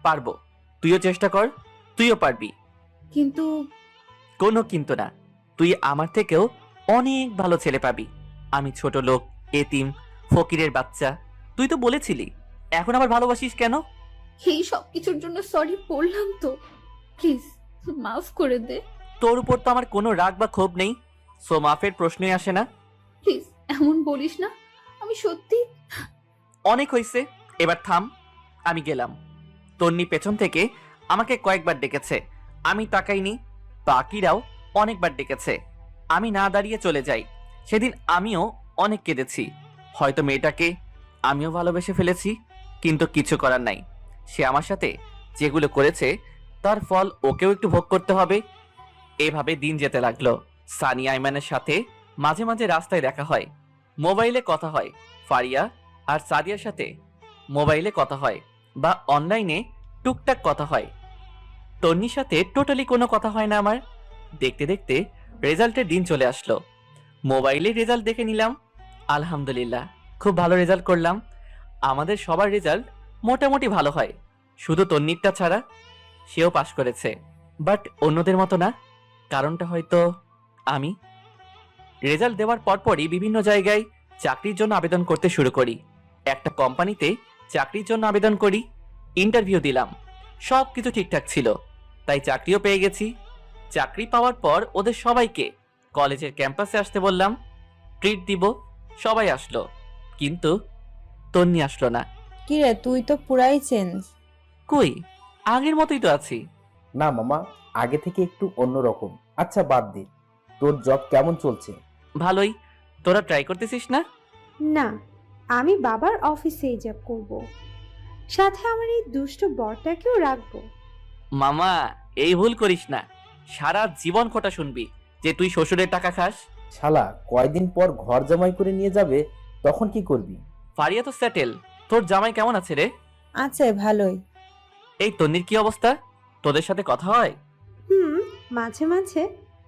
পারবো। তুইও চেষ্টা কর, তুইও পারবি। কিন্তু কোনো কিন্তু না, তুই আমার থেকেও অনেক ভালো ছেলে পাবি। আমি ছোট লোক, এতিম, ফকিরের বাচ্চা। তুই তো বলেছিলি, এখন আবার ভালোবাসিস কেন? এই সব কিছুর জন্য সরি বললাম তো, প্লিজ মাফ করে দে। তোর উপর তো আমার কোনো রাগ বা ক্ষোভ নেই, সো মাফের প্রশ্নই আসে না। প্লিজ এমন বলিস না, আমি সত্যি। অনেক হয়েছে, এবার থাম। আমি গেলাম। তন্নি পেছন থেকে আমাকে কয়েকবার ডেকেছে, আমি তাকাইনি। বাকিরাও অনেকবার ডেকেছে, আমি না দাঁড়িয়ে চলে যাই। সেদিন আমিও অনেক কেঁদেছি। হয়তো মেয়েটাকে আমিও ভালোবেসে ফেলেছি, কিন্তু কিছু করার নাই। সে আমার সাথে যেগুলো করেছে তার ফল ওকেও একটু ভোগ করতে হবে। এভাবে দিন যেতে লাগলো। সানি আইমানের সাথে মাঝে মাঝে রাস্তায় দেখা হয়, মোবাইলে কথা হয়। ফারিয়া আর সাদিয়ার সাথে মোবাইলে কথা হয় বা অনলাইনে টুকটাক কথা হয়। তন্নির সাথে টোটালি কোনো কথা হয় না আমার। দেখতে দেখতে রেজাল্টের দিন চলে আসলো। মোবাইলে রেজাল্ট দেখে নিলাম, আলহামদুলিল্লাহ খুব ভালো রেজাল্ট করলাম। আমাদের সবার রেজাল্ট মোটামুটি ভালো হয়, শুধু তন্নিরটা ছাড়া। সেও পাশ করেছে, বাট অন্যদের মতো না। কারণটা হয়তো আমি। রেজাল্ট দেওয়ার পরপরই বিভিন্ন জায়গায় চাকরির জন্য আবেদন করতে শুরু করি। একটা কোম্পানিতে চাকরির জন্য আবেদন করি, ইন্টারভিউ দিলাম, সব কিছু ঠিকঠাক ছিল, তাই চাকরিও পেয়ে গেছি। চাকরি পাওয়ার পর ওদের সবাইকে কলেজের ক্যাম্পাসে আসতে বললাম, ট্রিট দিব। সবাই আসলো, কিন্তু তন্নি আসলো না। কিরে, তুই তো পুরাই চেঞ্জ। কই, আগের মতোই তো আছি। না মামা, আগে থেকে একটু অন্যরকম। আচ্ছা বাদ দে, তোর জব কেমন চলছে? ভালোই। তোরা ট্রাই করতেছিস না? না, আমি বাবার অফিসেই জব করব, সাথে আমার এই দুষ্ট বরটাকেও রাখবো। মামা, এই ভুল করিস না। সারা জীবন খোটা শুনবি যে তুই শ্বশুরের টাকা খাস। শালা কয়দিন পর ঘর জামাই করে নিয়ে যাবে, তখন কি করবি? ফারিয়া তো সেটেল। তোর জামাই কেমন আছে রে? আছে ভালোই। এই তন্নির কি অবস্থা? তোদের সাথে কথা হয়? হুম, মাঝে মাঝে।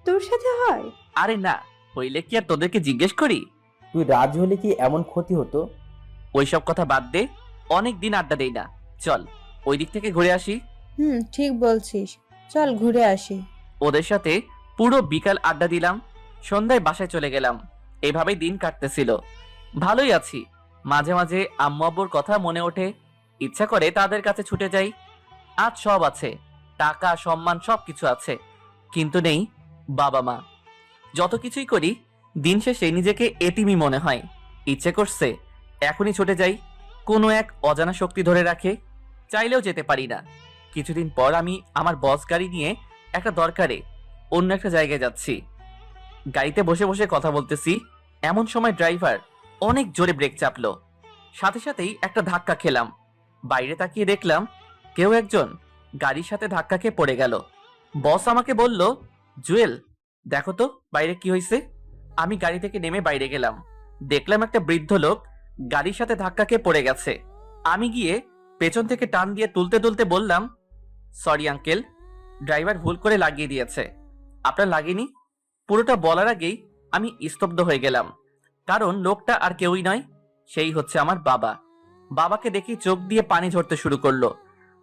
তোর সাথে হয়? আরে না, হইলে কি আর তোদেরকে জিজ্ঞেস করি? তুই রাজি হলে কি এমন ক্ষতি হতো? ওইসব কথা বাদ দে, অনেক দিন আড্ডা দেই না। চল ওই দিক থেকে ঘুরে আসি। ঠিক বলছিস, চল ঘুরে আসি। ওদের সাথে পুরো বিকাল আড্ডা দিলাম, সন্ধ্যায় বাসায় চলে গেলাম। এভাবেই দিন কাটতেছিল। ভালোই আছি। মাঝে মাঝে আম্মু আব্বুর কথা মনে ওঠে, ইচ্ছা করে তাদের কাছে ছুটে যাই। আজ সব আছে, টাকা সম্মান সবকিছু আছে, কিন্তু নেই বাবা মা। যত কিছুই করি দিন শেষে নিজেকে এতিমই মনে হয়। ইচ্ছে করছে এখনই ছুটে যাই, কোনো এক অজানা শক্তি ধরে রাখে, চাইলেও যেতে পারি না। কিছুদিন পর আমি আমার বস গাড়ি নিয়ে একটা দরকারে অন্য একটা জায়গায় যাচ্ছি। গাড়িতে বসে বসে কথা বলতেছি, এমন সময় ড্রাইভার অনেক জোরে ব্রেক চাপলো। সাথে সাথেই একটা ধাক্কা খেলাম। বাইরে তাকিয়ে দেখলাম কেউ একজন গাড়ির সাথে ধাক্কা খেয়ে পড়ে গেল। বস আমাকে বলল, জুয়েল দেখো তো বাইরে কি হয়েছে। আমি গাড়ি থেকে নেমে বাইরে গেলাম, দেখলাম একটা বৃদ্ধ লোক গাড়ির সাথে ধাক্কা খেয়ে পড়ে গেছে। আমি গিয়ে পেছন থেকে টান দিয়ে তুলতে তুলতে বললাম, সরি আঙ্কেল, ড্রাইভার ভুল করে লাগিয়ে দিয়েছে। আপনার লাগেনি? পুরোটা বলার আগেই আমি স্তব্ধ হয়ে গেলাম, কারণ লোকটা আর কেউই নয়, সেই হচ্ছে আমার বাবা। বাবাকে দেখি চোখ দিয়ে পানি ঝরতে শুরু করলো।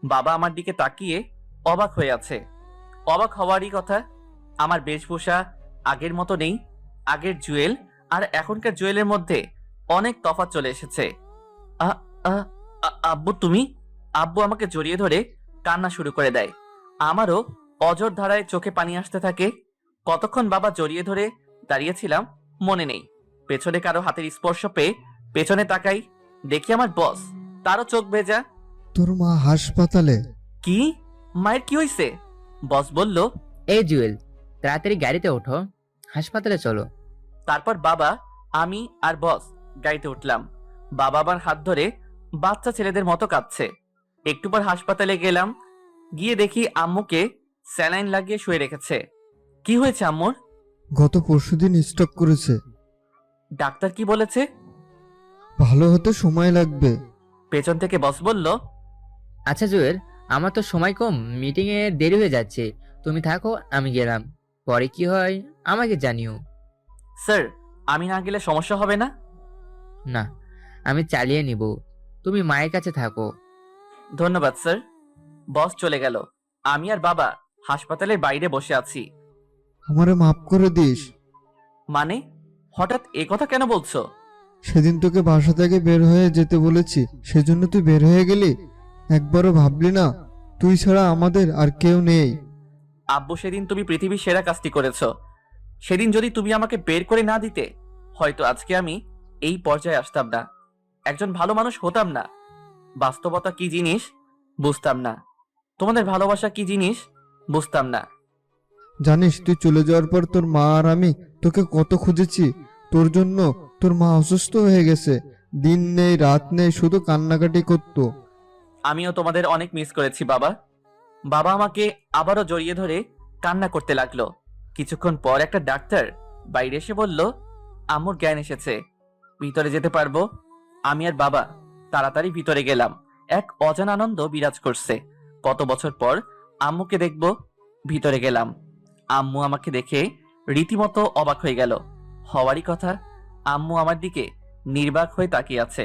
বাবা আমার দিকে তাকিয়ে অবাক হয়ে আছে। অবাক হওয়ারই কথা, আমার বেশভূষা আগের মতো নেই। আগের জুয়েল আর এখনকার জুয়েলের মধ্যে অনেক তফাৎ চলে এসেছে। আব্বু তুমি? আব্বু আমাকে জড়িয়ে ধরে কান্না শুরু করে দেয়। আমারও অজর ধারায় চোখে পানি আসতে থাকে। কতক্ষণ বাবা জড়িয়ে ধরে দাঁড়িয়েছিলাম মনে নেই। পেছনে কারো হাতের স্পর্শ পেয়ে পেছনে তাকাই, দেখি আমার বস, তারও চোখ ভেজা। তোর মা হাসপাতালে? কি? মায়ের কি হয়েছে? বস বলল, এই জুয়েল, তাড়াতাড়ি গাড়িতে ওঠো, হাসপাতালে চলো। তারপর বাবা, আমি আর বস গাড়িতে উঠলাম। বাবা আমার হাত ধরে বাচ্চা ছেলেদের মতো কাঁদছে। একটু পর হাসপাতালে গেলাম, গিয়ে দেখি আম্মুকে স্যালাইন লাগিয়ে শুয়ে রেখেছে। কি হয়েছে আম্মুর? গত পরশুদিন স্ট্রোক করেছে। ডাক্তার কি বলেছে? ভালো হতে সময় লাগবে। পেছন থেকে বস বলল, আচ্ছা জুয়েল, আমার তো সময় কম, মিটিং এ দেরি হয়ে যাচ্ছে, তুমি থাকো, আমি গেলাম, পরে কি হয় আমাকে জানিও। স্যার আমি না গেলে সমস্যা হবে না? না, আমি চালিয়ে নিব, তুমি মায়ের কাছে থাকো। ধন্যবাদ স্যার। বস চলে গেল, আমি আর বাবা হাসপাতালের বাইরে বসে আছি। আমারে মাফ করে দিস। মানে হঠাৎ এ কথা কেন বলছো? সেদিন তোকে বাসা থেকে বের হয়ে যেতে বলেছি, সেজন্য তুই বের হয়ে গেলি। একবারও ভাবলি না তুই ছাড়া আমাদের আর কেউ নেই? আব্বু, সেদিন তুমি পৃথিবীর সেরা কাজটি করেছো। সেদিন যদি তুমি আমাকে বের করে না দিতে, হয়তো আজকে আমি এই পর্যায়ে আসতাম না, একজন ভালো মানুষ হতাম না। বাস্তবতা কি জিনিস বুঝতাম না, তোমাদের ভালোবাসা কি জিনিস বুঝতাম না। জানিস তুই চলে যাওয়ার পর তোর মা আর আমি তোকে কত খুঁজেছি। তোর জন্য তোর মা অসুস্থ হয়ে গেছে, দিন নেই রাত নেই শুধু কান্নাকাটি করতো। আমিও তোমাদের অনেক মিস করেছি বাবা। বাবা আমাকে আবারও জড়িয়ে ধরে কান্না করতে লাগলো। কিছুক্ষণ পর একটা ডাক্তার বাইরে এসে বলল, আম্মুর জ্ঞান এসেছে, ভিতরে যেতে পারবো। আমি আর বাবা তাড়াতাড়ি ভিতরে গেলাম। এক অজানা আনন্দ বিরাজ করছে। কত বছর পর আম্মুকে দেখব। ভিতরে গেলাম, আম্মু আমাকে দেখে রীতিমতো অবাক হয়ে গেল। হওয়ারই কথা, আম্মু আমার দিকে নির্বাক হয়ে তাকিয়ে আছে।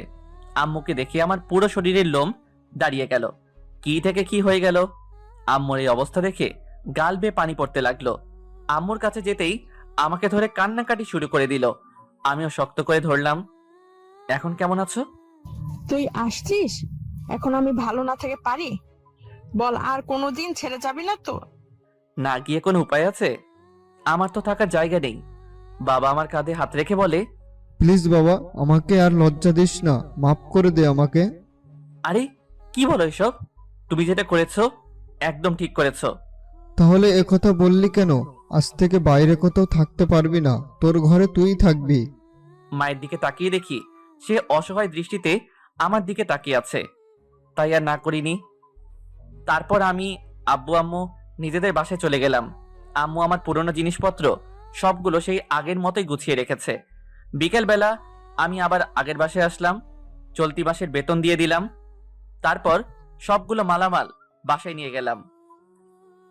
আম্মুকে দেখে আমার পুরো শরীরের লোম দাঁড়িয়ে গেল। কি থেকে কি হয়ে গেল। আম্মুর এই অবস্থা দেখে গাল বেয়ে পানি পড়তে লাগলো। আম্মুর কাছে যেতেই আমাকে ধরে কান্নাকাটি শুরু করে দিল। আমিও শক্ত করে ধরলাম। এখন কেমন আছো? তুই আসছিস? এখন আমি ভালো না থেকে পারি? বল, আর কোনোদিন ছেড়ে যাবি না তো? না গিয়ে কোনো উপায় আছে? আমার তো থাকার জায়গা নেই। বাবা আমার কাঁধে হাত রেখে বলে, প্লিজ বাবা, আমাকে আর লজ্জা দিস না, মাফ করে দে আমাকে। আরে কি বলো এসব? তুমি যেটা করেছো একদম ঠিক করেছো। তাহলে একথা বললি কেন? আজ থেকে বাইরে কোথাও থাকতে পারবি না, তোর ঘরে তুই থাকবি। মায়ের দিকে তাকিয়ে দেখি সে অসহায় দৃষ্টিতে আমার দিকে তাকিয়ে আছে, তাই আর না করিনি। তারপর আমি আব্বু আম্মু নিজেদের বাসায় চলে গেলাম। আম্মু আমার পুরনো জিনিসপত্র সবগুলো সেই আগের মতোই গুছিয়ে রেখেছে। বিকেলবেলা আমি আবার আগের বাসায় আসলাম, চলতি মাসের বেতন দিয়ে দিলাম। তারপর সবগুলো মালামাল বাসায় নিয়ে গেলাম।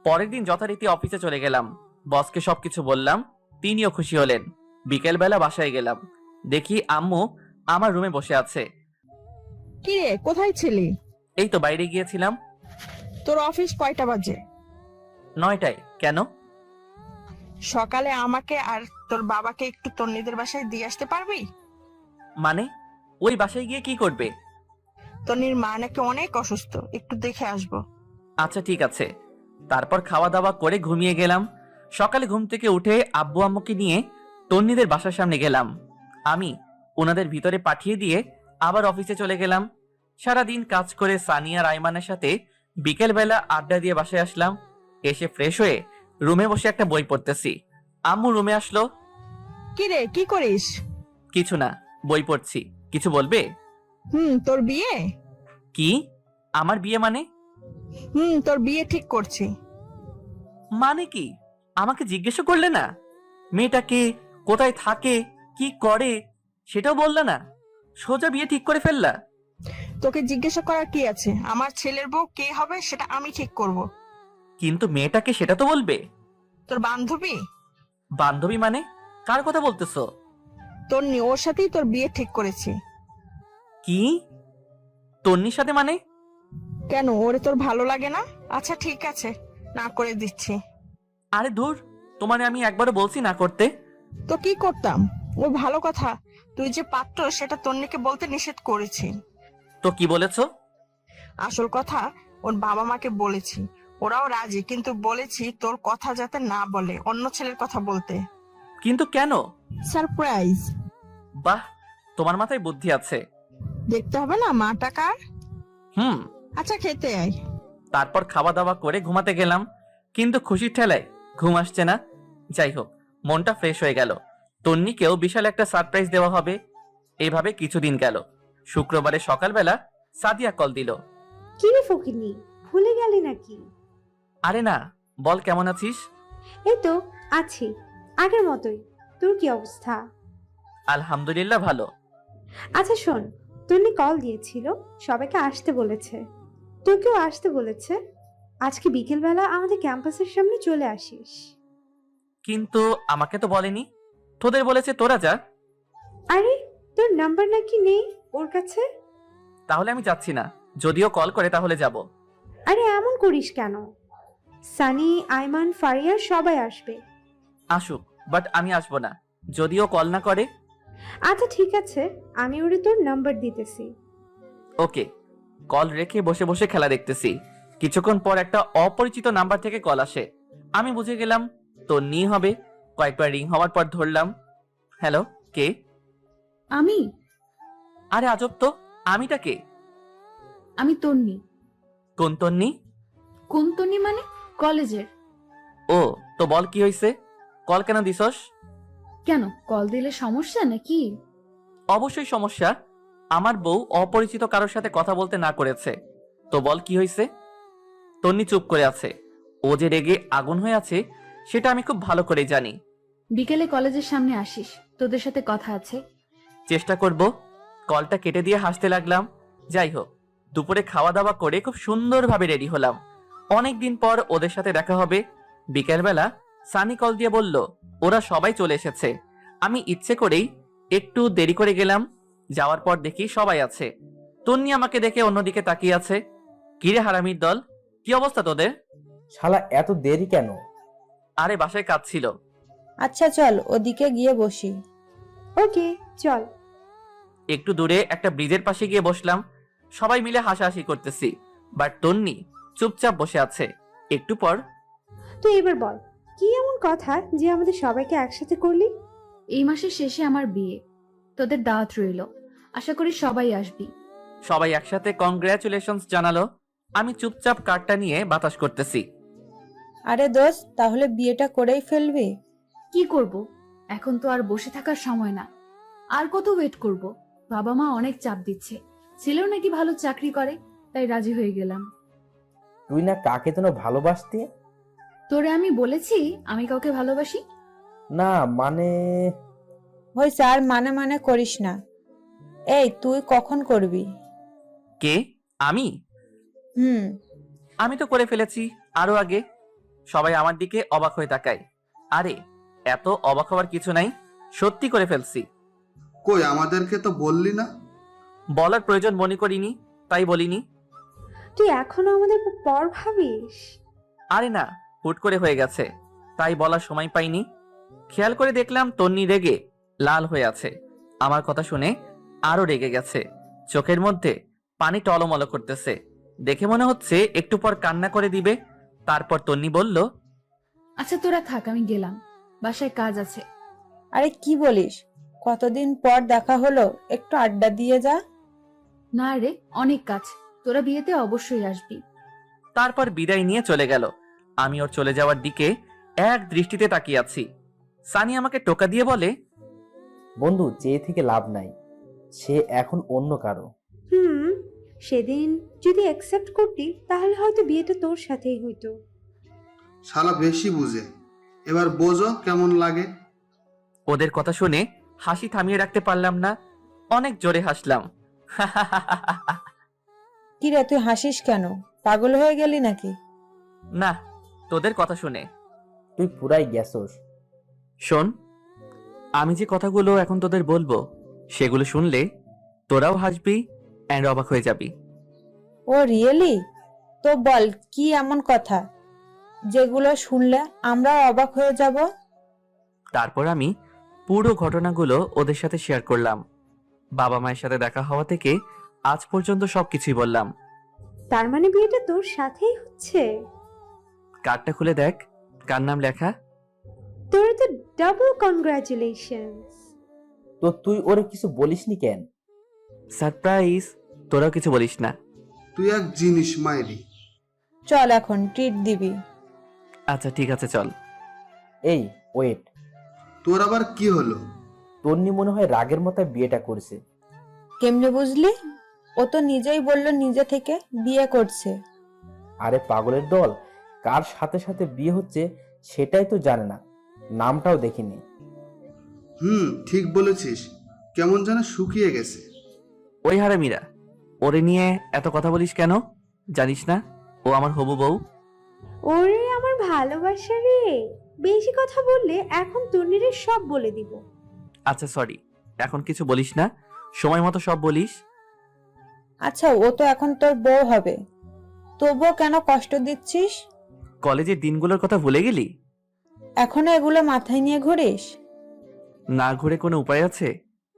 পরের দিন যথারীতি অফিসে চলে গেলাম। বসকে সবকিছু বললাম, তিনিও খুশি হলেন। বিকেলবেলা বাসায় গেলাম, দেখি আম্মু আমার রুমে বসে আছে। কি রে, কোথায় ছিলি? এই তো বাইরে গিয়েছিলাম। তোর অফিস কয়টা বাজে? 9টায়। কেন? সকালে আমাকে আর তোর বাবাকে একটু তন্নিদের বাসায় দিয়ে আসতে পারবি? মানে ওই বাসায় গিয়ে কি করবে? তন্নির মা নাকি অনেক অসুস্থ, একটু দেখে আসবো। আচ্ছা ঠিক আছে। তারপর খাওয়া দাওয়া করে ঘুমিয়ে গেলাম। সকালে ঘুম থেকে উঠে আব্বু আম্মুকে নিয়ে তন্নিদের বাসার সামনে গেলাম। আমি ওনাদের ভিতরে পাঠিয়ে দিয়ে আবার অফিসে চলে গেলাম। সারাদিন কাজ করে সানিয়া আর আইমানের সাথে বিকেলবেলা আড্ডা দিয়ে বাসায় আসলাম। এসে ফ্রেশ হয়ে রুমে বসে একটা বই পড়তেছি। আম্মু রুমে আসলো। কি রে, কি করিস? কিছু না, বই পড়ছি। কিছু বলবে? তোর বিয়ে? কি? আমার বিয়ে মানে? তোর বিয়ে ঠিক করছি। মানে কি? আমাকে জিজ্ঞেস করলে না? মেয়েটাকে কোথায় থাকে, কি করে সেটাও বললে না, সোজা বিয়ে ঠিক করে ফেললা। তোকে জিজ্ঞাসা করার কি আছে? আমার ছেলের বউ কে হবে সেটা আমি ঠিক করব। কিন্তু মেয়েটাকে সেটা তো বলবে। তোর বান্ধবী? বান্ধবী মানে? কার কথা বলতেছো? তন্নি, ওর সাথেই তোর বিয়ে ঠিক করেছি। কি? তন্নির সাথে মানে? কেন, ওরে তোর ভালো লাগে না? আচ্ছা ঠিক আছে, না করে দিচ্ছি। আরে ধুর, তোমারে আমি একবারও বলছি না করতে। তো কি করতাম? ও ভালো কথা, তুই যে পাত্র সেটা তন্নিকে বলতে নিষেধ করেছি। তো কি বলেছো? আসল কথা ওর বাবা মাকে বলেছি, ওরাও রাজি, কিন্তু বলেছি তোর কথা যাতে না বলে, অন্য ছেলের কথা বলতে। কিন্তু কেন? সারপ্রাইজ। বাহ, তোমার মাথায় বুদ্ধি আছে। দেখতে হবে না মা টাকার। আচ্ছা খেতে আয়। তারপর খাওয়া দাওয়া করে ঘুমাতে গেলাম, কিন্তু খুশির ঠেলায় ঘুম আসছে না। যাই হোক, মনটা ফ্রেশ হয়ে গেল। তন্নিকেও বিশাল একটা সারপ্রাইজ দেওয়া হবে। এইভাবে কিছুদিন গেল। শুক্রবারে সকালবেলা সাদিয়া কল দিল। কি রে ফকিনি, ভুলে গেলি নাকি? আরে না, বল কেমন আছিস? এই তো আছি, আগের মতোই। তোর কি অবস্থা? আলহামদুলিল্লাহ ভালো। আচ্ছা শোন, তন্নি কল দিয়েছিল, সবাইকে আসতে বলেছে, তোকেও আসতে বলেছে। আজকে বিকেলবেলা আমাদের ক্যাম্পাসের সামনে চলে আসিস। কিন্তু আমাকে তো বলেনি। তোদের বলেছে তোরা যা। আরে তোর নাম্বার নাকি নেই ওর কাছে? তাহলে আমি যাচ্ছি না, যদিও কল করে তাহলে যাব। আরে এমন করিস কেন? সানি, আইমান, ফারিয়া সবাই আসবে। আসুক, বাট আমি আসবো না, যদিও কল না করে। আচ্ছা ঠিক আছে, আমি ওরে তোর নাম্বার দিতেছি। ওকে। কল রেখে বসে বসে খেলা দেখতেছি। কিছুক্ষণ পর একটা অপরিচিত নাম্বার থেকে কল আসে। আমি বুঝে গেলাম তন্নি হবে। কয়েকবার রিং হওয়ার পর ধরলাম। হ্যালো, কে? আমি আরে আজব তো, আমিটা কে? আমি তন্নি। কোন তন্নি? কোন তন্নি মানে? কলেজের। ও, তো বল কি হয়েছে? কল কেন দিছস? কেন, কল দিলে সমস্যা নাকি? অবশ্যই সমস্যা। আমার বউ অপরিচিত কারোর সাথে কথা বলতে না করেছে। তো বল কি হয়েছে? তন্নি চুপ করে আছে। ও যে রেগে আগুন হয়ে আছে সেটা আমি খুব ভালো করে জানি। বিকেলে কলেজের সামনে আসিস, তোদের সাথে কথা আছে। চেষ্টা করব। কলটা কেটে দিয়ে হাসতে লাগলাম। যাই হোক, দুপুরে খাওয়া দাওয়া করে খুব সুন্দরভাবে রেডি হলাম। অনেকদিন পর ওদের সাথে দেখা হবে। বিকেলবেলা সানি কল দিয়ে বলল ওরা সবাই চলে এসেছে। আমি ইচ্ছে করেই একটু দেরি করে গেলাম। যাওয়ার পর দেখি সবাই আছে। তন্নি আমাকে দেখে অন্যদিকে তাকিয়ে আছে। কিরে হারামির দল, কি অবস্থা তোদের? শালা এত দেরি কেন? আরে বাসায় কাজ ছিল। আচ্ছা চল ওদিকে গিয়ে বসি। ওকে চল। একটু দূরে একটা ব্রিজের পাশে গিয়ে বসলাম। সবাই মিলে হাসাহাসি করতেছি, বাট তন্নি চুপচাপ বসে আছে। একটু পর, তুই এবার বল, কি এমন কথা যে আমাদের সবাইকে একসাথে করলি? এই মাসের শেষে আমার বিয়ে, তোদের দাওয়াত রইল, আশা করি সবাই আসবি। সবাই একসাথে কংগ্রাচুলেশনস জানালো। আমি চুপচাপ কার্ডটা নিয়ে বাতাস করতেছি। আরে দোস্ত, তাহলে বিয়েটা করেই ফেলবি? কি করব, এখন তো আর বসে থাকার সময় না। আর কত ওয়েট করব? বাবা মা অনেক চাপ দিচ্ছে, ছেলেও নাকি ভালো চাকরি করে, তাই রাজি হয়ে গেলাম। তুই না কাকে যেন ভালোবাসতি? তোরে আমি বলেছি আমি কাউকে ভালোবাসি? না মানে হয়েছে, আর মানে মানে করিস না। এই তুই কখন করবি? কে? আমি? হুম। আমি তো করে ফেলেছি আরো আগে। সবাই আমার দিকে অবাক হয়ে তাকায়। আরে এত অবাক হওয়ার কিছু নাই, সত্যি করে ফেলছি। কই আমাদেরকে তো বললি না? বলার প্রয়োজন মনে করিনি, তাই বলিনি। তুই এখনো আমাদের পর ভাবিস? আরে না, হুট করে হয়ে গেছে, তাই বলার সময় পাইনি। খেয়াল করে দেখলাম তন্নি রেগে লাল হয়ে আছে। আমার কথা শুনে আরো রেগে গেছে, চোখের মধ্যে পানি টলমল করতেছে। দেখে মনে হচ্ছে একটু পর কান্না করে দিবে। তারপর তন্নি বলল, আচ্ছা তোরা থাক, আমি গেলাম, বাসায় কাজ আছে। আরে কি বলিস? কতদিন পর দেখা হলো, একটু আড্ডা দিয়ে যা। না রে, অনেক কাজ, তোরা বিয়েতে অবশ্যই আসবি। তারপর বিদায় নিয়ে চলে গেল। আমি ওর চলে যাওয়ার দিকে এক দৃষ্টিতে তাকিয়ে আছি। সানি আমাকে টোকা দিয়ে বলে, বন্ধু, চেয়ে থেকে লাভ নাই, সে এখন অন্য কারো। সেদিন যদি অ্যাকসেপ্ট করতি তাহলে হয়তো বিয়েটা তোর সাথেই হইতো। শালা বেশি বুঝে, এবার বোঝো কেমন লাগে। ওদের কথা শুনে হাসি থামিয়ে রাখতে পারলাম না, অনেক জোরে হাসলাম। কি রে, তুই হাসিস কেন? পাগল হয়ে গেলি নাকি? না, তোদের কথা শুনে। তুই পুরাই গেছস। শোন, আমি যে কথাগুলো এখন তোদের বলবো সেগুলো শুনলে তোরাও হাসবি এন্ড অবাক হয়ে যাবি। ও রিয়েলি? তো বল, কি এমন কথা যেগুলো শুনলে আমরাও অবাক হয়ে যাব? তারপর আমি পুরো ঘটনাগুলো ওদের সাথে শেয়ার করলাম। বাবা মায়ের সাথে দেখা হওয়া থেকে আজ পর্যন্ত সবকিছুই বললাম। তার মানে বিয়েটা তোর সাথেই হচ্ছে? কার্ডটা খুলে দেখ, কার নাম লেখা। তোর তো ডাবল কনগ্রাচুলেশনস। তো তুই ওরে কিছু বলিসনি কেন? সারপ্রাইজ, তোরাও কিছু বলিস না। তুই এক জিনিস মাইরি। চল এখন ট্রিট দিবি। আচ্ছা ঠিক আছে, চল। এই ওয়েট, তোর আবার কি হলো? তন্নি মনে হয় রাগের মাথায় বিয়েটা করছে। কেমনে বুঝলি? ও তো নিজেই বলল নিজে থেকে বিয়ে করছে। আরে পাগলের দল, কার সাথে সাথে বিয়ে হচ্ছে সেটাই তো জানে না, নামটাও দেখিনি। ঠিক বলেছিস, কেমন যেন শুকিয়ে গেছে। ওই হারামিরা, ওরে নিয়ে এত কথা বলিস কেন? জানিস না ও আমার হবু বউ? ওরে আমার ভালোবাসা রে, বেশি কথা বললে এখন তন্নিরে সব বলে দিব। আচ্ছা সরি, এখন কিছু বলিস না, সময় মতো সব বলিস। আচ্ছা, ও তো এখন তোর বউ হবে, তবুও কেন কষ্ট দিচ্ছিস? কলেজের দিনগুলোর কথা ভুলে গেলি? এখনো এগুলো মাথায় নিয়ে ঘুরিস? না ঘুরে কোনো উপায় আছে?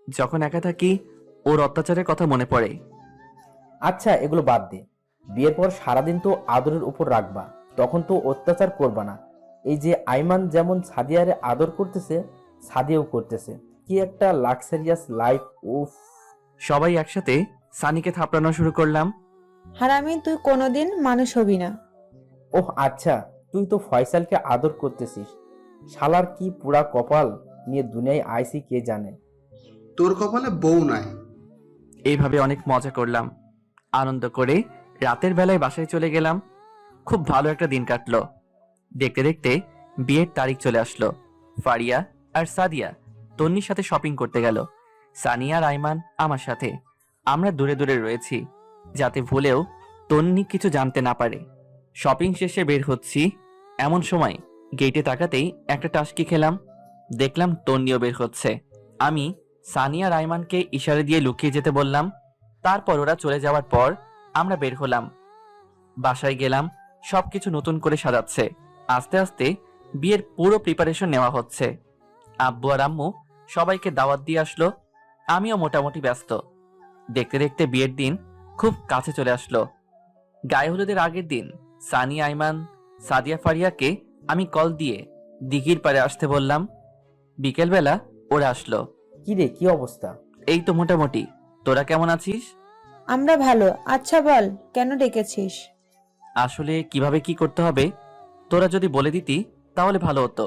যখন একা থাকি ওর অত্যাচারের কথা মনে পড়ে। আচ্ছা এগুলো বাদ দে, বিয়ের পর সারাদিন তো আদরের উপর রাখবা, তখন তো অত্যাচার করবা না। এই যে আইমান যেমন সাদিয়ারে আদর করতেছে, সাদিয়াও করতেছে, কি একটা লাক্সারিয়াস লাইফ। উফ। সবাই একসাথে সানিকে থাপড়ানো শুরু করলাম। হারামি, তুই কোনোদিন মানুষ হবি না। ওহ আচ্ছা, তুই তো ফয়সালকে আদর করতেছিস, শালার কি পুরা কপাল নিয়ে দুনিয়ায় আইসি কে জানে। তোর কপালে বউ নাই। এইভাবে অনেক মজা করলাম, আনন্দ করে রাতের বেলায় বাসায় চলে গেলাম। খুব ভালো একটা দিন কাটলো। দেখতে দেখতে বিয়ের তারিখ চলে আসলো। ফারিয়া আর সাদিয়া তন্নির সাথে শপিং করতে গেল। সানিয়া আর আইমান আমার সাথে। আমরা দূরে দূরে রয়েছি, যাতে ভুলেও তন্নি কিছু জানতে না পারে। শপিং শেষে বের হচ্ছি, এমন সময় গেটে তাকাতেই একটা টাস্কি খেলাম। দেখলাম তন্নিও বের হচ্ছে। আমি সানিয়া আর আইমানকে ইশারা দিয়ে লুকিয়ে যেতে বললাম। তারপর ওরা চলে যাওয়ার পর আমরা বের হলাম। বাসায় গেলাম, সবকিছু নতুন করে সাজাচ্ছে। আস্তে আস্তে বিয়ের পুরো প্রিপারেশন নেওয়া হচ্ছে। আব্বু আর আম্মু সবাইকে দাওয়াত দিয়ে আসলো। আমিও মোটামুটি ব্যস্ত। দেখতে দেখতে বিয়ের দিন খুব কাছে চলে আসলো। গায়ে হলুদের আগের দিন সানি, আইমান, সাদিয়া, ফারিয়াকে আমি কল দিয়ে দিঘির পাড়ে আসতে বললাম। বিকেলবেলা ওরা আসলো। কি রে, কি অবস্থা? এই তো মোটামুটি, তোরা কেমন আছিস? আমরা ভালো। আচ্ছা বল, কেন ডেকেছিস? আসলে কিভাবে কি করতে হবে তোরা যদি বলে দিতি তাহলে ভালো হতো।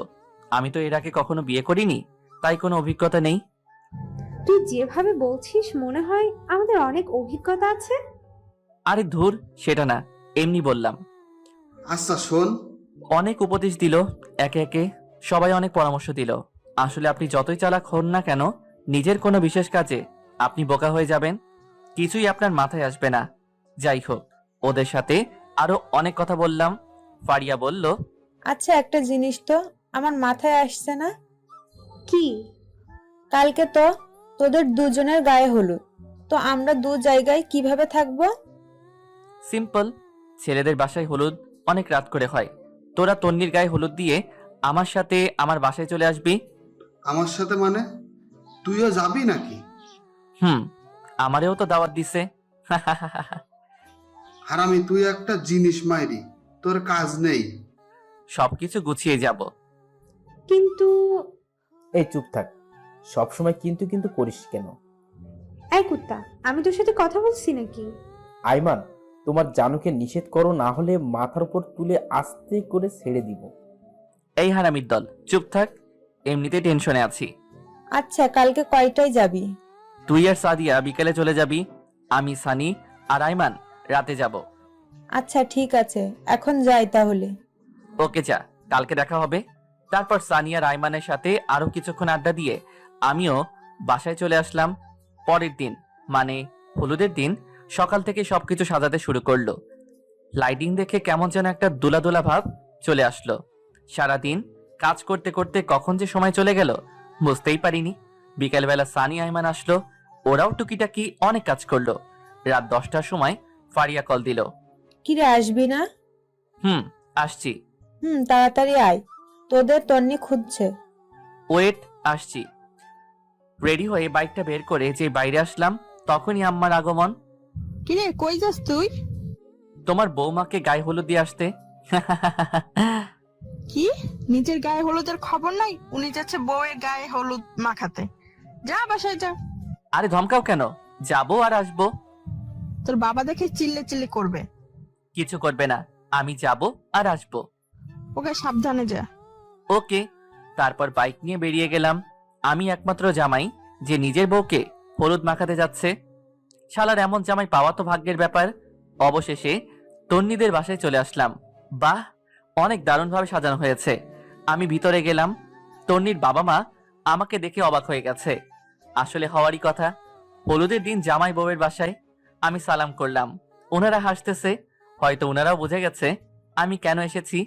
আমি তো এর আগে কখনো বিয়ে করিনি, তাই কোনো অভিজ্ঞতা নেই। তুই যেভাবে বলছিস মনে হয় আমাদের অনেক অভিজ্ঞতা আছে। আরে ধুর, সেটা না, এমনি বললাম। আচ্ছা শোন, অনেক উপদেশ দিল একে একে, সবাই অনেক পরামর্শ দিল। আসলে আপনি যতই চালাক হন না কেন, নিজের কোনো বিশেষ কাজে আপনি বোকা হয়ে যাবেন, কিছুই আপনার মাথায় আসবে না। যাই হোক, ওদের সাথে আরো অনেক কথা বললাম। ফারিয়া বলল, আচ্ছা, একটা জিনিস তো আমার মাথায় আসছে না। কি? কালকে তো তোদের দুজনের গায়ে হলুদ, তো আমরা দু জায়গায় কিভাবে থাকবো? সিম্পল, ছেলেদের বাসায় হলুদ অনেক রাত করে হয়। তোরা তন্নির গায়ে হলুদ দিয়ে আমার সাথে আমার বাসায় চলে আসবি। আমার সাথে মানে তুইও যাবি নাকি? আমারেও তো দাওয়াত দিছে। হারামি, তুই একটা জিনিস মাইরি, তোর কাজ নেই। সবকিছু গুছিয়ে যাব। কিন্তু এই চুপ থাক, সবসময় কিন্তু কিন্তু করিস কেন? এই কুত্তা, আমি তোর সাথে কথা বলছি নাকি? আইমান, তোমার জানুকে নিষেধ করো, না হলে মাথার উপর তুলে আস্তে করে ছেড়ে দিব। এই হারামির দল, চুপ থাক, এমনিতে টেনশনে আছি। আচ্ছা, কালকে কয়টায় যাবি? তুই আর সাদিয়া বিকেলে চলে যাবি, আমি, সানি আর আইমান রাতে যাব। আচ্ছা ঠিক আছে, এখন যাই তাহলে। ওকে যা, কালকে দেখা হবে। তারপর সানি আর আইমানের সাথে আরো কিছুক্ষণ আড্ডা দিয়ে আমিও বাসায় চলে আসলাম। পরের দিন মানে হলুদের দিন সকাল থেকে সবকিছু সাজাতে শুরু করলো। লাইটিং দেখে কেমন যেন একটা দোলা দোলা ভাব চলে আসলো। সারাদিন কাজ করতে করতে কখন যে সময় চলে গেল বুঝতেই পারিনি। বিকালবেলা সানি আইমান আসলো, ওরাও টুকিটাকি অনেক কাজ করলো। রাত 10টার সময় ফারিয়া কল দিল। কিরে, আসবি না? আসছি। তাড়াতাড়ি আয়, তোদের তন্নি খুঁজছে। ওয়েট, আসছি। রেডি হয়ে বাইকটা বের করে যে বাইরে আসলাম, তখনই আম্মার আগমন। কিরে, কই যাস তুই? তোমার বৌমাকে গায়ে হলুদ দিয়ে আসতে। কি? নিজের গায়ে হলুদের খবর নাই? উনি যাচ্ছে বউয়ের গায়ে হলুদ মাখাতে। যা বাসায় যা। আরে ধমকাও কেন, যাবো আর আসবো। তোর বাবা দেখে চিল্লে চিল্লে করবে। কিছু করবে না, আমি যাব আর আসবো। ওকে সাবধানে যা। ওকে। তারপর বাইক নিয়ে বেরিয়ে গেলাম। আমি একমাত্র জামাই যে নিজের বউকে হলুদ মাখাতে যাচ্ছে। শালার এমন জামাই পাওয়া তো ভাগ্যের ব্যাপার। অবশেষে তন্নিদের বাসায় চলে আসলাম। বাহ, অনেক দারুণভাবে সাজানো হয়েছে। আমি ভিতরে গেলাম। তন্নির বাবা মা আমাকে দেখে অবাক হয়ে গেছে। আসলে হওয়ারই কথা, হলুদের দিন জামাই বউয়ের বাসায়। আমি সালাম করলাম, ওনারা হাসতেছে। হয়তো ওনারাও বুঝে গেছে আমি কেন এসেছি।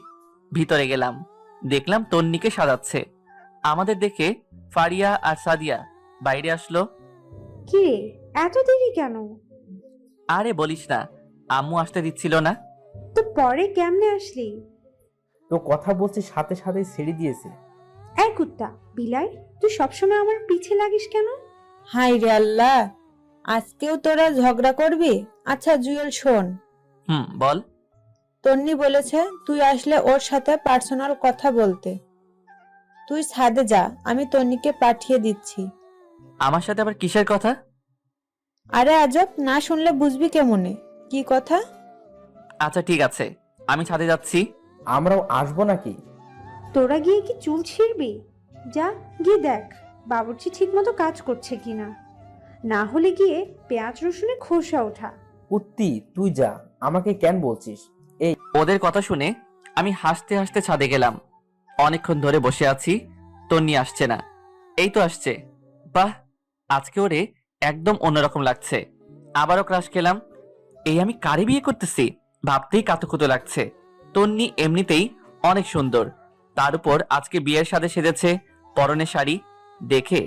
ভিতরে গেলাম, দেখলাম তন্নিকে সাজাচ্ছে। আমাদের দেখে ফারিয়া আর সাদিয়া বাইরে আসলো। কি রে, এত দেরি কেন? আরে বলিস না, আম্মু আসতে দিচ্ছিল না। তো পরে কেমনে আসলি? তো কথা বলছি, সাথে সাথে ছেড়ে দিয়েছে। এই কুত্তা, বিলাই, তুই সবসময় আমার পিছে লাগিস কেন? হাই রে আল্লাহ, আজকেও তোরা ঝগড়া করবি? আচ্ছা জুয়েল, শোন, বল। তন্নি বলেছে তুই আসলে ওর সাথে পার্সোনাল কথা বলতে। তুই ছাদে যা, আমি তন্নিকে পাঠিয়ে দিচ্ছি। আমার সাথে আবার কিসের কথা? আরে আজব, না শুনলে বুঝবি কেমনে কি কথা। আচ্ছা ঠিক আছে, আমি ছাদে যাচ্ছি। আমরাও আসবো নাকি? তোরা গিয়ে কি চুল ছিঁড়বি? যা গিয়ে দেখ বাবুর্চি ঠিক মতো কাজ করছে কিনা, না হলে গিয়ে পেঁয়াজ রসুনে খোসা ওঠা। উত্তি, তুই যা, আমাকে কেন বলছিস? ওদের কথা শুনে আমি হাসতে হাসতে ছাদে গেলাম। অনেকক্ষণ ধরে বসে আছি, তন্নি আসছে না। এই তো আসছে। বাহ, আজকে ওরে একদম অন্যরকম লাগছে। আবারও ক্রাশ খেলাম। এই আমি কারে বিয়ে করতেছি ভাবতেই কাতুকুতো লাগছে। তন্নি এমনিতেই অনেক সুন্দর, তার উপর আজকে বিয়ের সাথে সেজেছে, পরনে শাড়ি, দেখে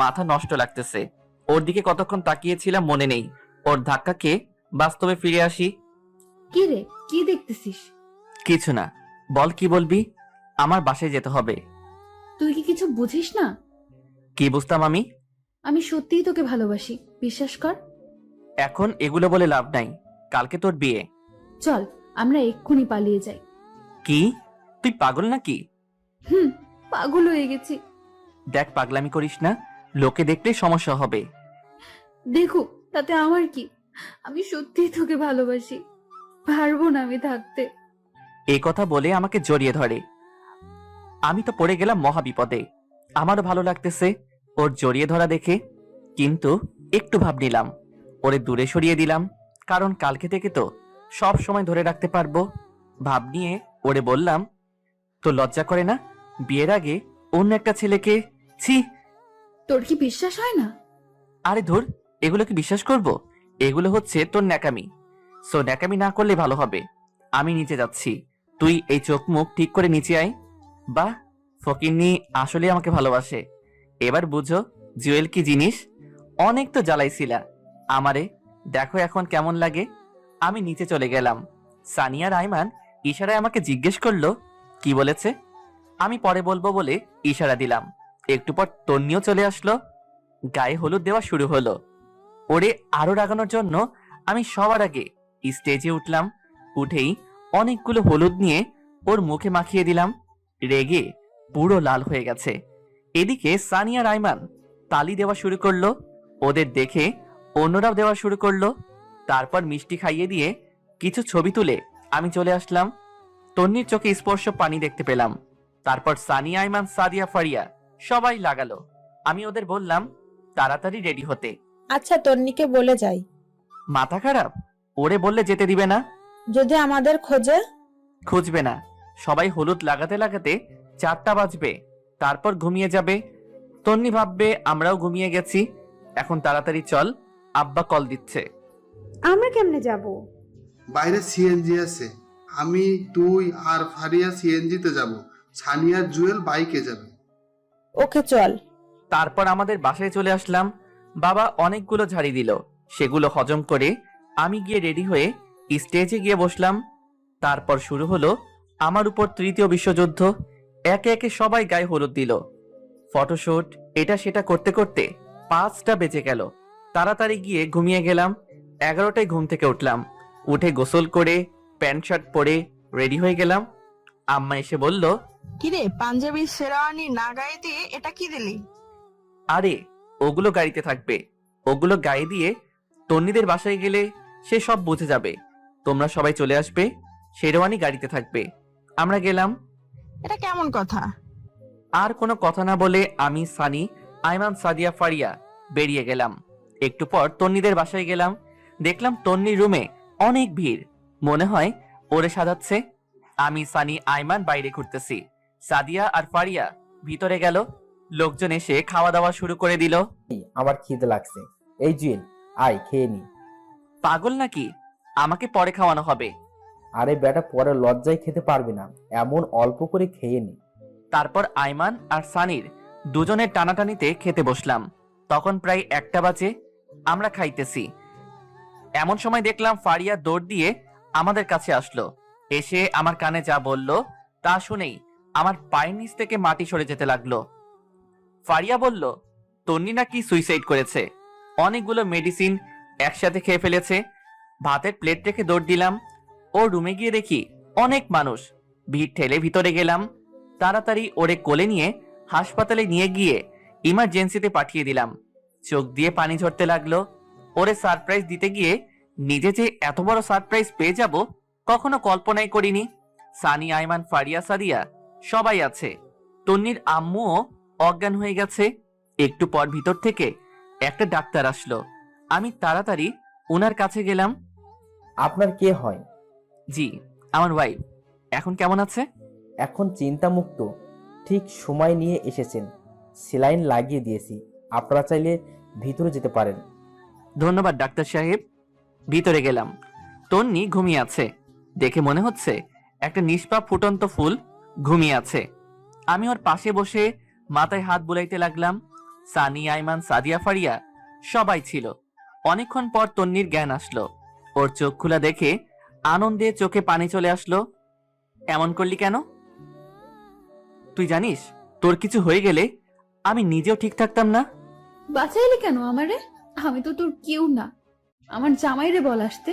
মাথা নষ্ট লাগতেছে। ওর দিকে কতক্ষণ তাকিয়েছিলাম মনে নেই। ওর ধাক্কা খেয়ে বাস্তবে ফিরে আসি। কি রে, কি দেখতেছিস? কিছু না, বল কি বলবি। আমার বাসায় যেতে হবে। তুই কি কিছু বুঝিস না? কি বুঝতাম আমি? আমি সত্যিই তোকে ভালোবাসি, বিশ্বাস কর। এখন এগুলো বলে লাভ নাই, কালকে তোর বিয়ে। চল আমরা এক্ষুনি পালিয়ে যাই। কি, তুই পাগল নাকি? পাগল হয়ে গেছি। দেখ, পাগলামি করিস না, লোকে দেখলে সমস্যা হবে। দেখো, তাতে আমার কি? আমি সত্যিই তোকে ভালোবাসি, পারবো না আমি থাকতে। এই কথা বলে আমাকে জড়িয়ে ধরে। আমি তো পড়ে গেলাম মহা বিপদে। আমারও ভালো লাগতেছে ওর জড়িয়ে ধরা দেখে, কিন্তু একটু ভাব নিলাম, ওরে দূরে সরিয়ে দিলাম, কারণ কালকে থেকে তো সব সময় ধরে রাখতে পারবো। ভাব নিয়ে ওরে বললাম, তো লজ্জা করে না বিয়ের আগে অন্য একটা ছেলেকে? ছি! তোর কি বিশ্বাস হয় না? আরে ধুর, এগুলো কি বিশ্বাস করব? এগুলো হচ্ছে তোর ন্যাকামি। সো ন্যাকামি না করলে ভালো হবে। আমি নিচে যাচ্ছি, তুই এই চোখ মুখ ঠিক করে নিচে আয়। বাহ, ফকিন্নি আসলে আমাকে ভালোবাসে। এবার বুঝো জুয়েল কি জিনিস। অনেক তো জ্বালাইছিলা আমারে, দেখো এখন কেমন লাগে। আমি নিচে চলে গেলাম। সানিয়া রাইমান ইশারায় আমাকে জিজ্ঞেস করলো কি বলেছে। আমি পরে বলবো বলে ইশারা দিলাম। একটু পর তন্নিও চলে আসলো। গায়ে হলুদ দেওয়া শুরু হলো। ওরে আরো রাগানোর জন্য আমি সবার আগে স্টেজে উঠলাম। উঠেই অনেকগুলো হলুদ নিয়ে ওর মুখে মাখিয়ে দিলাম। রেগে পুরো লাল হয়ে গেছে। এদিকে সানিয়া রাইমান তালি দেওয়া শুরু করলো। ওদের দেখে অন্যরাও দেওয়া শুরু করলো। তারপর মিষ্টি খাইয়ে দিয়ে কিছু ছবি তুলে আমি চলে আসলাম। তন্নির চোখে স্পর্শ পানি দেখতে পেলাম। তারপর সানিয়া, আইমান, সাদিয়া, ফারিয়া সবাই লাগালো। আমি ওদের বললাম তাড়াতাড়ি রেডি হতে। আচ্ছা, তন্নিকে বলে যাই। মাথা খারাপ? ওরে বললে যেতে দিবে না। যদি আমাদের খোঁজে? খুঁজবে না। সবাই হলুদ লাগাতে লাগাতে 4টা বাজবে, তারপর ঘুমিয়ে যাবে। তন্নি ভাববে আমরাও ঘুমিয়ে গেছি। এখন তাড়াতাড়ি চল, আব্বা কল দিচ্ছে। আমরা কেমনে যাব? বাইরে সিএনজি আছে, আমি, তুই আর ফারিয়া সিএনজিতে যাব, সানিয়া জুয়েল বাইকে যাবে। ওকে, চল। তারপর আমাদের বাসায় চলে আসলাম। বাবা অনেকগুলো ঝাড়ি দিল। সেগুলো হজম করে আমি গিয়ে রেডি হয়ে স্টেজে গিয়ে বসলাম। তারপর শুরু হলো আমার উপর তৃতীয় বিশ্বযুদ্ধ। একে একে সবাই গায়ে হলুদ দিল। ফটোশুট এটা সেটা করতে করতে 5টা বেজে গেল। তাড়াতাড়ি গিয়ে ঘুমিয়ে গেলাম। 11টায় ঘুম থেকে উঠলাম। উঠে গোসল করে প্যান্ট শার্ট পরে রেডি হয়ে গেলাম। আম্মা এসে বলল, কিরে পাঞ্জাবি শেরওয়ানি না গায়ে দিয়ে এটা কি দিলি? আরে ওগুলো গাড়িতে থাকবে, ওগুলো গায়ে দিয়ে তন্নিদের বাসায় গেলে সে সব বুঝে যাবে। তোমরা সবাই চলে আসবে, শেরওয়ানি গাড়িতে থাকবে। আমরা গেলাম। এটা কেমন কথা? আর কোনো কথা না বলে আমি, সানি, আইমান, সাদিয়া, ফারিয়া বেরিয়ে গেলাম। একটু পর তন্নিদের বাসায় গেলাম। দেখলাম তন্নির রুমে অনেক ভিড়, মনে হয় ওরে সাজাচ্ছে। আমি, সানি, আইমান বাইরে ঘুরতেছি। সাদিয়া আর ফারিয়া ভিতরে গেল। লোকজন এসে খাওয়া দাওয়া শুরু করে দিল। আমার খিদে লাগছে। এই জুয়েল, আয় খেয়ে নি। পাগল নাকি? আমাকে পরে খাওয়ানো হবে। আরে বেটা, পরে লজ্জায় খেতে পারবি না, এমন অল্প করে খেয়ে নি। তারপর আইমান আর সানির দুজনের টানাটানিতে খেতে বসলাম। তখন প্রায় 1টা বাজে। আমরা খাইতেছি, এমন সময় দেখলাম ফারিয়া দৌড় দিয়ে আমাদের কাছে আসলো। এসে আমার কানে যা বলল তা শুনেই আমার পায়ের নিচ থেকে মাটি সরে যেতে লাগলো। ফারিয়া বলল তন্নি নাকি সুইসাইড করেছে, অনেকগুলো মেডিসিন একসাথে খেয়ে ফেলেছে। ভাতের প্লেট রেখে দৌড় দিলাম। ও রুমে গিয়ে দেখি অনেক মানুষ। ভিড় ঠেলে ভিতরে গেলাম। তাড়াতাড়ি ওরে কোলে নিয়ে হাসপাতালে নিয়ে গিয়ে ইমার্জেন্সিতে পাঠিয়ে দিলাম। চোখ দিয়ে পানি ঝরতে লাগলো। ওরে সারপ্রাইজ দিতে গিয়ে নিজে যে এত বড় সারপ্রাইজ পেয়ে যাব কখনো কল্পনাই করিনি। সানি, আইমান, ফারিয়া, সাদিয়া সবাই আছে। তন্নির আম্মুও অজ্ঞান হয়ে গেছে। একটু পর ভিতর থেকে একটা ডাক্তার আসলো। আমি তাড়াতাড়ি ওনার কাছে গেলাম। আপনার কে হয়? জি, আমার ওয়াইফ। এখন কেমন আছে? এখন চিন্তামুক্ত, ঠিক সময় নিয়ে এসেছেন। সেলাইন লাগিয়ে দিয়েছি, আপনারা চাইলে ভিতরে যেতে পারেন। ধন্যবাদ ডাক্তার সাহেব। ভিতরে গেলাম। তন্নি ঘুমিয়ে আছে। দেখে মনে হচ্ছে একটা নিষ্পাপ ফুটন্ত ফুল ঘুমিয়ে আছে। আমি ওর পাশে বসে মাথায় হাত বুলাইতে লাগলাম। সানি, আইমান, সাদিয়া, ফারিয়া সবাই ছিল। অনেকক্ষণ পর তন্নির জ্ঞান আসলো। ওর চোখ খোলা দেখে আনন্দে চোখে পানি চলে আসলো। এমন করলি কেন? তুই জানিস তোর কিছু হয়ে গেলে আমি নিজেও ঠিক থাকতাম না। বাঁচাইলি কেন আমারে? আমি তো তোর কেউ না। আমার জামাইরে বল আসতে।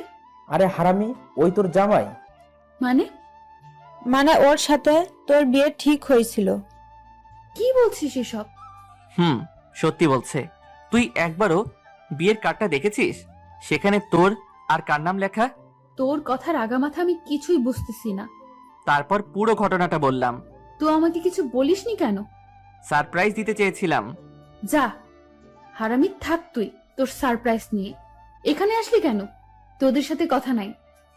আরে হারামি, ওই তোর জামাই? মানে ওর সাথে তোর বিয়ে ঠিক হয়েছিল। কি বলছিস এসব? সত্যি বলছে। তুই একবারও বিয়ের কার্ডটা দেখেছিস? সেখানে তোর আর কার নাম লেখা? তোর কথার আগামাথা আমি কিছুই বুঝতেছি না। তারপর পুরো ঘটনাটা বললাম। তুই আমাকে কিছু বলিসনি কেন? সারপ্রাইজ দিতে চেয়েছিলাম। যা হারামি, থাক তুই তোর সারপ্রাইজ নিয়ে। এখানে আসলি কেন? তোদের সাথে কথা নাই।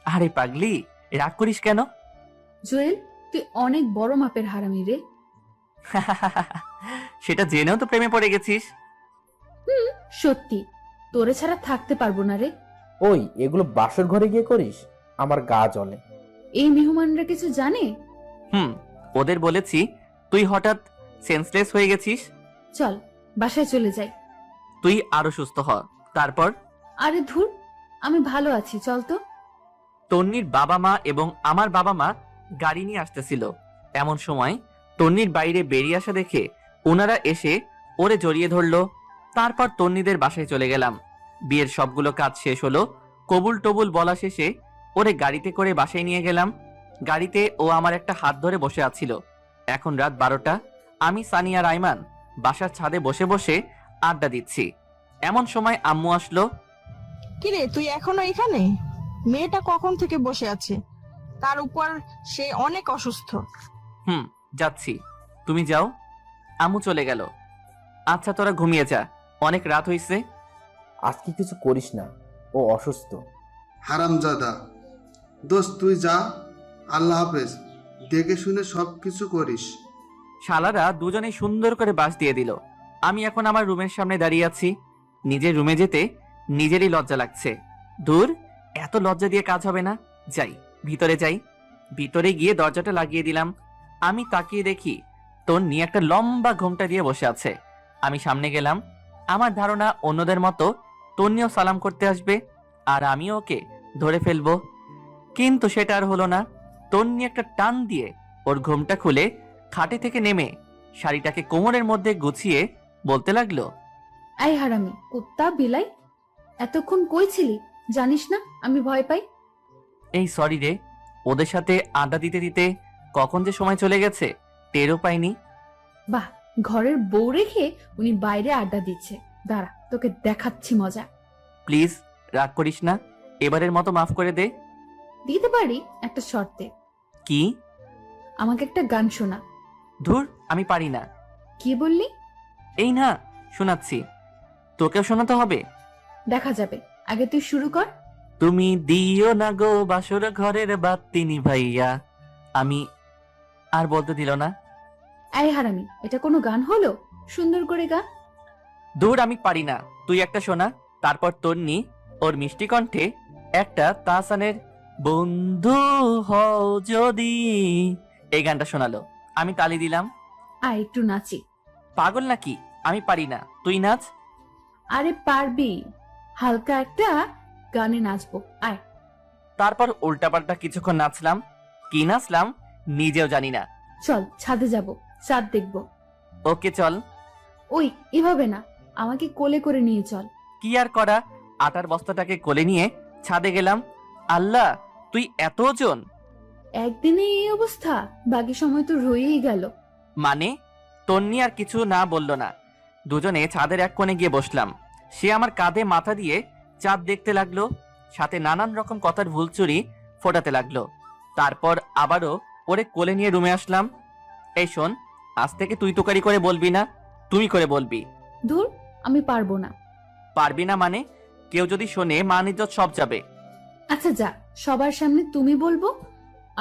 আরে পাগলি, রাগ করিস কেন? জুয়েল, তুই অনেক বড় মাপের হারামি রে। সেটা জেনেও তো প্রেমে পড়ে গেছিস। সত্যি, তোরে ছাড়া থাকতে পারবো না রে। ওই এগুলো বাসর ঘরে গিয়ে করিস? আমার গা জ্বলে। এই মেহমানরা কিছু জানে? ওদের বলেছি তুই হঠাৎ সেন্সলেস হয়ে গেছিস। চল বাসায় চলে যাই। তুই আরো সুস্থ হ, তারপর। আরে ধুর, আমি ভালো আছি, চল তো। তন্নির বাবা মা এবং আমার বাবা মা গাড়ি নিয়ে আসতেছিল। এমন সময় তন্নির বাইরে বেরিয়ে আসা দেখে ওনারা এসে ওরে জড়িয়ে ধরলো। তারপর তন্নিদের বাসায় চলে গেলাম। বিয়ের সবগুলো কাজ শেষ হলো। কবুল টবুল বলা শেষে ওরে গাড়িতে করে বাসায় নিয়ে গেলাম। গাড়িতে ও আমার একটা হাত ধরে বসে আছিল। এখন রাত 12টা। আমি সানি আর আইমান বাসার ছাদে বসে বসে আড্ডা দিচ্ছি। এমন সময় আম্মু আসলো। কিরে, তুই এখনো এখানে? মেয়েটা কখন থেকে বসে আছে, তার উপর সে অনেক অসুস্থ। যাচ্ছি, তুমি যাও। আম্মু চলে গেল। আচ্ছা তোরা ঘুমিয়ে যা, অনেক রাত হইছে। আজকে কিছু করিস না, ও অসুস্থ। হারামজাদা, দোস্ত তুই যা, আল্লাহ হাফেজ, দেখে শুনে সব কিছু করিস। শালারা দুজনেই সুন্দর করে বাস দিয়ে দিল। আমি এখন আমার রুমের সামনে দাঁড়িয়ে আছি। নিজের রুমে যেতে নিজেরই লজ্জা লাগছে। দূর, এত লজ্জা দিয়ে কাজ হবে না। যাই, ভিতরে যাই। ভিতরে গিয়ে দরজাটা লাগিয়ে দিলাম। আমি তাকিয়ে দেখি তন্নি একটা লম্বা ঘোমটা দিয়ে বসে আছে। আমি সামনে গেলাম। আমার ধারণা অন্যদের মতো তন্নিও সালাম করতে আসবে আর আমি ওকে ধরে ফেলবো, কিন্তু সেটা আর হলো না। তন্নি একটা টান দিয়ে ওর ঘোমটা খুলে খাটে থেকে নেমে শাড়িটাকে কোমরের মধ্যে গুছিয়ে বলতে লাগলো, এই হারামি কুত্তা বিলাই, এতক্ষণ কই ছিলি? জানিস না আমি ভয় পাই? এই সরি রে, ওদের সাথে আড্ডা দিতে দিতে কখন যে সময় চলে গেছে টেরও পাইনি। বাহ, ঘরের বউ রেখে উনি বাইরে আড্ডা দিচ্ছে। দাঁড়া, তোকে দেখাচ্ছি মজা। প্লিজ রাগ করিস না, এবারের মতো মাফ করে দে। দিতে পারি একটা শর্তে। কি? আমাকে একটা গান শোনা। ধুর, আমি পারি না। কি বললি? এই না, শোনাচ্ছি। তোকেও শোনাতে হবে? দেখা যাবে, আগে তুই শুরু কর। তুমি দিও না গো বাসর ঘরের বাতি নিভাইয়া। আমি আর বলতে দিল না। এই হারামি, এটা কোনো গান হলো? সুন্দর করে গা। দূর, আমি পারি না, তুই একটা শোনা। তারপর তন্নি ওর মিষ্টি কণ্ঠে একটা তাহসানের বন্ধু হও যদি এই গানটা শোনালো। আমি তালি দিলাম। আয় একটু নাচি। পাগল নাকি? আমি পারি না, তুই নাচ। আরে পারবি, হালকা একটা গানে নাচবো, আয়। তারপর উল্টাপাল্টা কিছুক্ষণ নাচলাম। কি নাচলাম নিজেও জানি না। চল ছাদে যাব, চাঁদ দেখবো। ওকে চল। ওই এভাবে না, আমাকে কোলে করে নিয়ে চল। কি আর করা, আটার বস্তাটাকে কোলে নিয়ে ছাদে গেলাম। আল্লাহ, তুই এত ওজন! একদিনে এই অবস্থা, বাকি সময় তো রয়েই গেল। মানে? তন্নি আর কিছু না বলল না। দুজনে ছাদের এক কোণে গিয়ে বসলাম। সে আমার কাঁধে মাথা দিয়ে চাঁদ দেখতে লাগলো, সাথে নানান রকম কথার ভুলচুরি ফোটাতে লাগলো। তারপর আবারও ওরে কোলে নিয়ে রুমে আসলাম। এই শোন, আজ থেকে তুই তোকারি করে বলবি না, তুমি করে বলবি। ধুর, আমি পারবো না। পারবি না মানে? কেউ যদি শোনে মান ইজ্জত সব যাবে। আচ্ছা যা, সবার সামনে তুমি বলবো,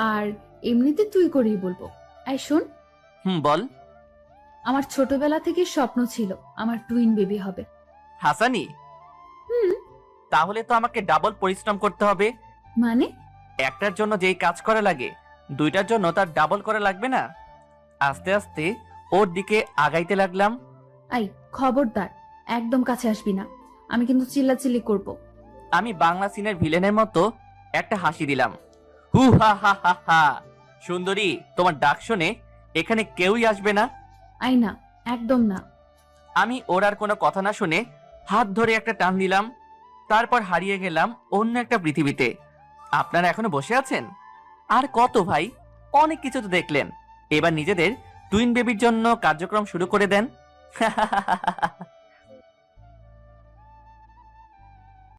আর এমনিতে তুই করেই বলবো। আই শোন। বল। আমার ছোটবেলা থেকে স্বপ্ন ছিল আমার টুইন বেবি হবে। হাসানি? তাহলে তো আমাকে ডাবল পরিশ্রম করতে হবে। মানে? একটার জন্য যেই কাজ করা লাগে, দুইটার জন্য তার ডাবল করা লাগবে না? আস্তে আস্তে ওর দিকে আগাইতে লাগলাম। আই খবরদার, একদম কাছে আসবি না, আমি কিন্তু চিল্লাচিল্লি করব। আমি বাংলা সিনের ভিলেনের মতো একটা হাসি দিলাম। হু হা হা হা হা। সুন্দরী, তোমার ডাক শুনে এখানে কেউই আসবে না। আই না, একদম না। আমি ওর আর কোনো কথা না শুনে হাত ধরে একটা টান দিলাম। তারপর হারিয়ে গেলাম অন্য একটা পৃথিবীতে। আপনারা এখনো বসে আছেন? আর কত ভাই, অনেক কিছু তো দেখলেন। এবার নিজেদের টুইন বেবির জন্য কার্যক্রম শুরু করে দেন।